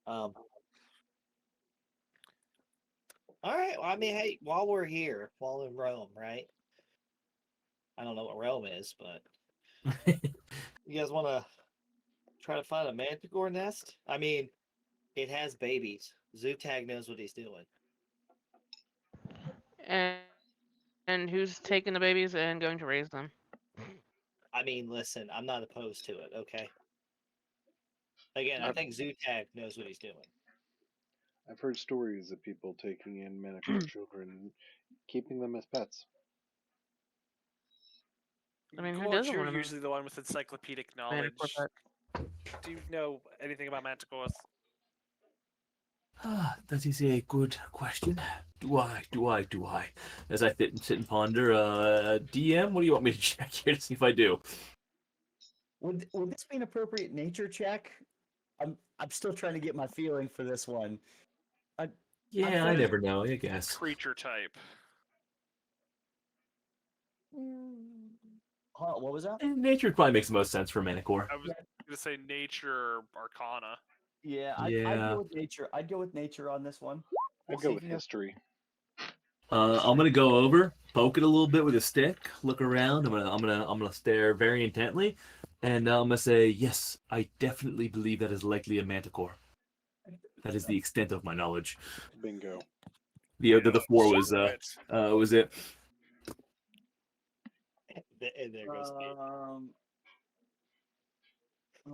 All right. Well, I mean, hey, while we're here, while in Rome, right? I don't know what Rome is, but you guys want to try to find a manticore nest? I mean, it has babies. Zootag knows what he's doing. And who's taking the babies and going to raise them? I mean, listen, I'm not opposed to it, okay? Again, I think Zootag knows what he's doing. I've heard stories of people taking in Manicore children and keeping them as pets. I mean, who Gorge, doesn't you're want to usually the one with encyclopedic knowledge. Do you know anything about manticores? That is a good question. Do I? As I sit and ponder, DM, what do you want me to check here to see if I do? Would this be an appropriate nature check? I'm still trying to get my feeling for this one. Yeah, I never know, I guess. Creature type. What was that? Nature probably makes the most sense for Manicore. I was going to say nature arcana. Yeah, I'd go with nature. I'd go with nature on this one. I'd go with history. I'm gonna go over, poke it a little bit with a stick, look around. I'm gonna stare very intently, and I'm gonna say, yes, I definitely believe that is likely a manticore. That is the extent of my knowledge. Bingo. The 4 was it? And there goes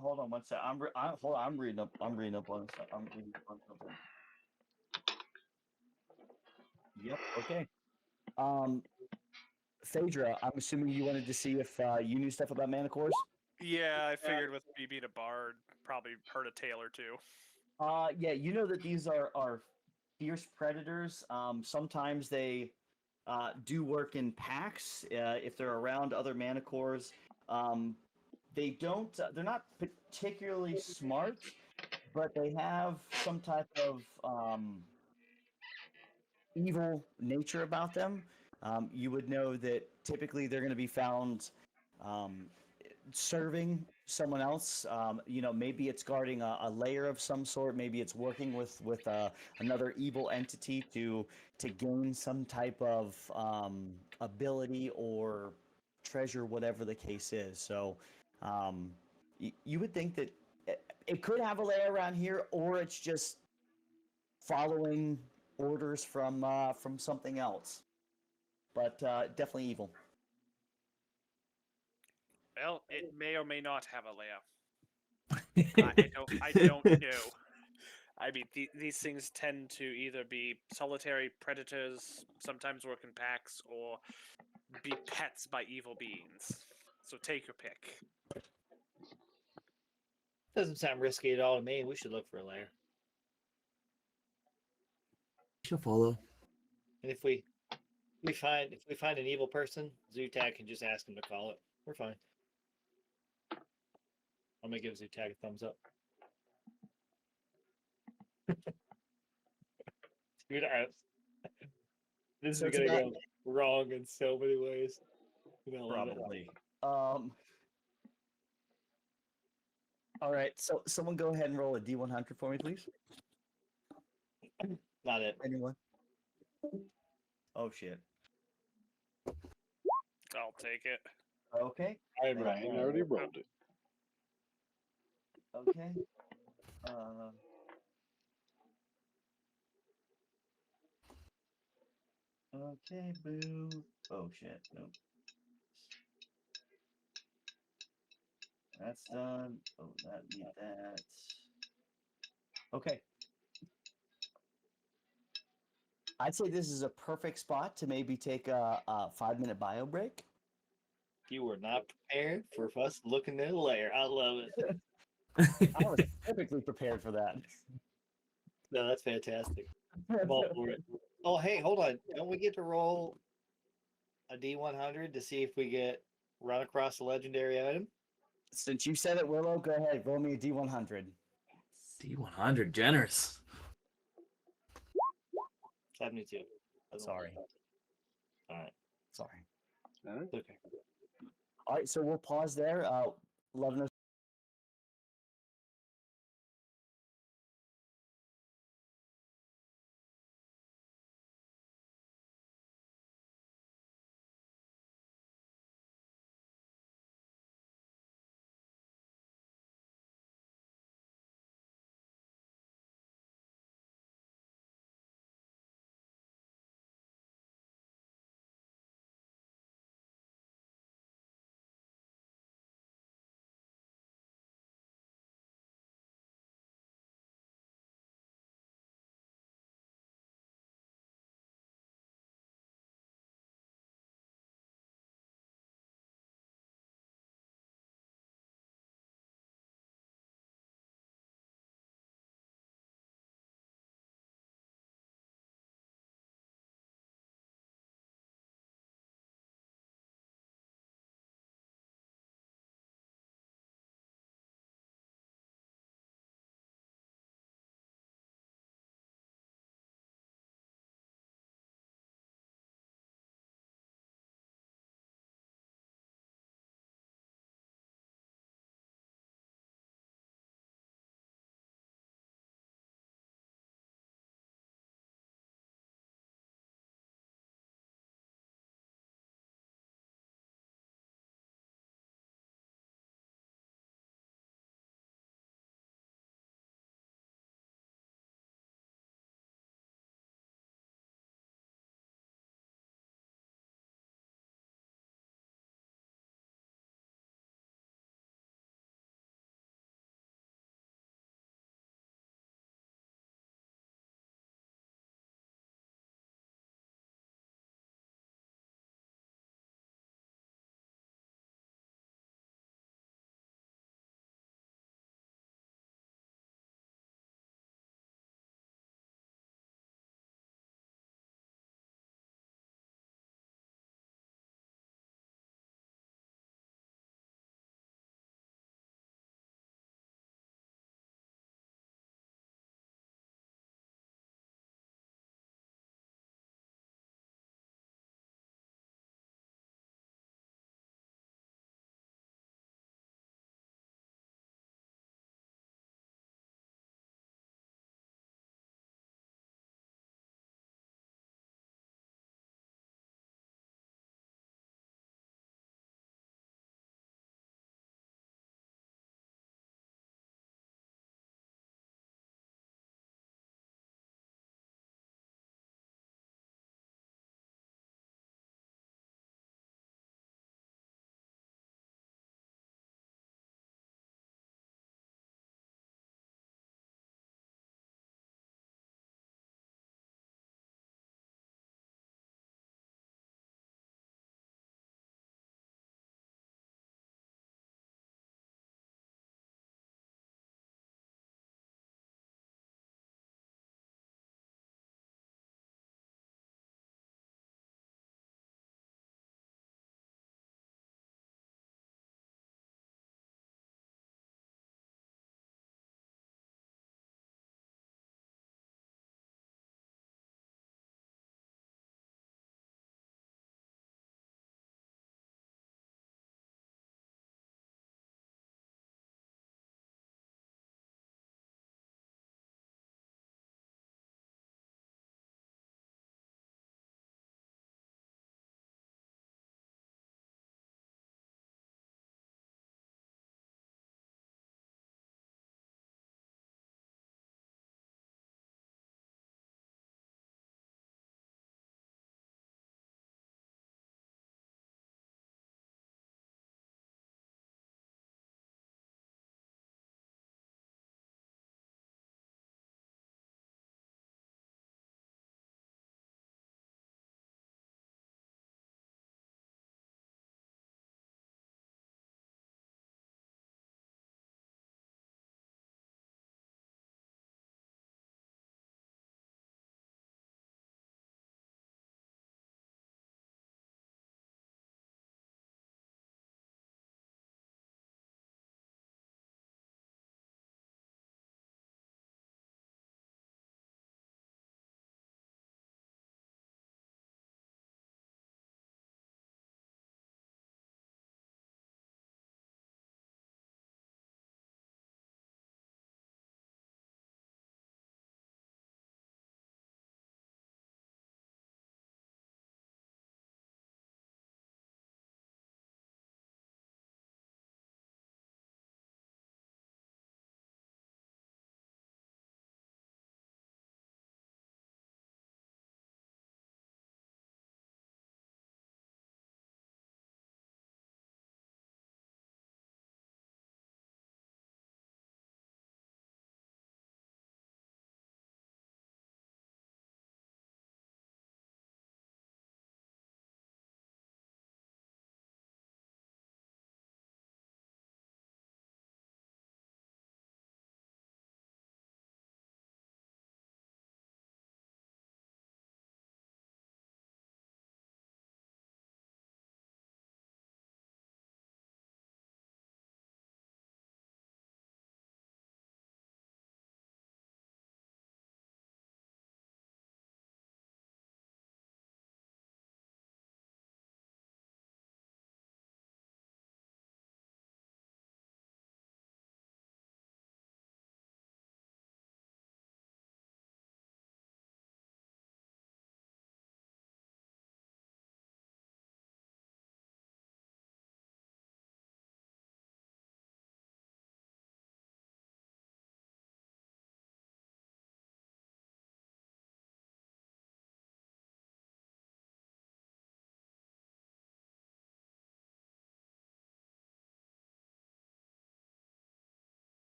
hold on one sec. I'm reading up. I'm reading up on something. Yep. Okay. Phaedra, I'm assuming you wanted to see if you knew stuff about manicores. Yeah, I figured with me being a bard, probably heard a tale or two. Yeah, you know that these are fierce predators. Sometimes they do work in packs if they're around other manticores. They don't. They're not particularly smart, but they have some type of evil nature about them. You would know that typically they're going to be found um, serving someone else. Maybe it's guarding a layer of some sort. Maybe it's working with another evil entity to gain some type of ability or treasure, whatever the case is. So you would think that it could have a layer around here, or it's just following orders from something else. But definitely evil. Well, it may or may not have a layer. I don't know. I mean, these things tend to either be solitary predators, sometimes work in packs, or be pets by evil beings. So take your pick. Doesn't sound risky at all to me. We should look for a lair. She'll follow. And if we find an evil person, Zutag can just ask him to call it. We're fine. I'm gonna give Zutag a thumbs up. Dude, this So is it's gonna about- go wrong in so many ways. You're gonna love it. Probably. All right. So someone go ahead and roll a D100 for me, please. Not it. Anyone? Oh shit. I'll take it. Okay. I'm Ryan already rolled it. Okay. Okay. Boo. Oh shit. Nope. That's done. Oh, that need that. Okay. I'd say this is a perfect spot to maybe take a 5-minute bio break. You were not prepared for us looking at a lair. I love it. I was perfectly prepared for that. No, that's fantastic. I'm all for it. Oh, hey, hold on. Don't we get to roll a D100 to see if we get run across a legendary item? Since you said it, Willow, go ahead. Roll me a D100. D100, generous. 72. Sorry. All right. Sorry. All right. Okay. All right, so we'll pause there. 11:06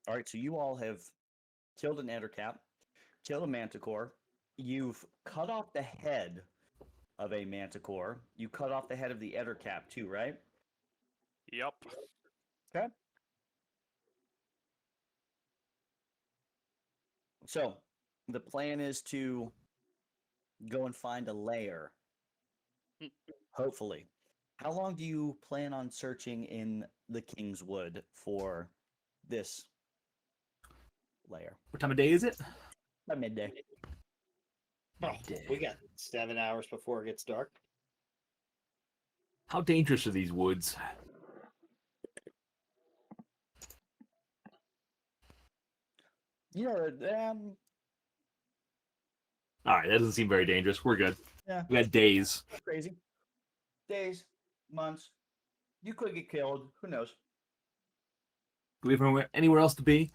All right, so you all have killed an ettercap, killed a manticore. You've cut off the head of a manticore. You cut off the head of the ettercap too, right? Yup. Okay. So the plan is to go and find a lair. Hopefully. How long do you plan on searching in the Kingswood for this lair? What time of day is it? By midday. Oh, Midday. we got 7 hours before it gets dark. How dangerous are these woods? You know, All right, that doesn't seem very dangerous. We're good. Yeah. We got days. crazy. Days, months. You could get killed. Who knows? Do we have anywhere else to be?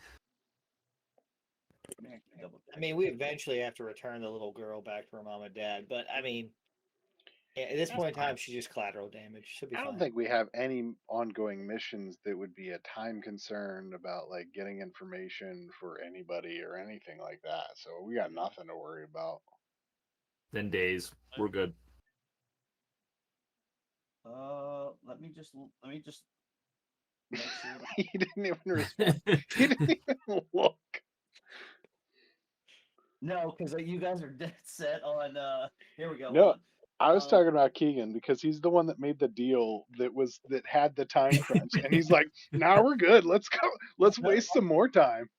I mean, we eventually have to return the little girl back to her mom and dad, but I mean, at this point in time, she's just collateral damage. She'll be I fine. don't think we have any ongoing missions that would be a time concern about like getting information for anybody or anything like that. So we got nothing to worry about. Then days. We're good. Let me just make sure. He didn't even respond. He didn't even look. No, because you guys are dead set on. Here we go. No, hold on. I was talking about Keegan because he's the one that made the deal that had the time crunch, and he's like, "Now we're good. Let's go. Let's waste some more time.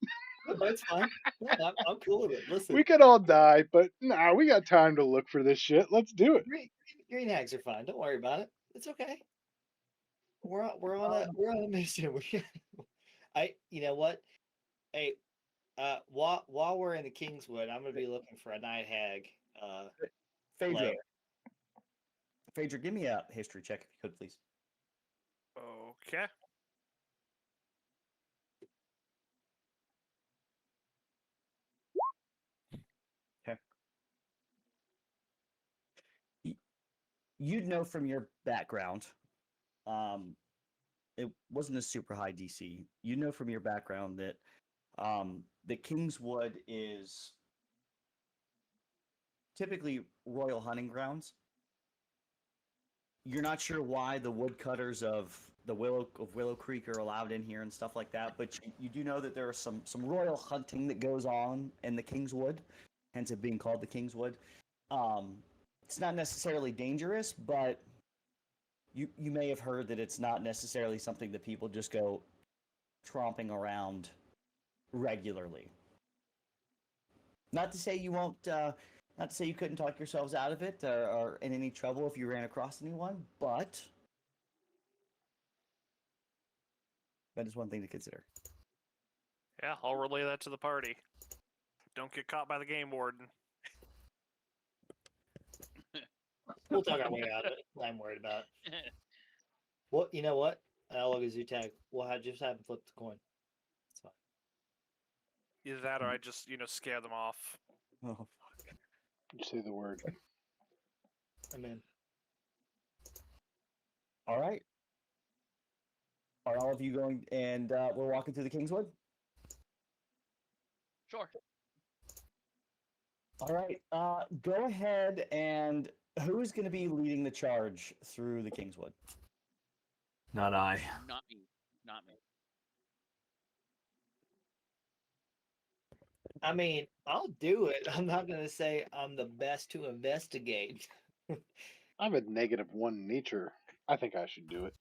No, that's fine. Yeah, I'm cool with it. Listen, We could all die, but nah, we got time to look for this shit. Let's do it." green hags are fine. Don't worry about it. It's okay. We're on a mission. You know what? Hey, while we're in the Kingswood, I'm gonna be looking for a night hag. Phaedra. lair. Phaedra, give me a history check if you could, please. Okay. You'd know from your background, it wasn't a super high DC. You know from your background that the Kingswood is typically royal hunting grounds. You're not sure why the woodcutters of Willow Creek are allowed in here and stuff like that, but you do know that there are some royal hunting that goes on in the Kingswood, hence it being called the Kingswood. It's not necessarily dangerous, but you may have heard that it's not necessarily something that people just go tromping around regularly. Not to say you won't. Not to say you couldn't talk yourselves out of it or in any trouble if you ran across anyone, but that is one thing to consider. Yeah, I'll relay that to the party. Don't get caught by the game warden. We'll talk our way out of it. I'm worried about it. Well, you know what? I'll look at Zutag. We'll just have him flip the coin. It's fine. Either that or I just, scare them off. Oh, You say the word. I'm in. all right. Are all of you going and we're walking through the Kingswood? Sure. All right. Go ahead and who is going to be leading the charge through the Kingswood? Not I. Not me. Not me. I mean, I'll do it. I'm not going to say I'm the best to investigate. I have a -1 nature. I think I should do it.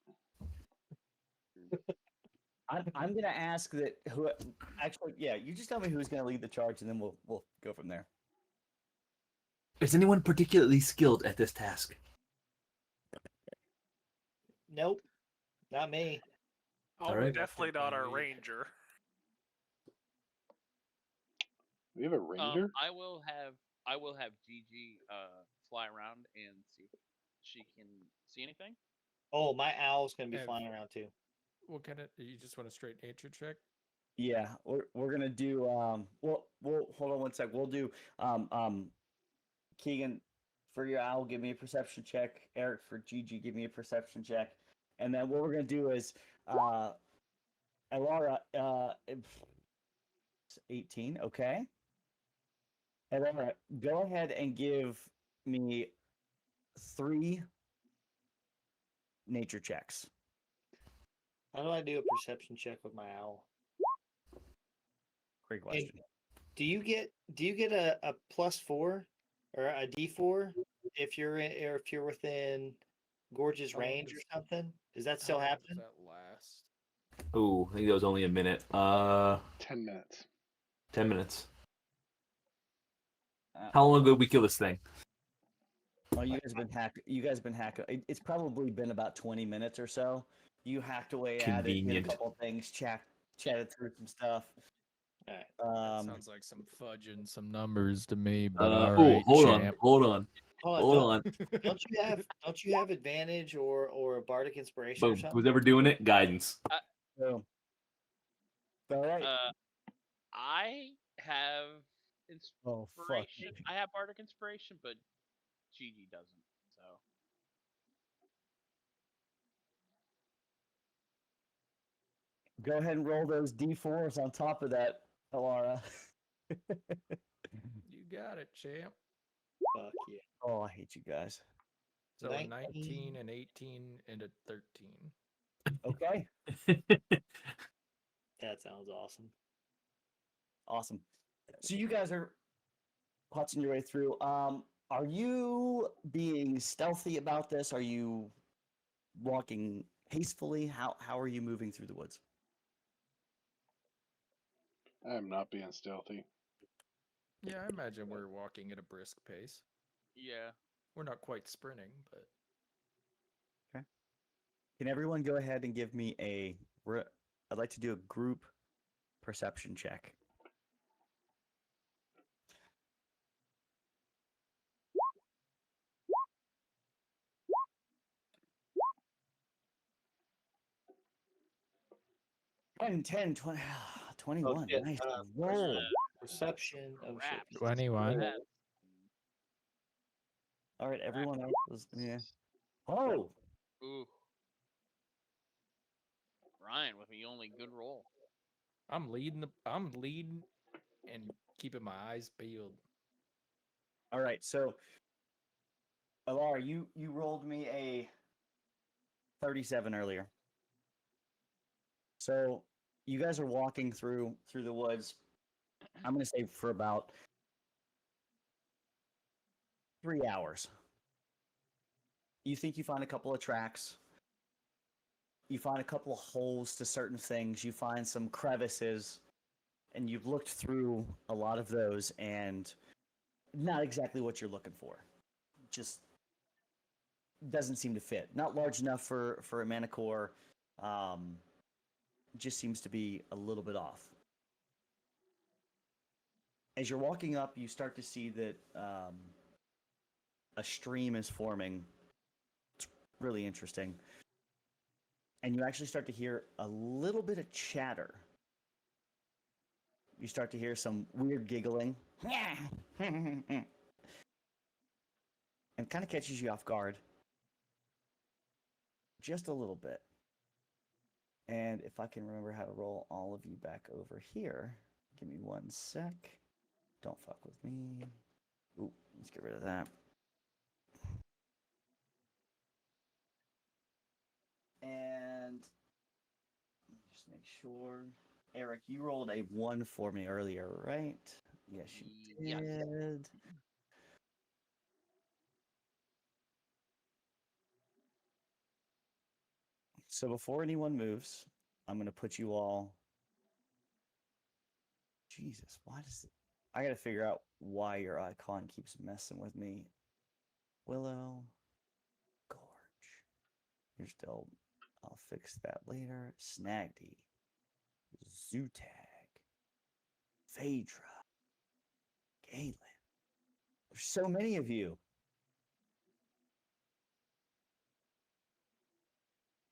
I'm going to ask that who actually, yeah, you just tell me who's going to lead the charge, and then we'll go from there. Is anyone particularly skilled at this task? Nope, not me. Oh, Alright. definitely not our ranger. We have a ranger. I will have Gigi fly around and see if she can see anything. Oh, my owl's going to be Yeah. flying around too. What kind of? You just want a straight nature check? Yeah, we're gonna do we'll hold on one sec. We'll do Keegan for your owl, give me a perception check. Eric for Gigi, give me a perception check. And then what we're gonna do is Elara, 18. Okay. And then go ahead and give me 3 nature checks. How do I do a perception check with my owl? Great question. Do you get a +4 or a D4 if you're within Gorge's How long range or does- something? Does that How still long does happen? that last? Ooh, I think that was only a minute. 10 minutes. 10 minutes. Uh, How long ago did we kill this thing? Oh, you guys have been hacked. You guys have been hacked. It's probably been about 20 minutes or so. You hacked away at it, did a Convenient. couple things, chatted through some stuff. Alright. That sounds like some fudge and some numbers to me, but Oh, alright, hold champ. on. Hold on. don't you have advantage or a bardic inspiration or Boom. something? Who's ever doing it? Guidance. So, all right. I have Oh, fuck. inspiration. I have bardic inspiration, but Gigi doesn't. So Go ahead and roll those d4s on top of that, Alara. You got it, champ. Fuck yeah. Oh, I hate you guys. So a 19, 19. an 18, and a 13. Okay, That sounds awesome. awesome. So you guys are clutching your way through. Are you being stealthy about this? Are you walking hastily? How are you moving through the woods? I am not being stealthy. Yeah, I imagine we're walking at a brisk pace. yeah, We're not quite sprinting, but Can everyone go ahead and give me I'd like to do a group perception check. Ten, 10, 20, 21. shit, Nice uh, roll. Perception. Oh shit. crap. 21. That- All right, everyone else was, yeah. Oh, Ooh, Ryan with the only good roll. I'm leading and keeping my eyes peeled. all right. So, Alara, you rolled me a 37 earlier. So you guys are walking through the woods. I'm going to say for about 3 hours. You think you find a couple of tracks. You find a couple of holes to certain things. You find some crevices, and you've looked through a lot of those, and not exactly what you're looking for. Just doesn't seem to fit. Not large enough for a manicore. Just seems to be a little bit off. As you're walking up, you start to see that a stream is forming. It's really interesting. And you actually start to hear a little bit of chatter. You start to hear some weird giggling. And kind of catches you off guard. Just a little bit. And if I can remember how to roll all of you back over here, give me 1 sec. Don't fuck with me. Ooh, let's get rid of that. And just make sure. Eric, you rolled a 1 for me earlier, right? Yes, you Yes. did. So before anyone moves, I'm going to put you all. Jesus, why does it. I got to figure out why your icon keeps messing with me. Willow. Gorge. You're still. I'll fix that later. Snagdy. Zootag. Phaedra. Galen. There's so many of you.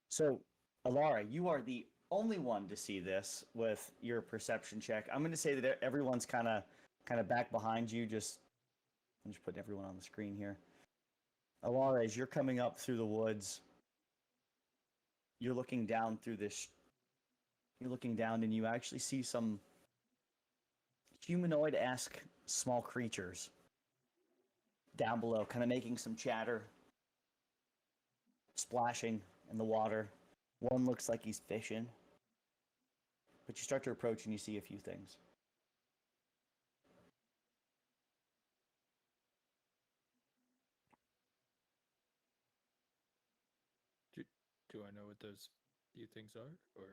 So, Alara, you are the only one to see this with your perception check. I'm going to say that everyone's kind of back behind you. I'm just putting everyone on the screen here. Alara, as you're coming up through the woods, you're looking down through this. You're looking down, and you actually see some humanoid-esque small creatures down below, kind of making some chatter, splashing in the water. One looks like he's fishing. But you start to approach and you see a few things. Do I know what those few things are, or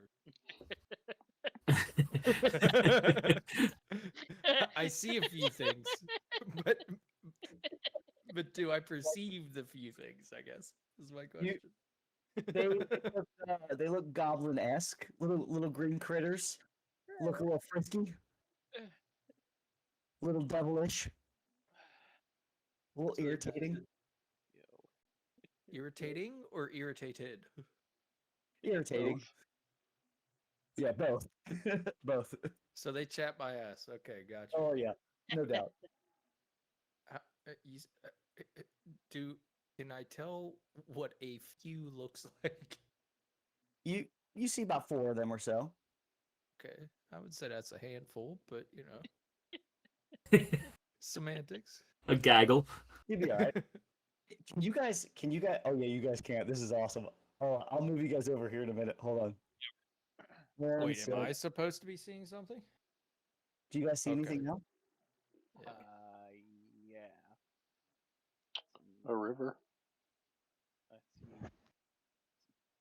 I see a few things, but do I perceive the few things? I guess is my question. They look goblin-esque, little green critters. Look a little frisky, a little devilish, a little So they- irritating. Irritating or irritated? Irritating. Both. Yeah, both. Both. So they chat my ass. Okay, gotcha. Oh yeah, no doubt. Do can I tell what a few looks like? You see about 4 of them or so. Okay, I would say that's a handful, but you know, semantics. A gaggle. You'd be all right. Can you guys? Oh yeah, you guys can't. This is awesome. Oh, I'll move you guys over here in a minute. Hold on. Wait, am I supposed to be seeing something? Do you guys see Okay. anything now? Yeah. Yeah. A river.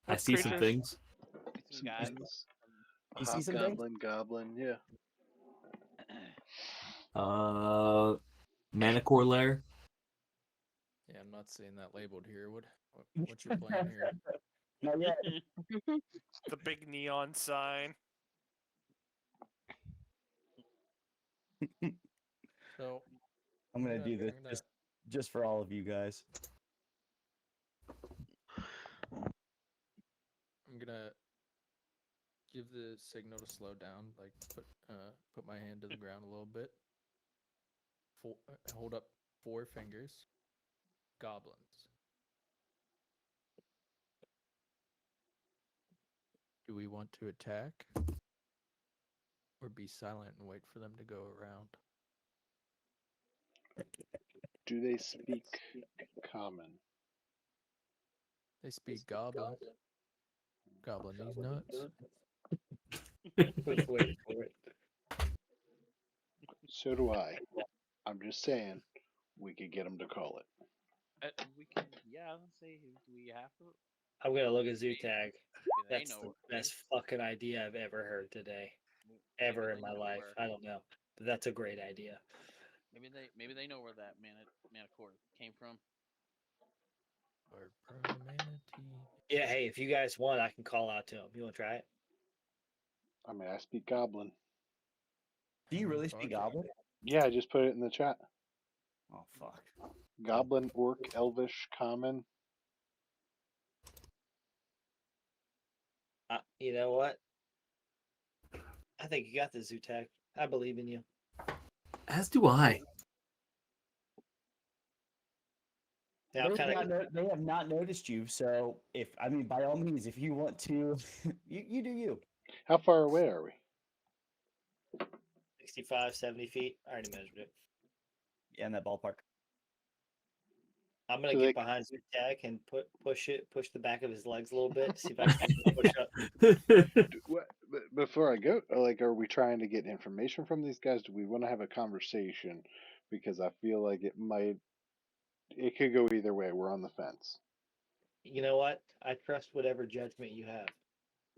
I see some things. Some guys. You see some things? Goblin, yeah. Manicore lair. Yeah, I'm not seeing that labeled here. What's your plan here? Not yet. The big neon sign. So I'm gonna do this I'm gonna- just for all of you guys. I'm gonna give the signal to slow down, like put my hand to the ground a little bit. Hold up 4 fingers. Goblins. Do we want to attack or be silent and wait for them to go around? Do they speak common? They speak goblin. Goblin these nuts. Just wait for it. So do I. I'm just saying, we could get them to call it. We can, yeah, let's say we have to. I'm gonna look at zoo tag. Maybe they That's know the where it best is. fucking idea I've ever heard today. Maybe Ever they in my know life. where- I don't know. But that's a great idea. Maybe they know where that manicore came from. Or manatee. Yeah, hey, if you guys want, I can call out to him. You wanna try it? I mean, I speak Goblin. Do you How really far speak is it? goblin? Yeah, I just put it in the chat. Oh fuck. Goblin, Orc, Elvish, Common. You know what? I think you got this, zoo tag. I believe in you. As do I. Now, They have not noticed you, so by all means, if you want to, you do you. How far away are we? 65, 70 feet. I already measured it. Yeah, in that ballpark. I'm gonna So get they- behind zoo tag and push the back of his legs a little bit. See if I can push up. What, before I go, like, are we trying to get information from these guys? Do we want to have a conversation? Because I feel like it could go either way. We're on the fence. You know what? I trust whatever judgment you have.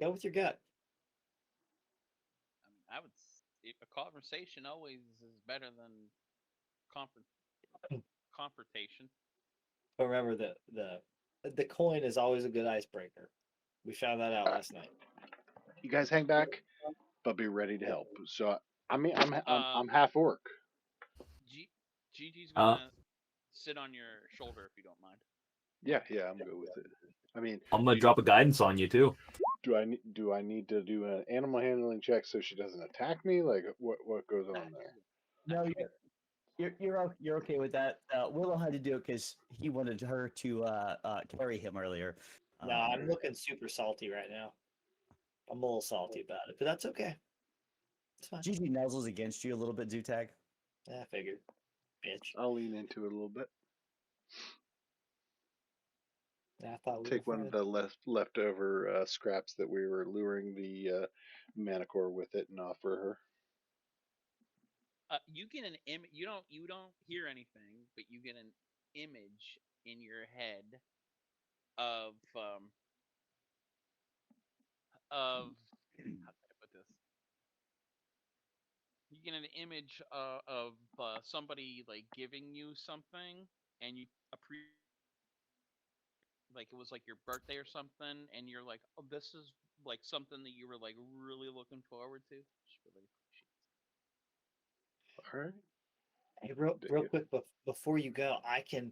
Go with your gut. I mean, if a conversation always is better than confrontation. But remember, the coin is always a good icebreaker. We found that out last night. You guys hang back, but be ready to help. So I mean, I'm Um, half orc. Gigi's gonna sit on your shoulder if you don't mind. Yeah, I'm good with it. I mean, I'm gonna drop a guidance on you too. do I need to do an animal handling check so she doesn't attack me? Like, what goes on there? No, you're okay with that. Willow had to do it because he wanted her to carry him earlier. No, I'm looking super salty right now. I'm a little salty about it, but that's okay. It's fine. Gigi nuzzles against you a little bit, Zutag. I figured. Bitch. I'll lean into it a little bit. I thought we Take were one of friends. the leftover scraps that we were luring the manicore with it and offer her. You get an you don't hear anything, but you get an image in your head of how can I put this? You get an image of somebody like giving you something, and you appreciate like it was like your birthday or something, and you're like, oh, this is like something that you were like really looking forward to. Just really appreciate. All right. Hey, real Dig real it. quick, before you go, I can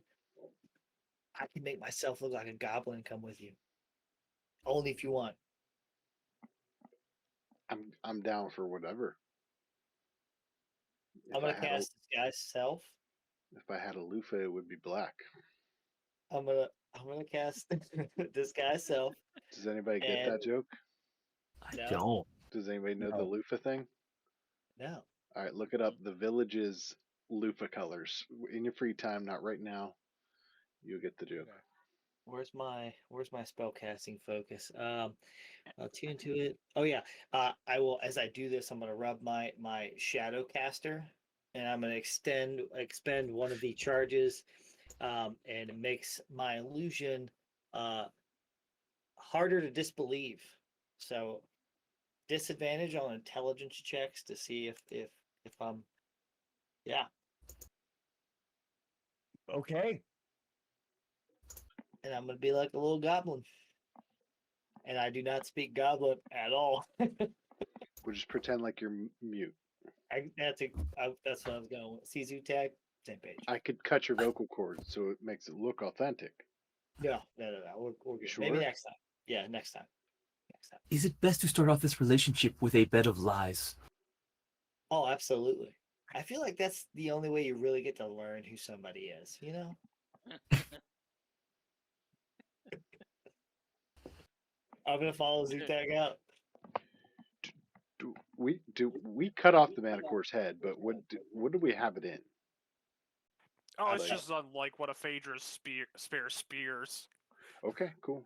make myself look like a goblin and come with you. Only if you want. I'm down for whatever. I'm If I gonna had a cast disguise self. if I had a loofah, it would be black. I'm gonna cast disguise self, Does anybody get and that joke? I no, don't. Does anybody know the No. loofah thing? no. All right, look it up. The village's loofah colors. In your free time, not right now. You'll get the joke. Okay. Where's my spell casting focus? I'll tune to it. Oh yeah. I will as I do this, I'm gonna rub my shadow caster, and I'm gonna expend one of the charges, and it makes my illusion harder to disbelieve. So disadvantage on intelligence checks to see if I'm yeah, Okay. and I'm gonna be like a little goblin. And I do not speak goblin at all. We'll just pretend like you're mute. That's what I was going with. Sisu tag, same page. I could cut your vocal cords so it makes it look authentic. No. We're good. Maybe Sure? next time. Yeah, next time. Next time. Is it best to start off this relationship with a bed of lies? Oh, absolutely. I feel like that's the only way you really get to learn who somebody is, you know? I'm gonna follow Zutag out. Do we cut off the manicore's head? But what do we have it in? Oh, I it's like- just unlike one of Phaedra's spare spears. Okay, cool.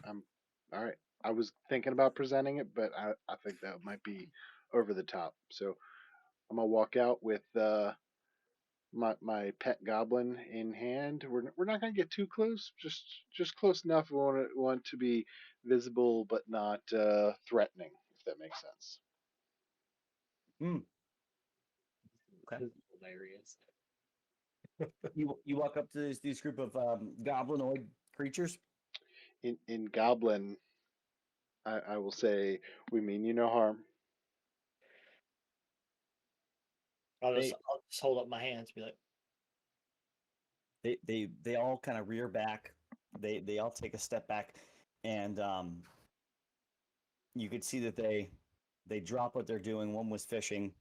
I'm all right. I was thinking about presenting it, but I think that might be over the top. So I'm gonna walk out with my pet goblin in hand. We're not gonna get too close. Just close enough. We want to be visible but not threatening, if that makes sense. Okay. This is hilarious. You walk up to these group of goblinoid creatures. In goblin, I will say we mean you no harm. I'll They just hold up my hands and be like, they all kind of rear back. They all take a step back, and you could see that they drop what they're doing. One was fishing.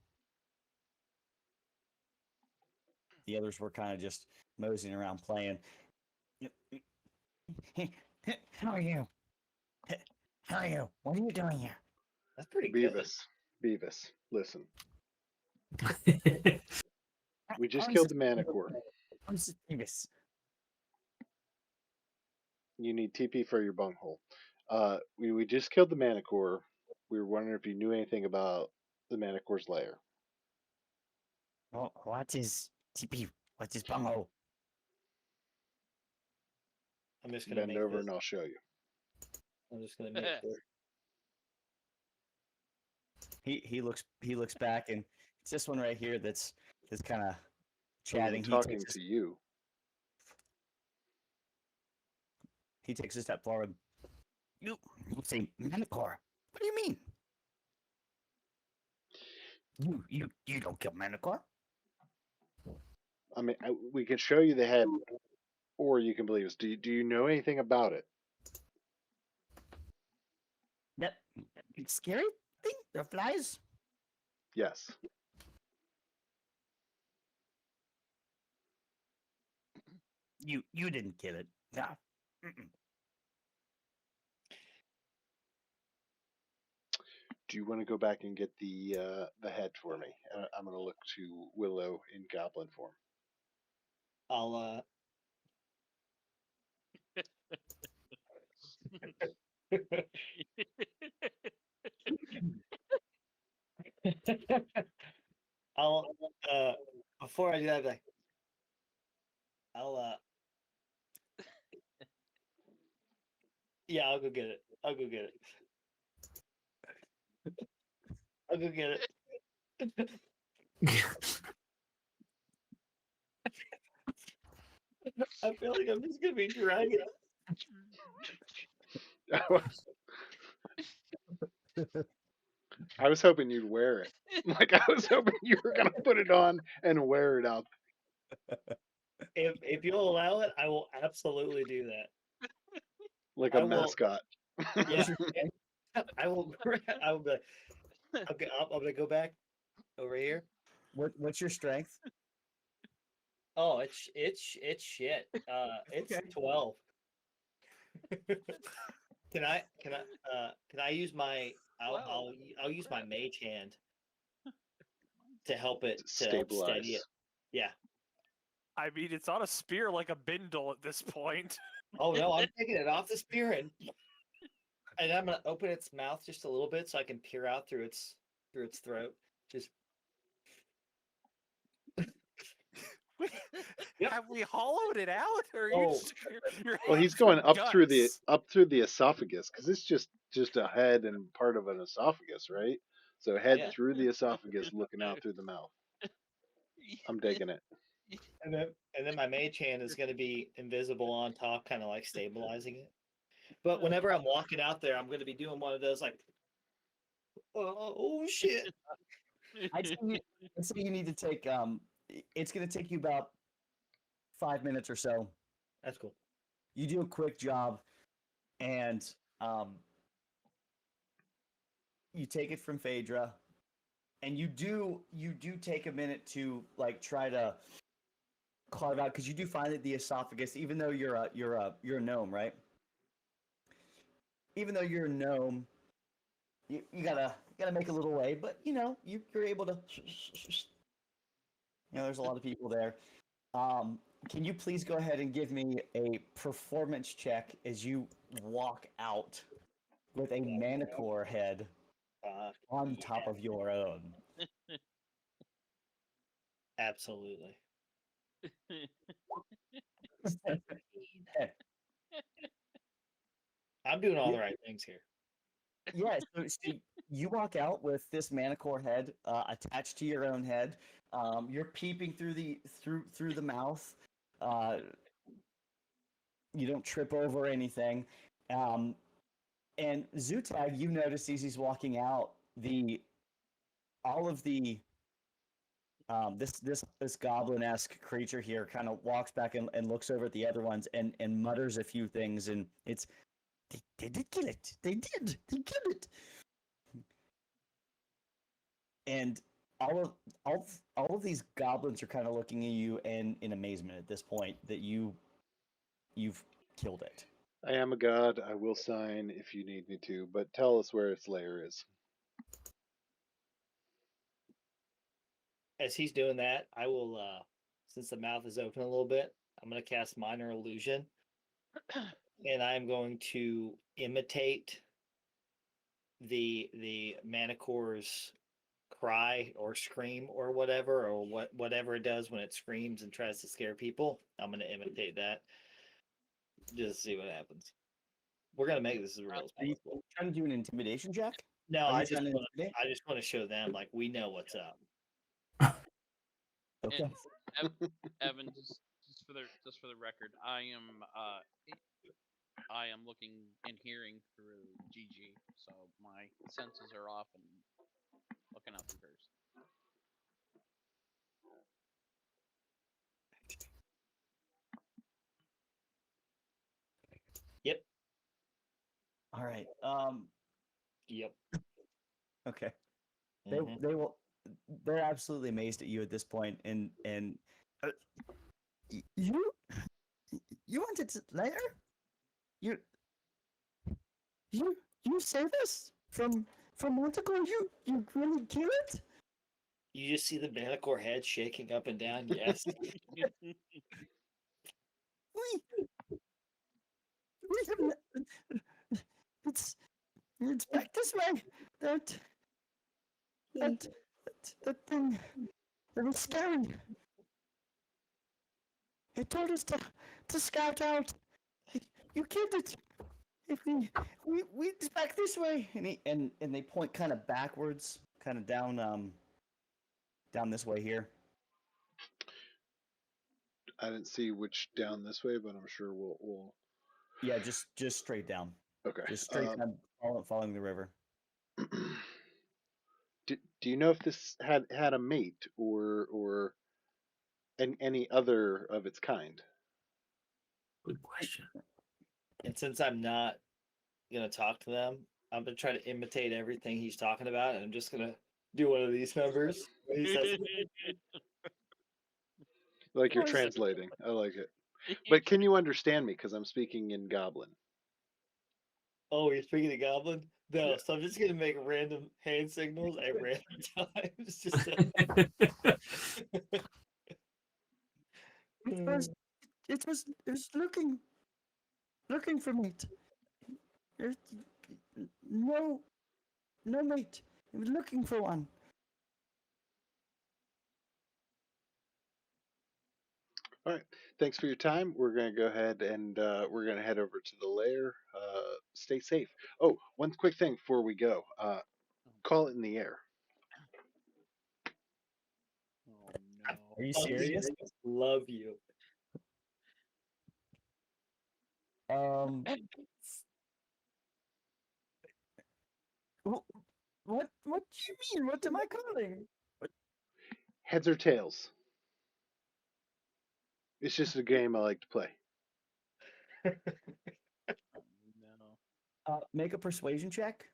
The others were kind of just moseying around playing. How are you? How are you? What are you doing here? that's pretty good. Beavis, listen. I We just How is killed this- the manicore. how is this Beavis? You need TP for your bunghole. We just killed the manicore. We were wondering if you knew anything about the manicore's lair. What is TP? What is bunghole? I'm just gonna Bend make over this. and I'll show you. I'm just gonna make this. He looks back, and it's this one right here that's kind of I wasn't chatting. talking to you. He takes a step forward. You say Manicore? What do you mean? You don't kill Manicore? I mean, we can show you the head, or you can believe us. Do you know anything about it? That scary thing? The flies? Yes. You didn't kill it. No. Mm-mm. do you want to go back and get the head for me? I'm gonna look to Willow in goblin form. I'll I'll before I do that, I'll be like, yeah, I'll go get it. I'll go get it. I'll go get it. I feel like I'm just gonna be dragging. I was hoping you'd wear it. Like I was hoping you were gonna put it on and wear it out. If you'll allow it, I will absolutely do that. Like I a will- mascot. Yeah, I will. I will be like, okay, I'm gonna go back over here. What's your strength? Oh, it's shit. It's Okay. 12. Can I use my I'll use my mage hand to help it to help steady Stabilize. it. Yeah. I mean, it's on a spear like a bindle at this point. Oh no, I'm taking it off the spear and I'm gonna open its mouth just a little bit so I can peer out through its throat. Just Yep. Have we hollowed it out, or are you Oh. just, your Well, he's hands going are up through the guts? esophagus because it's just a head and part of an esophagus, right? So head Yeah. through the esophagus, looking out through the mouth. I'm digging it. And then my mage hand is gonna be invisible on top, kind of like stabilizing it. But whenever I'm walking out there, I'm gonna be doing one of those like, oh shit. I'd say you need to take it's going to take you about 5 minutes or so. That's cool. You do a quick job, and you take it from Phaedra, and you do take a minute to like try to carve out, because you do find that the esophagus, even though you're a gnome, right? Even though you're a gnome, you gotta make a little way, but you're able to. There's a lot of people there. Can you please go ahead and give me a performance check as you walk out with a manicore head on top of your own? Absolutely. I'm doing all the right things here. Yeah, so you walk out with this manicore head attached to your own head. You're peeping through the mouth. You don't trip over anything. And Zutag, you notice as he's walking out, all of the this goblin-esque creature here kind of walks back and looks over at the other ones and mutters a few things, and it's they did kill it. They killed it. And all of these goblins are kind of looking at you in amazement at this point that you've killed it. I am a god. I will sign if you need me to, but tell us where its lair is. As he's doing that, I will since the mouth is open a little bit, I'm gonna cast minor illusion. And I'm going to imitate the manicore's cry or scream or whatever, or whatever it does when it screams and tries to scare people. I'm gonna imitate that. Just see what happens. We're gonna make this as real as Are you possible. trying to do an intimidation check? No, Are you I just trying to want intimidate? to show them like we know what's up. Okay. And Evan, just for the record, I am looking and hearing through GG, so my senses are off and looking out through hers. Yep. All right. Yep. Okay. Mhm. They're absolutely amazed at you at this point, and you wanted to later? You save us from For Manticore, you really kill it? You just see the Manicore head shaking up and down. Yes. We have it's back this way. That that thing that was scary. It told us to scout out. You killed it. If we it's back this way. And they point kind of backwards, kind of down this way here. I didn't see which down this way, but I'm sure we'll. Yeah, just straight down. Okay. Just straight down, following the river. Do you know if this had a mate or any other of its kind? Good question. And since I'm not gonna talk to them, I'm gonna try to imitate everything he's talking about, and I'm just gonna do one of these numbers. Where he says, Like you're Or is- translating. I like it. But can you understand me? Because I'm speaking in Goblin. "Oh, you're speaking to Goblin." No, Yeah. so I'm just gonna make random hand signals at random times. Just to... it was looking for mate. There's no mate. It was looking for one. All right. Thanks for your time. We're going to go ahead and we're going to head over to the lair. Stay safe. Oh, one quick thing before we go. Call it in the air. Oh no. Are you Love you. serious? Love you. What do you mean? What am I calling? Heads or tails? It's just a game I like to play. No. Make a persuasion check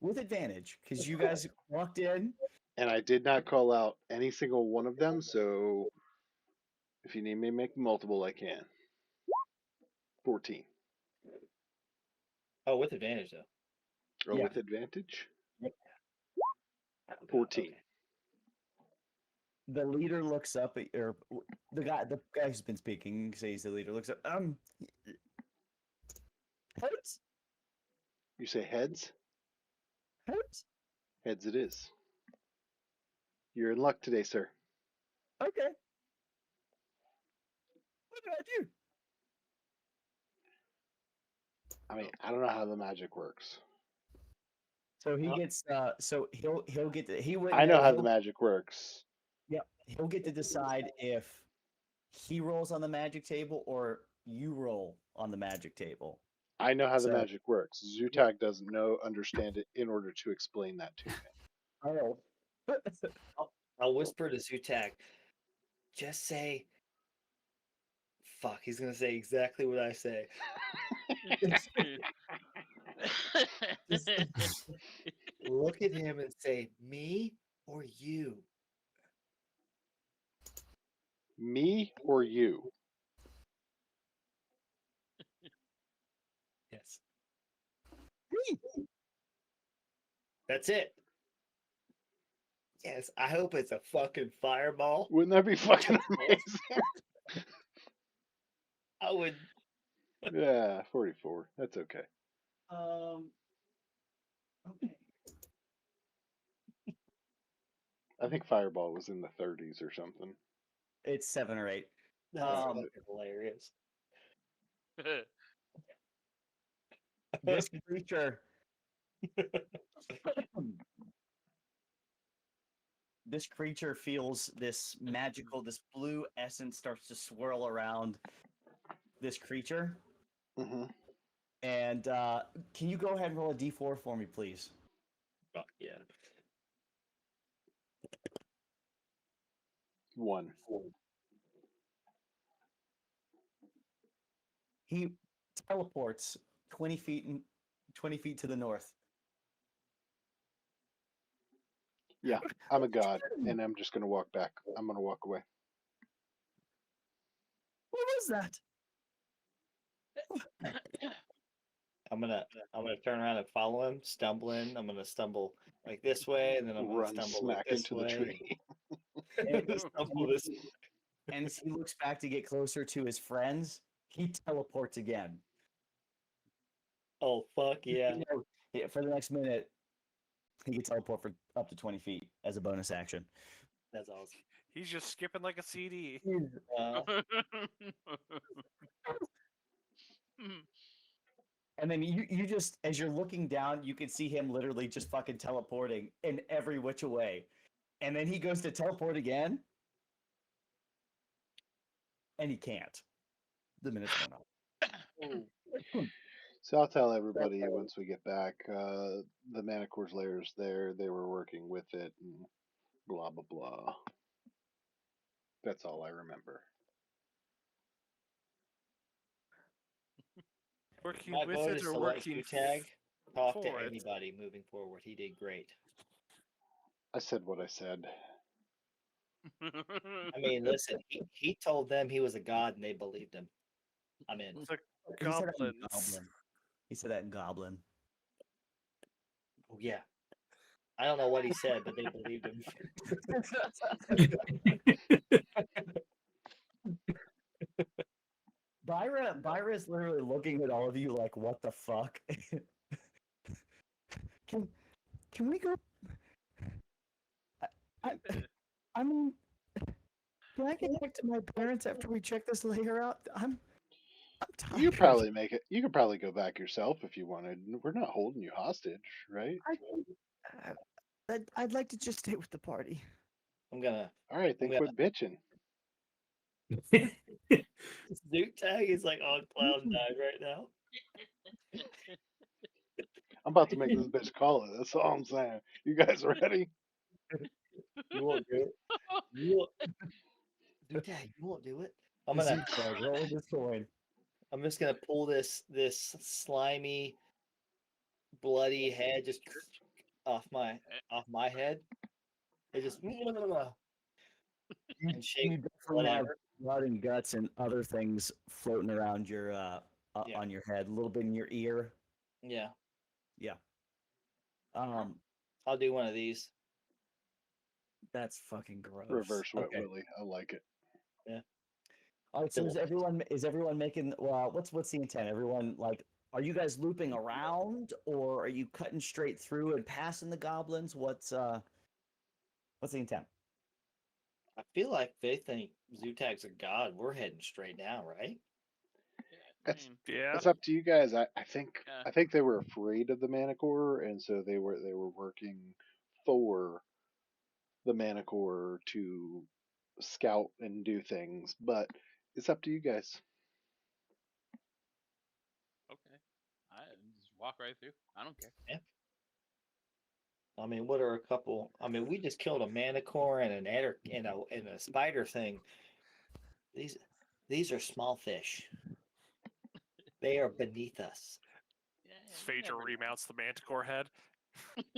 with advantage because you guys walked in. And I did not call out any single one of them, so if you need me to make multiple, I can. 14. Oh, with advantage though. Or Yeah. with advantage? Okay. 14. The leader looks up at, or the guy who's been speaking, say he's the leader, looks up. Heads? You say heads? Heads? Heads it is. You're in luck today, sir. Okay. What did I do? I mean, I don't know how the magic works. So he gets. So he'll get to. He would. I know how the he'll- magic works. Yep. He'll get to decide if he rolls on the magic table or you roll on the magic table. I know how the So- magic works. Zutag doesn't understand it in order to explain that to him. Oh. I'll whisper to Zutak. Just say. Fuck, he's gonna say exactly what I say. Look at him and say, "Me or you." Me or you? Yes. That's it. Yes, I hope it's a fucking fireball. Wouldn't that be fucking amazing? I would. Yeah, 44. That's okay. Okay. I think Fireball was in the 30s or something. It's 7 or 8. That's fucking hilarious. This creature. This creature feels this magical, this blue essence starts to swirl around this creature. Mm-hmm. And can you go ahead and roll a d4 for me, please? Fuck yeah. 1. He teleports 20 feet to the north. Yeah, I'm a god, and I'm just going to walk back. I'm going to walk away. What was that? I'm gonna turn around and follow him, stumbling. I'm gonna stumble like this way, and then I'm gonna Run stumble like smack this into the way. tree. And, Stumble this. and as he looks back to get closer to his friends, he teleports again. Oh fuck yeah! You know, yeah, for the next minute, he can teleport for up to 20 feet as a bonus action. That's awesome. He's just skipping like a CD. Uh, And then you just, as you're looking down, you can see him literally just fucking teleporting in every which way. And then he goes to teleport again, and he can't. The minute's run out. So I'll tell everybody once we get back. The Manicore's lair's there. They were working with it, and blah blah blah. That's all I remember. Working my with vote it is or to let working Tag talk to for it. anybody moving forward. He did great. I said what I said. I mean, listen, he told them he was a god, and they believed him. I'm in. The He said that in goblins. Goblin. He said that in Goblin. Oh yeah. I don't know what he said, but they believed him. Byra is literally looking at all of you like, what the fuck? Can we go? I mean, can I get back to my parents after we check this layer out? I'm tired. You could probably make it. You could probably go back yourself if you wanted. We're not holding you hostage, right? I'd like to just stay with the party. I'm gonna. All right, then I'm quit bitching. Dude Tag is like on cloud nine right now. I'm about to make this bitch call it. That's all I'm saying. You guys ready? You won't do it. You won't. Dude Tag, you won't do it. I'm gonna. Roll this coin. I'm just gonna pull this slimy, bloody head just off my head. It just and shake You definitely have whatever. blood and guts and other things floating around your Yeah. on your head, a little bit in your ear. Yeah, Yeah. Um, I'll do one of these. that's fucking gross. Reverse Wet Okay. Willie. I like it. All right, so Cool. is everyone making what's the intent? Everyone like are you guys looping around or are you cutting straight through and passing the goblins? What's the intent? I feel like they think Zutag's a god. We're heading straight down, right? That's Yeah. It's up to you guys. I think Yeah. I think they were afraid of the Manicore, and so they were working for the Manicore to scout and do things. But it's up to you guys. Okay. I just walk right through. I don't care. I mean, what are a couple? I mean, we just killed a manicore and an adder and a spider thing. These are small fish. They are beneath us. Yeah, you Phaedra never know. remounts the manticore head.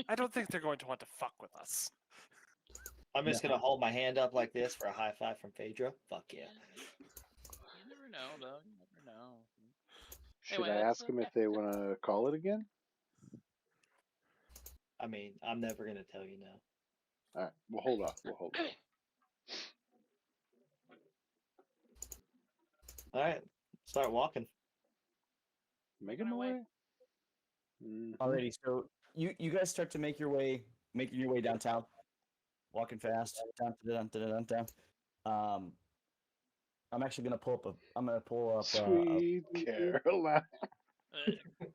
I don't think they're going to want to fuck with us. I'm just gonna hold my hand up like this for a high five from Phaedra. Fuck yeah. You never know, though. You never know. Should Anyway, I that's, ask them if they want to call it again? I mean, I'm never gonna tell you no. All right, we'll hold off. We'll hold off. All right, start walking. Making my my way. way. Mhm. Alrighty, so you guys start to making your way downtown, walking fast down. I'm actually gonna pull up I'm gonna pull up Sweet Caroline.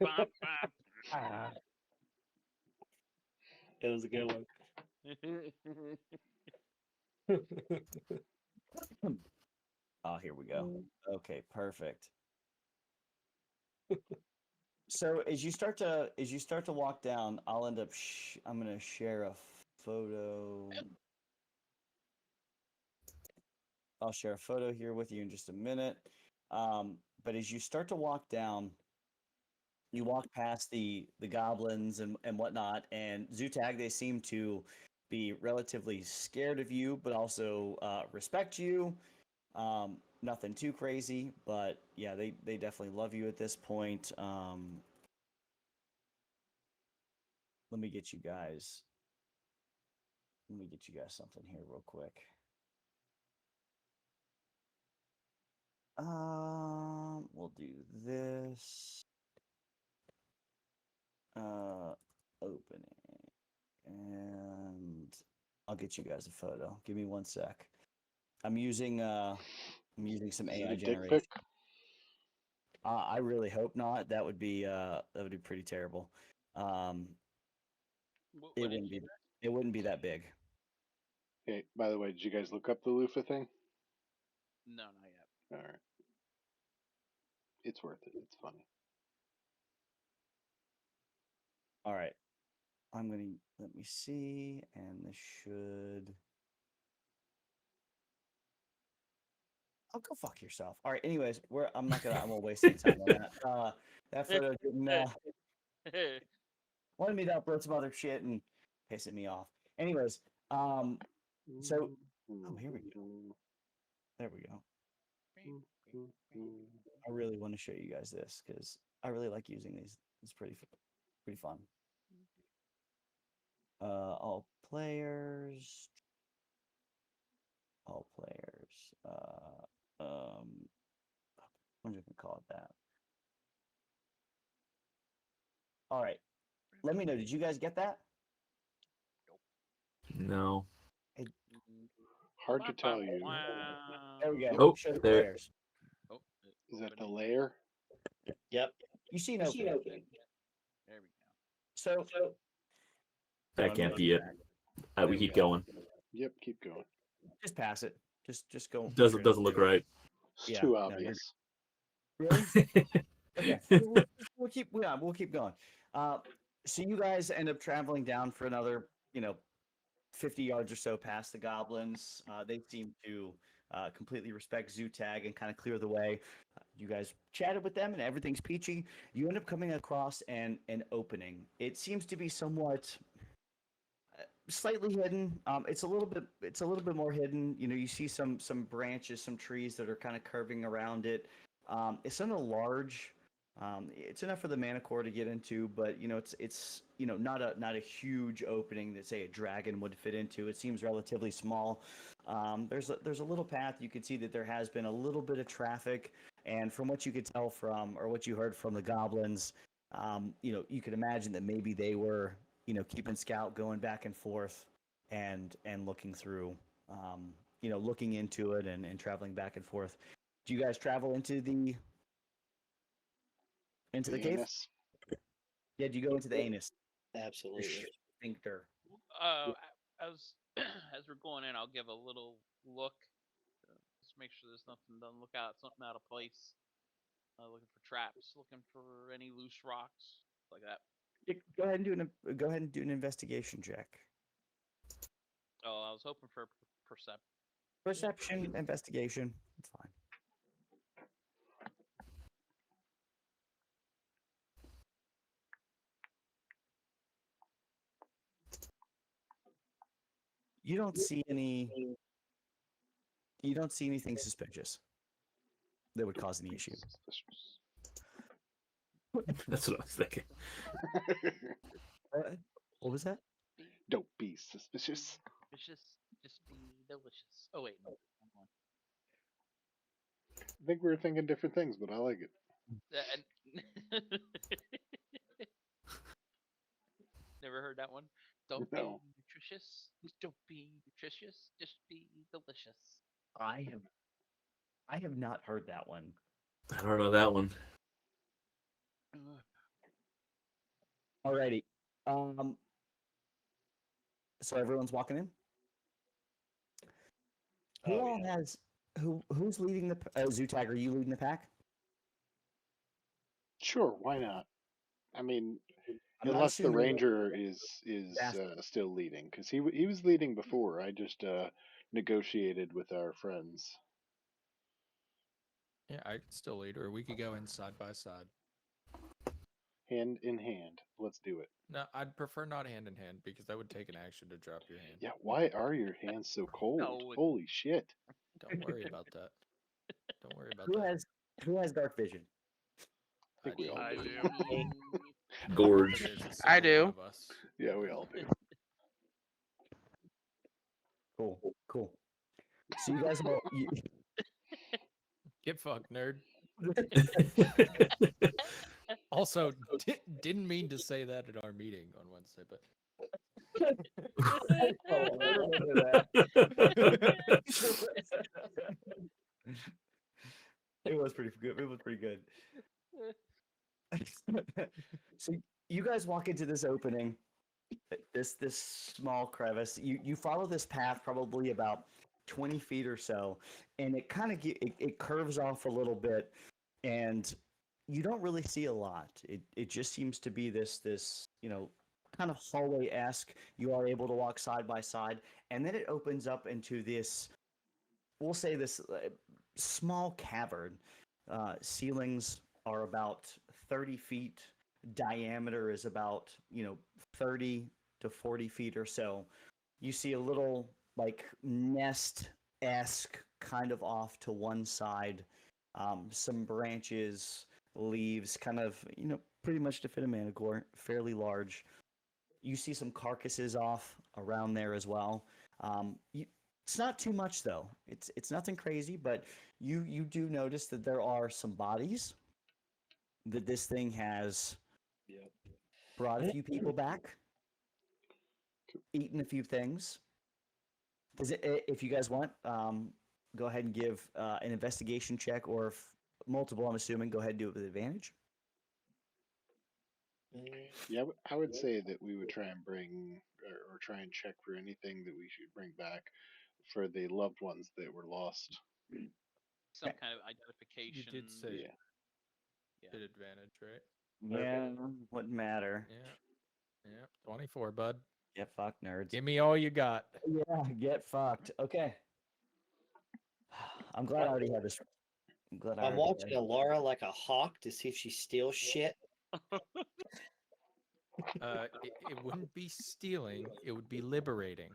Bop, bop. It was a good one. Oh, here we go. Okay, perfect. So as you start to walk down, I'll end up. I'm gonna share a photo. I'll share a photo here with you in just a minute. But as you start to walk down, you walk past the goblins and whatnot, and Zutag. They seem to be relatively scared of you, but also respect you. Nothing too crazy, but yeah, they definitely love you at this point. let me get you guys. Let me get you guys something here real quick. We'll do this. Opening, and I'll get you guys a photo. Give me 1 sec. I'm using some Is it AI a dick generation. pic? I really hope not. That would be pretty terrible. It wouldn't be that big. Hey, by the way, did you guys look up the loofah thing? No, not yet. All right. It's worth it. It's funny. All right. Let me see, and this should. Oh, go fuck yourself. All right. Anyways, I'm gonna waste any time on that. That photo didn't wanted me to upload some other shit and pissing me off. Anyways, so here we go. There we go. I really want to show you guys this because I really like using these. It's pretty fun. All players. I'm just gonna call it that. All right. Let me know. Did you guys get that? No. Hard to tell you. There we go. Oh, Show the there. players. Oh, Is that the opening. layer? Yep. You see no. There we go. So That can't be it. We keep going. Yep, keep going. just pass it. Just go. Doesn't look right. It's Yeah, too no, you're- obvious. Really? Okay. We'll keep going. So you guys end up traveling down for another, 50 yards or so past the goblins. They seem to completely respect zoo tag and kind of clear the way. You guys chatted with them and everything's peachy. You end up coming across an opening. It seems to be somewhat slightly hidden. It's a little bit more hidden. You see some branches, some trees that are kind of curving around it. It's not a large. It's enough for the manicore to get into, but it's not a huge opening that say a dragon would fit into. It seems relatively small. There's a little path. You can see that there has been a little bit of traffic, and from what you could tell from or what you heard from the goblins, you could imagine that maybe they were keeping scout going back and forth and looking through, looking into it and traveling back and forth. Do you guys travel into the cave? Anus. Yeah, do you go into the anus? Absolutely. Sphincter. As as we're going in, I'll give a little look, just make sure there's nothing. Doesn't look out something out of place. Looking for traps, looking for any loose rocks, like that. Yeah, go ahead and do an investigation check. Oh, I was hoping for Perception, investigation. It's fine. You don't see anything suspicious that would cause any issue. Suspicious. That's what I was thinking. What was that? Don't be suspicious. Delicious, just be delicious. Oh wait, no. wrong one. I think we were thinking different things, but I like it. And never heard that one. Don't No. be nutritious. Don't be nutritious. Just be delicious. I have not heard that one. I don't know that one. Alrighty. So everyone's walking in. Who's leading the zoo tag? Are you leading the pack? Sure, why not? I mean, I'm not unless the assuming that- ranger is still leading, because he was leading before. I just negotiated with our friends. Yeah, I could still lead, or we could go in side by side. Hand in hand. Let's do it. No, I'd prefer not hand in hand because that would take an action to drop your hand. Yeah, why are your hands so cold? No, Holy shit. Don't worry about that. Don't worry about who that. has dark vision? I think we all I do. do. Gorge. It is a I single do. one of us. Yeah, we all do. Cool, cool. So you guys all, Get fucked, nerd. Also, didn't mean to say that at our meeting on Wednesday, but Oh, I remember that. It was pretty good. It was pretty good. So you guys walk into this opening, this small crevice. You follow this path probably about 20 feet or so, and it kind of it curves off a little bit, and you don't really see a lot. It just seems to be this kind of hallway esque. You are able to walk side by side, and then it opens up into this, we'll say this small cavern. Ceilings are about 30 feet. Diameter is about 30 to 40 feet or so. You see a little like nest esque kind of off to one side. Some branches, leaves, kind of pretty much to fit a manicore, fairly large. You see some carcasses off around there as well. It's not too much though. It's nothing crazy, but you do notice that there are some bodies. That this thing has Yep. brought a few people back, eaten a few things. If you guys want, go ahead and give an investigation check, or if multiple, I'm assuming, go ahead and do it with advantage. Yeah, I would say that we would try and bring or try and check for anything that we should bring back for the loved ones that were lost. Some Okay. kind of you identification. did say Yeah. Yeah. at advantage, right? Yeah, wouldn't matter. Yeah. 24, bud. Get fucked, nerds. Give me all you got. Yeah, get fucked. Okay. I'm glad I already had this. I'm glad I I'm already watching Alara like a hawk to see if she steals shit. It wouldn't be stealing, it would be liberating.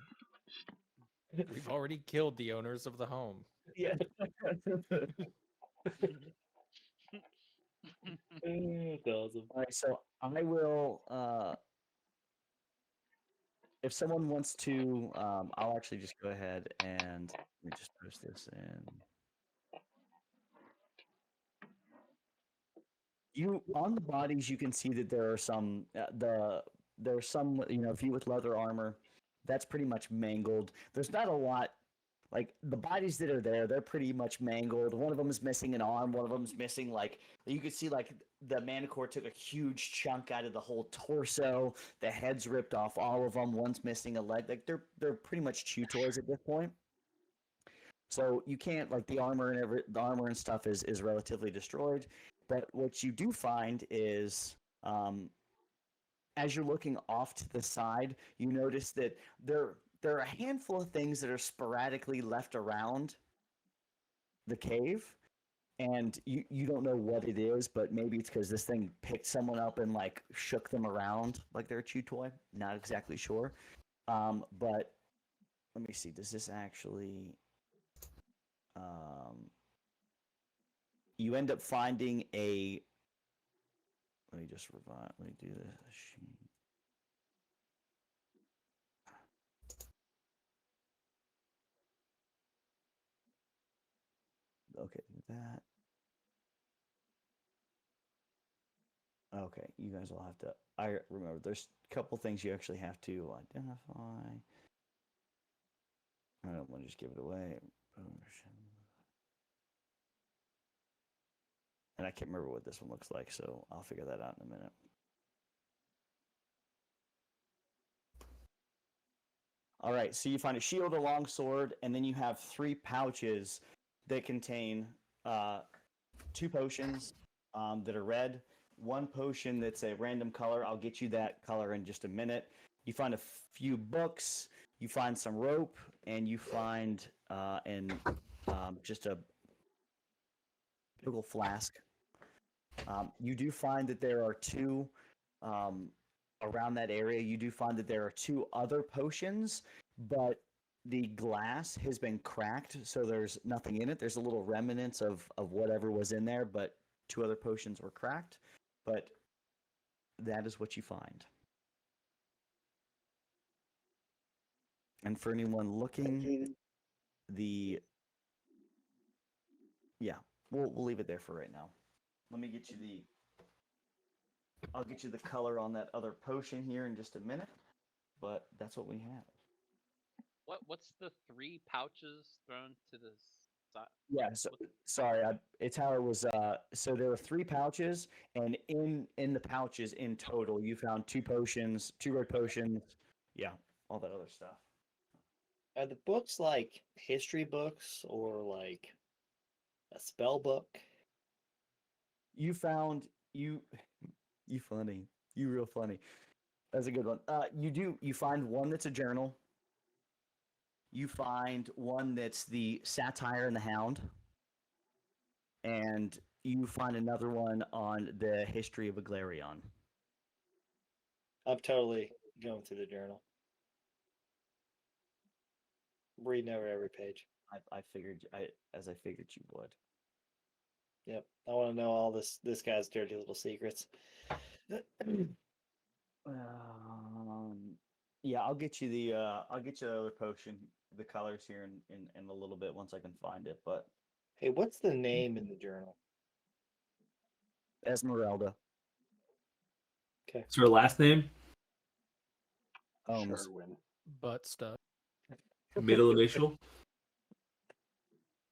We've already killed the owners of the home. Yeah. That's awesome. All right, so I will. If someone wants to, I'll actually just go ahead and let me just post this in. You on the bodies, you can see that there are some there's some few with leather armor. That's pretty much mangled. There's not a lot. Like the bodies that are there, they're pretty much mangled. One of them is missing an arm. One of them is missing like you could see like the manicore took a huge chunk out of the whole torso. The head's ripped off all of them. One's missing a leg. Like they're pretty much chew toys at this point. So you can't like the armor and stuff is relatively destroyed. But what you do find is as you're looking off to the side, you notice that there are a handful of things that are sporadically left around the cave, and you don't know what it is, but maybe it's because this thing picked someone up and like shook them around like they're a chew toy. Not exactly sure, but let me see. Does this actually? You end up finding a. Let me just revive. Let me do this. Okay, that. Okay, you guys will have to. I remember there's a couple things you actually have to identify. I don't want to just give it away. And I can't remember what this one looks like, so I'll figure that out in a minute. All right, so you find a shield, a long sword, and then you have 3 pouches that contain 2 potions that are red, 1 potion that's a random color. I'll get you that color in just a minute. You find a few books, you find some rope, and you find just a typical flask. You do find that there are 2 around that area. You do find that there are 2 other potions, but the glass has been cracked, so there's nothing in it. There's a little remnants of whatever was in there, but 2 other potions were cracked. But that is what you find. And for anyone looking, yeah, we'll leave it there for right now. Let me get you I'll get you the color on that other potion here in just a minute, but that's what we have. What's the 3 pouches thrown to the side? Yeah, so, sorry, it's how it was. So there were 3 pouches, and in the pouches in total, you found 2 potions, 2 red potions, yeah, all that other stuff. Are the books like history books or like a spell book? You found you funny, you real funny. That's a good one. You find one that's a journal. You find one that's the Satire and the Hound, and you find another one on the history of Aglarion. I'm totally going through the journal. Reading over every page. I figured as I figured you would. Yep. I want to know all this guy's dirty little secrets. Yeah, I'll get you the other potion, the colors here in a little bit once I can find it. But Hey, what's the name in the journal? Esmeralda. Okay. It's her last name, Holmes. Sherwin. Butt stuff. middle initial.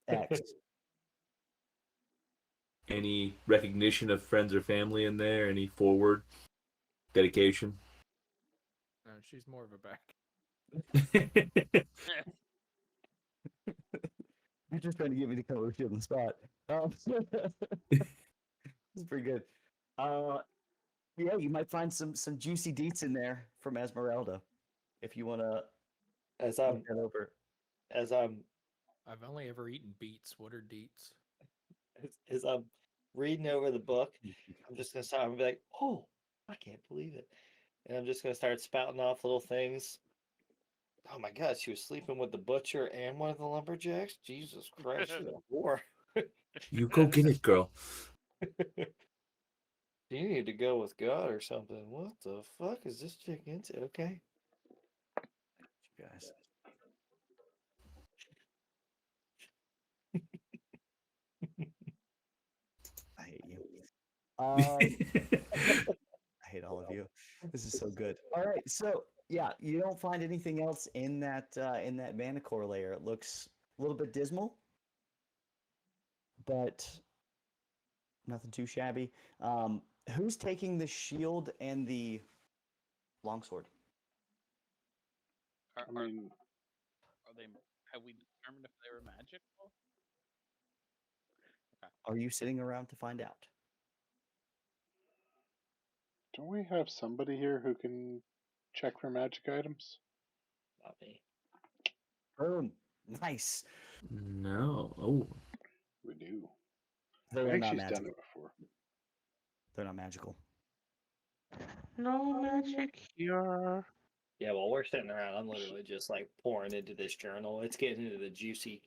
X. Any recognition of friends or family in there? Any forward dedication? No, she's more of a back. You're just trying to get me to come over here on the spot. It's pretty good. Yeah, you might find some juicy deets in there from Esmeralda, if you want to As look I'm that over. as I'm I've only ever eaten beets. What are deets? as I'm reading over the book, I'm just gonna start. I'm gonna be like, "Oh, I can't believe it," and I'm just gonna start spouting off little things. Oh my God, she was sleeping with the butcher and one of the lumberjacks. Jesus Christ, she's a whore. You go get it, girl. You need to go with God or something. What the fuck is this chick into? Okay. You guys. I hate you. I hate all of you. This is so good. All right, so yeah, you don't find anything else in that Manicore layer. It looks a little bit dismal, but nothing too shabby. Who's taking the shield and the longsword? Are, I are, mean, are they? Have we determined if they were magical? Are you sitting around to find out? don't we have somebody here who can check for magic items? Not me. Boom. Nice. No. Oh. We do. I They're think not she's done magical. it before. They're not magical. No magic here. Yeah, while we're sitting around, I'm literally just like pouring into this journal. It's getting into the juicy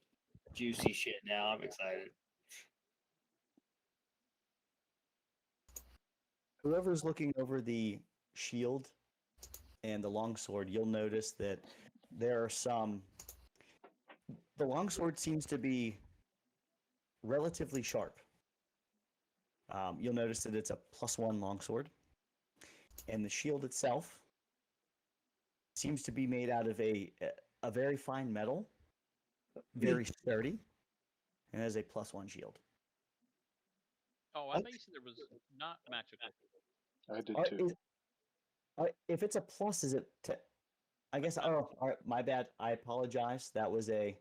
shit now. I'm excited. Whoever's looking over the shield and the longsword, you'll notice that there are some. The longsword seems to be relatively sharp. You'll notice that it's a +1 longsword, and the shield itself seems to be made out of a very fine metal, very sturdy, and has a +1 shield. Oh, I thought you said there was not magical. I did Are- too. is- if it's a plus, is it? I guess. Oh, all right, my bad. I apologize. That was a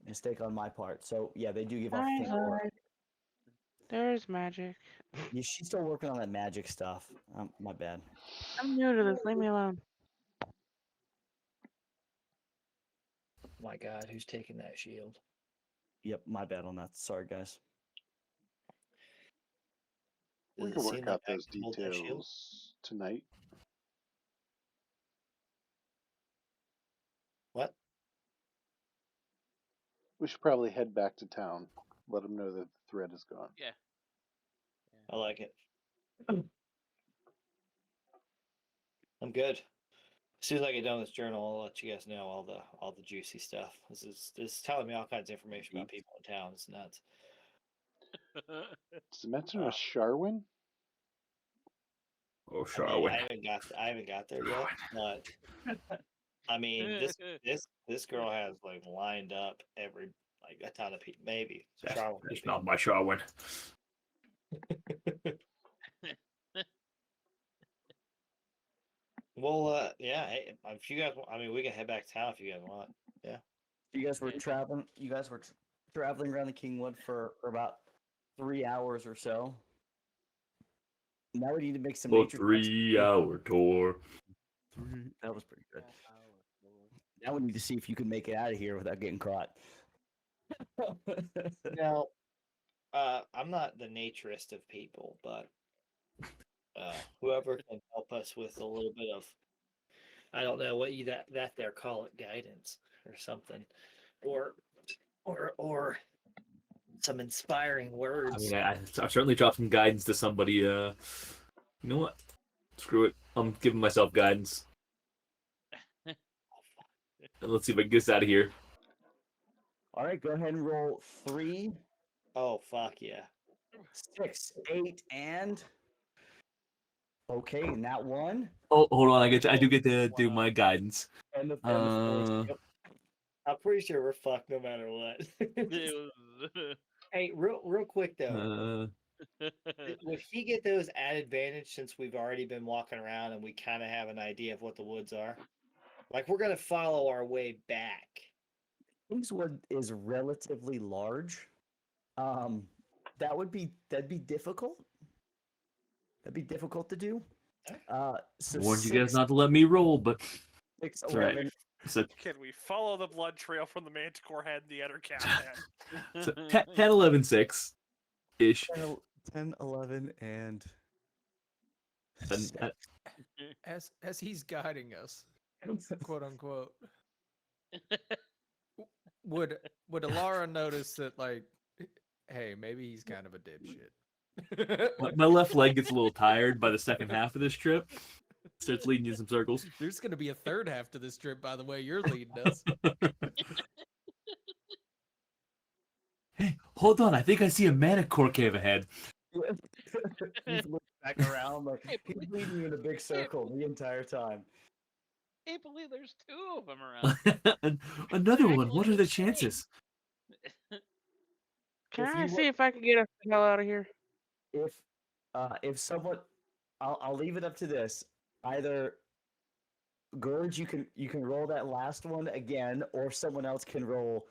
mistake on my part. So yeah, they do give off Guys, faint aura. there's magic. Yeah, she's still working on that magic stuff. My bad. I'm new to this. Leave me alone. My God, who's taking that shield? Yep, my bad on that. Sorry, guys. Does We it can seem work like out I those can hold that shield? details tonight. What? We should probably head back to town. Let them know that the thread is gone. Yeah. I like it. I'm good. As soon as I get done with this journal, I'll let you guys know all the juicy stuff. This is telling me all kinds of information about people in town. It's nuts. Does it mention Uh, a Sharwin? Oh, I mean, Sharwin. I haven't got there yet, but I mean, this girl has like lined up every like a ton of people. Maybe Charlotte. That's not my Sharwin. Well, yeah. Hey, if you guys, I mean, we can head back to town if you guys want. Yeah. You guys were traveling. You guys were traveling around the Kingwood for about 3 hours or so. Now we need to make some Oh, nature checks. 3-hour tour. That was pretty good. Now we need to see if you can make it out of here without getting caught. Now, I'm not the naturist of people, but whoever can help us with a little bit of, I don't know what you that there call it, guidance or something, or some inspiring I words. mean, I certainly dropped some guidance to somebody. You know what? Screw it. I'm giving myself guidance. Let's see if I can get us out of here. All right, go ahead and roll 3, Oh fuck yeah! 6, 8, and okay, and that one Oh, hold on. I do get to do my guidance. and the force. Yep. I'm pretty sure we're fucked no matter what. Hey, real quick though, would he get those at advantage since we've already been walking around and we kind of have an idea of what the woods are? Like we're gonna follow our way back. Kingswood is relatively large. That'd be difficult. That'd be difficult to do. So Warned you guys not to let me roll, but 6, it's all right. 11, So, Can we follow the blood trail from the manticore head and the other cat head? so 10, 11, 6 ish. 10, 11, and As he's guiding us, quote unquote, would Alara notice that, like, hey, maybe he's kind of a dipshit? My left leg gets a little tired by the second half of this trip. Starts leading you in some circles. There's gonna be a third half to this trip, by the way you're leading us. Hey, hold on. I think I see a manicore cave ahead. he's looking back around like he's leading you in a big circle the entire time. Can't believe there's 2 of them around. Another one. What are the chances? Can If I you see if I can get us the hell out of here? if someone, I'll leave it up to this. Either Gurge, you can roll that last one again, or someone else can roll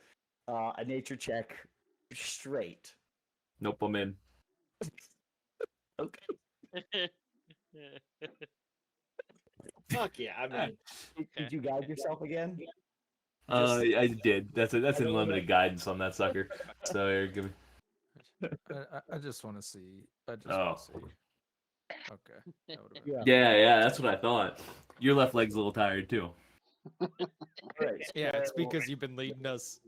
a nature check straight. Nope, I'm in. Okay. Fuck yeah! I mean, Did you guide yourself again? I did. That's unlimited guidance on that sucker. So here, give me. I just want to see. I just Oh. want to see. Okay. That would've been- Yeah, that's what I thought. Your left leg's a little tired too. Right. Yeah, it's because you've been leading us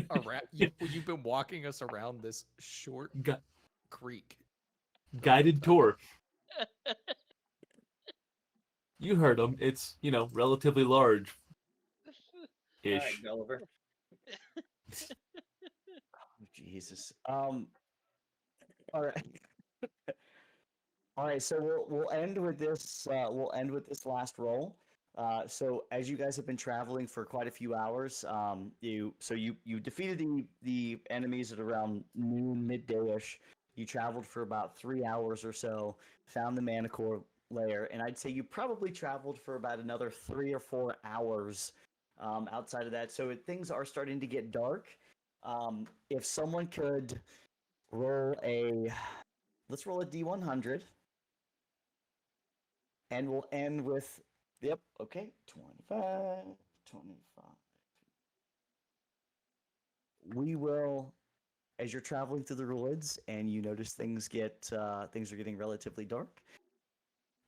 around. You've been walking us around this short Gu- creek. guided tour. You heard him. It's relatively large. all right, Ish. Gulliver. Oh, Jesus. All right. All right. So we'll end with this. We'll end with this last roll. So as you guys have been traveling for quite a few hours, you defeated the enemies at around noon, midday-ish. You traveled for about 3 hours or so, found the Manicore lair, and I'd say you probably traveled for about another 3 or 4 hours outside of that. So things are starting to get dark. If someone could roll let's roll a D100, and we'll end with, yep, okay, 25. We will, as you're traveling through the woods and you notice things are getting relatively dark,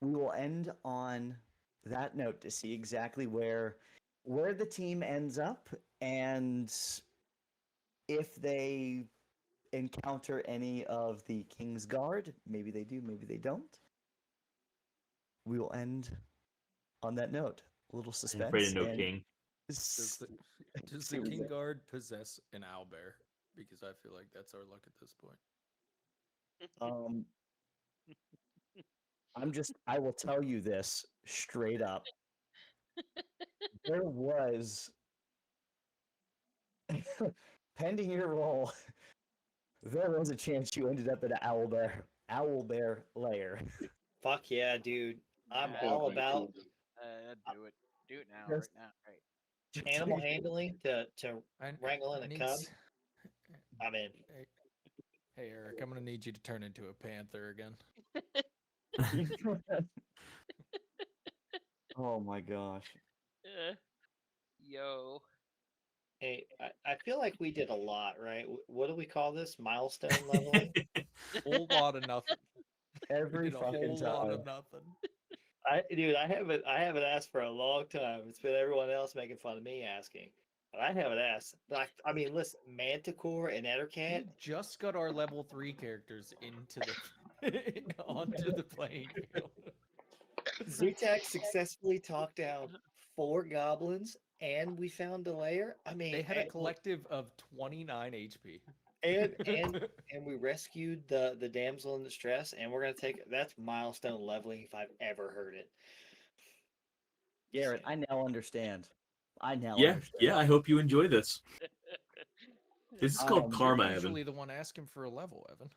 we will end on that note to see exactly where the team ends up, and if they encounter any of the King's Guard. Maybe they do, maybe they don't. We will end on that note, a little I'm suspense. afraid of no and king. Does the, does see the what we King get. Guard possess an owlbear? Because I feel like that's our luck at this point. Um, I will tell you this straight up. There was, pending your roll, there was a chance you ended up in an owl bear lair. Fuck yeah, dude. I'm Yeah, all Oh my about goodness. do it. Do it now, Just- right now. Right. animal handling to I, wrangle in I a need cub. s- I'm in. Hey, hey, Eric, I'm gonna need you to turn into a panther again. Oh my gosh. Yo. Hey, I feel like we did a lot, right? What do we call this? Milestone leveling? Whole lot of nothing. We Every did a fucking whole lot time. of nothing. Dude, I haven't asked for a long time. It's been everyone else making fun of me asking. But I haven't asked. Like, I mean, listen, Manticore and We Ettercat. just got our level 3 characters into the onto the playing field. Zutak successfully talked down 4 goblins, and we found a lair. I mean, They had a collective of 29 HP. and we rescued the damsel in distress, and we're gonna take that's milestone leveling if I've ever heard it. Garrett, I now understand. I now Yeah, understand. yeah. I hope you enjoy this. This is called You're karma, You're Evan. usually the one asking for a level, Evan.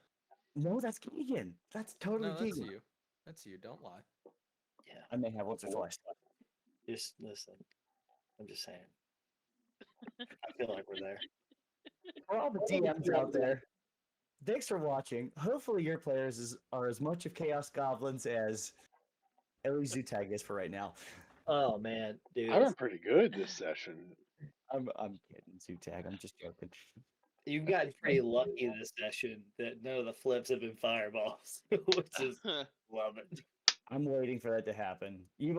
No, that's Keegan. That's totally No, that's Keegan. you. That's you. Don't lie. Yeah, I may have once or twice. just listen. I'm just saying. I feel like we're there. For all the DMs out there, thanks for watching. Hopefully, your players are as much of Chaos Goblins as at least Zutag is for right now. Oh man, dude, I've been pretty good this session. I'm kidding, Zutag. I'm just joking. you've gotten pretty lucky this session that none of the flips have been fireballs, which is love it. I'm waiting for that to happen. You've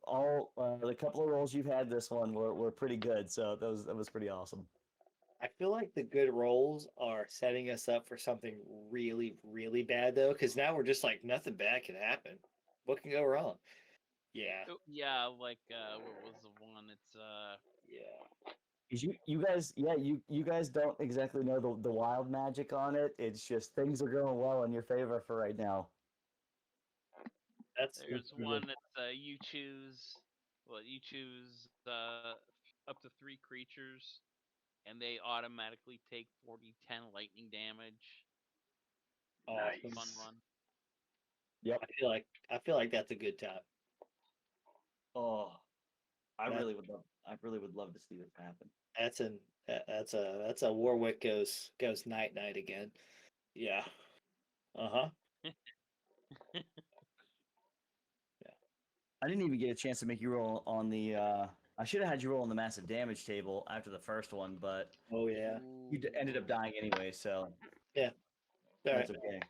all the couple of rolls you've had this one were pretty good, so that was pretty awesome. I feel like the good rolls are setting us up for something really, really bad though, because now we're just like nothing bad can happen. What can go wrong? Yeah, Oh, yeah, like what was the one? It's yeah. 'Cause you guys don't exactly know the wild magic on it. It's just things are going well in your favor for right now. That's there's pretty one good. that's you choose up to 3 creatures and they automatically take 40-10 lightning damage. That's the fun Nice. one. Yep. I feel like that's a good time. Oh, I That- really would love to see this happen. That's a Warwick goes night night again. Yeah. Uh-huh. I didn't even get a chance to make you roll on the. I should have had you roll on the massive damage table after the first one, but Oh yeah. ended up dying anyway, so Yeah. All right. that's okay.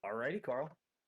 Alrighty, Carl.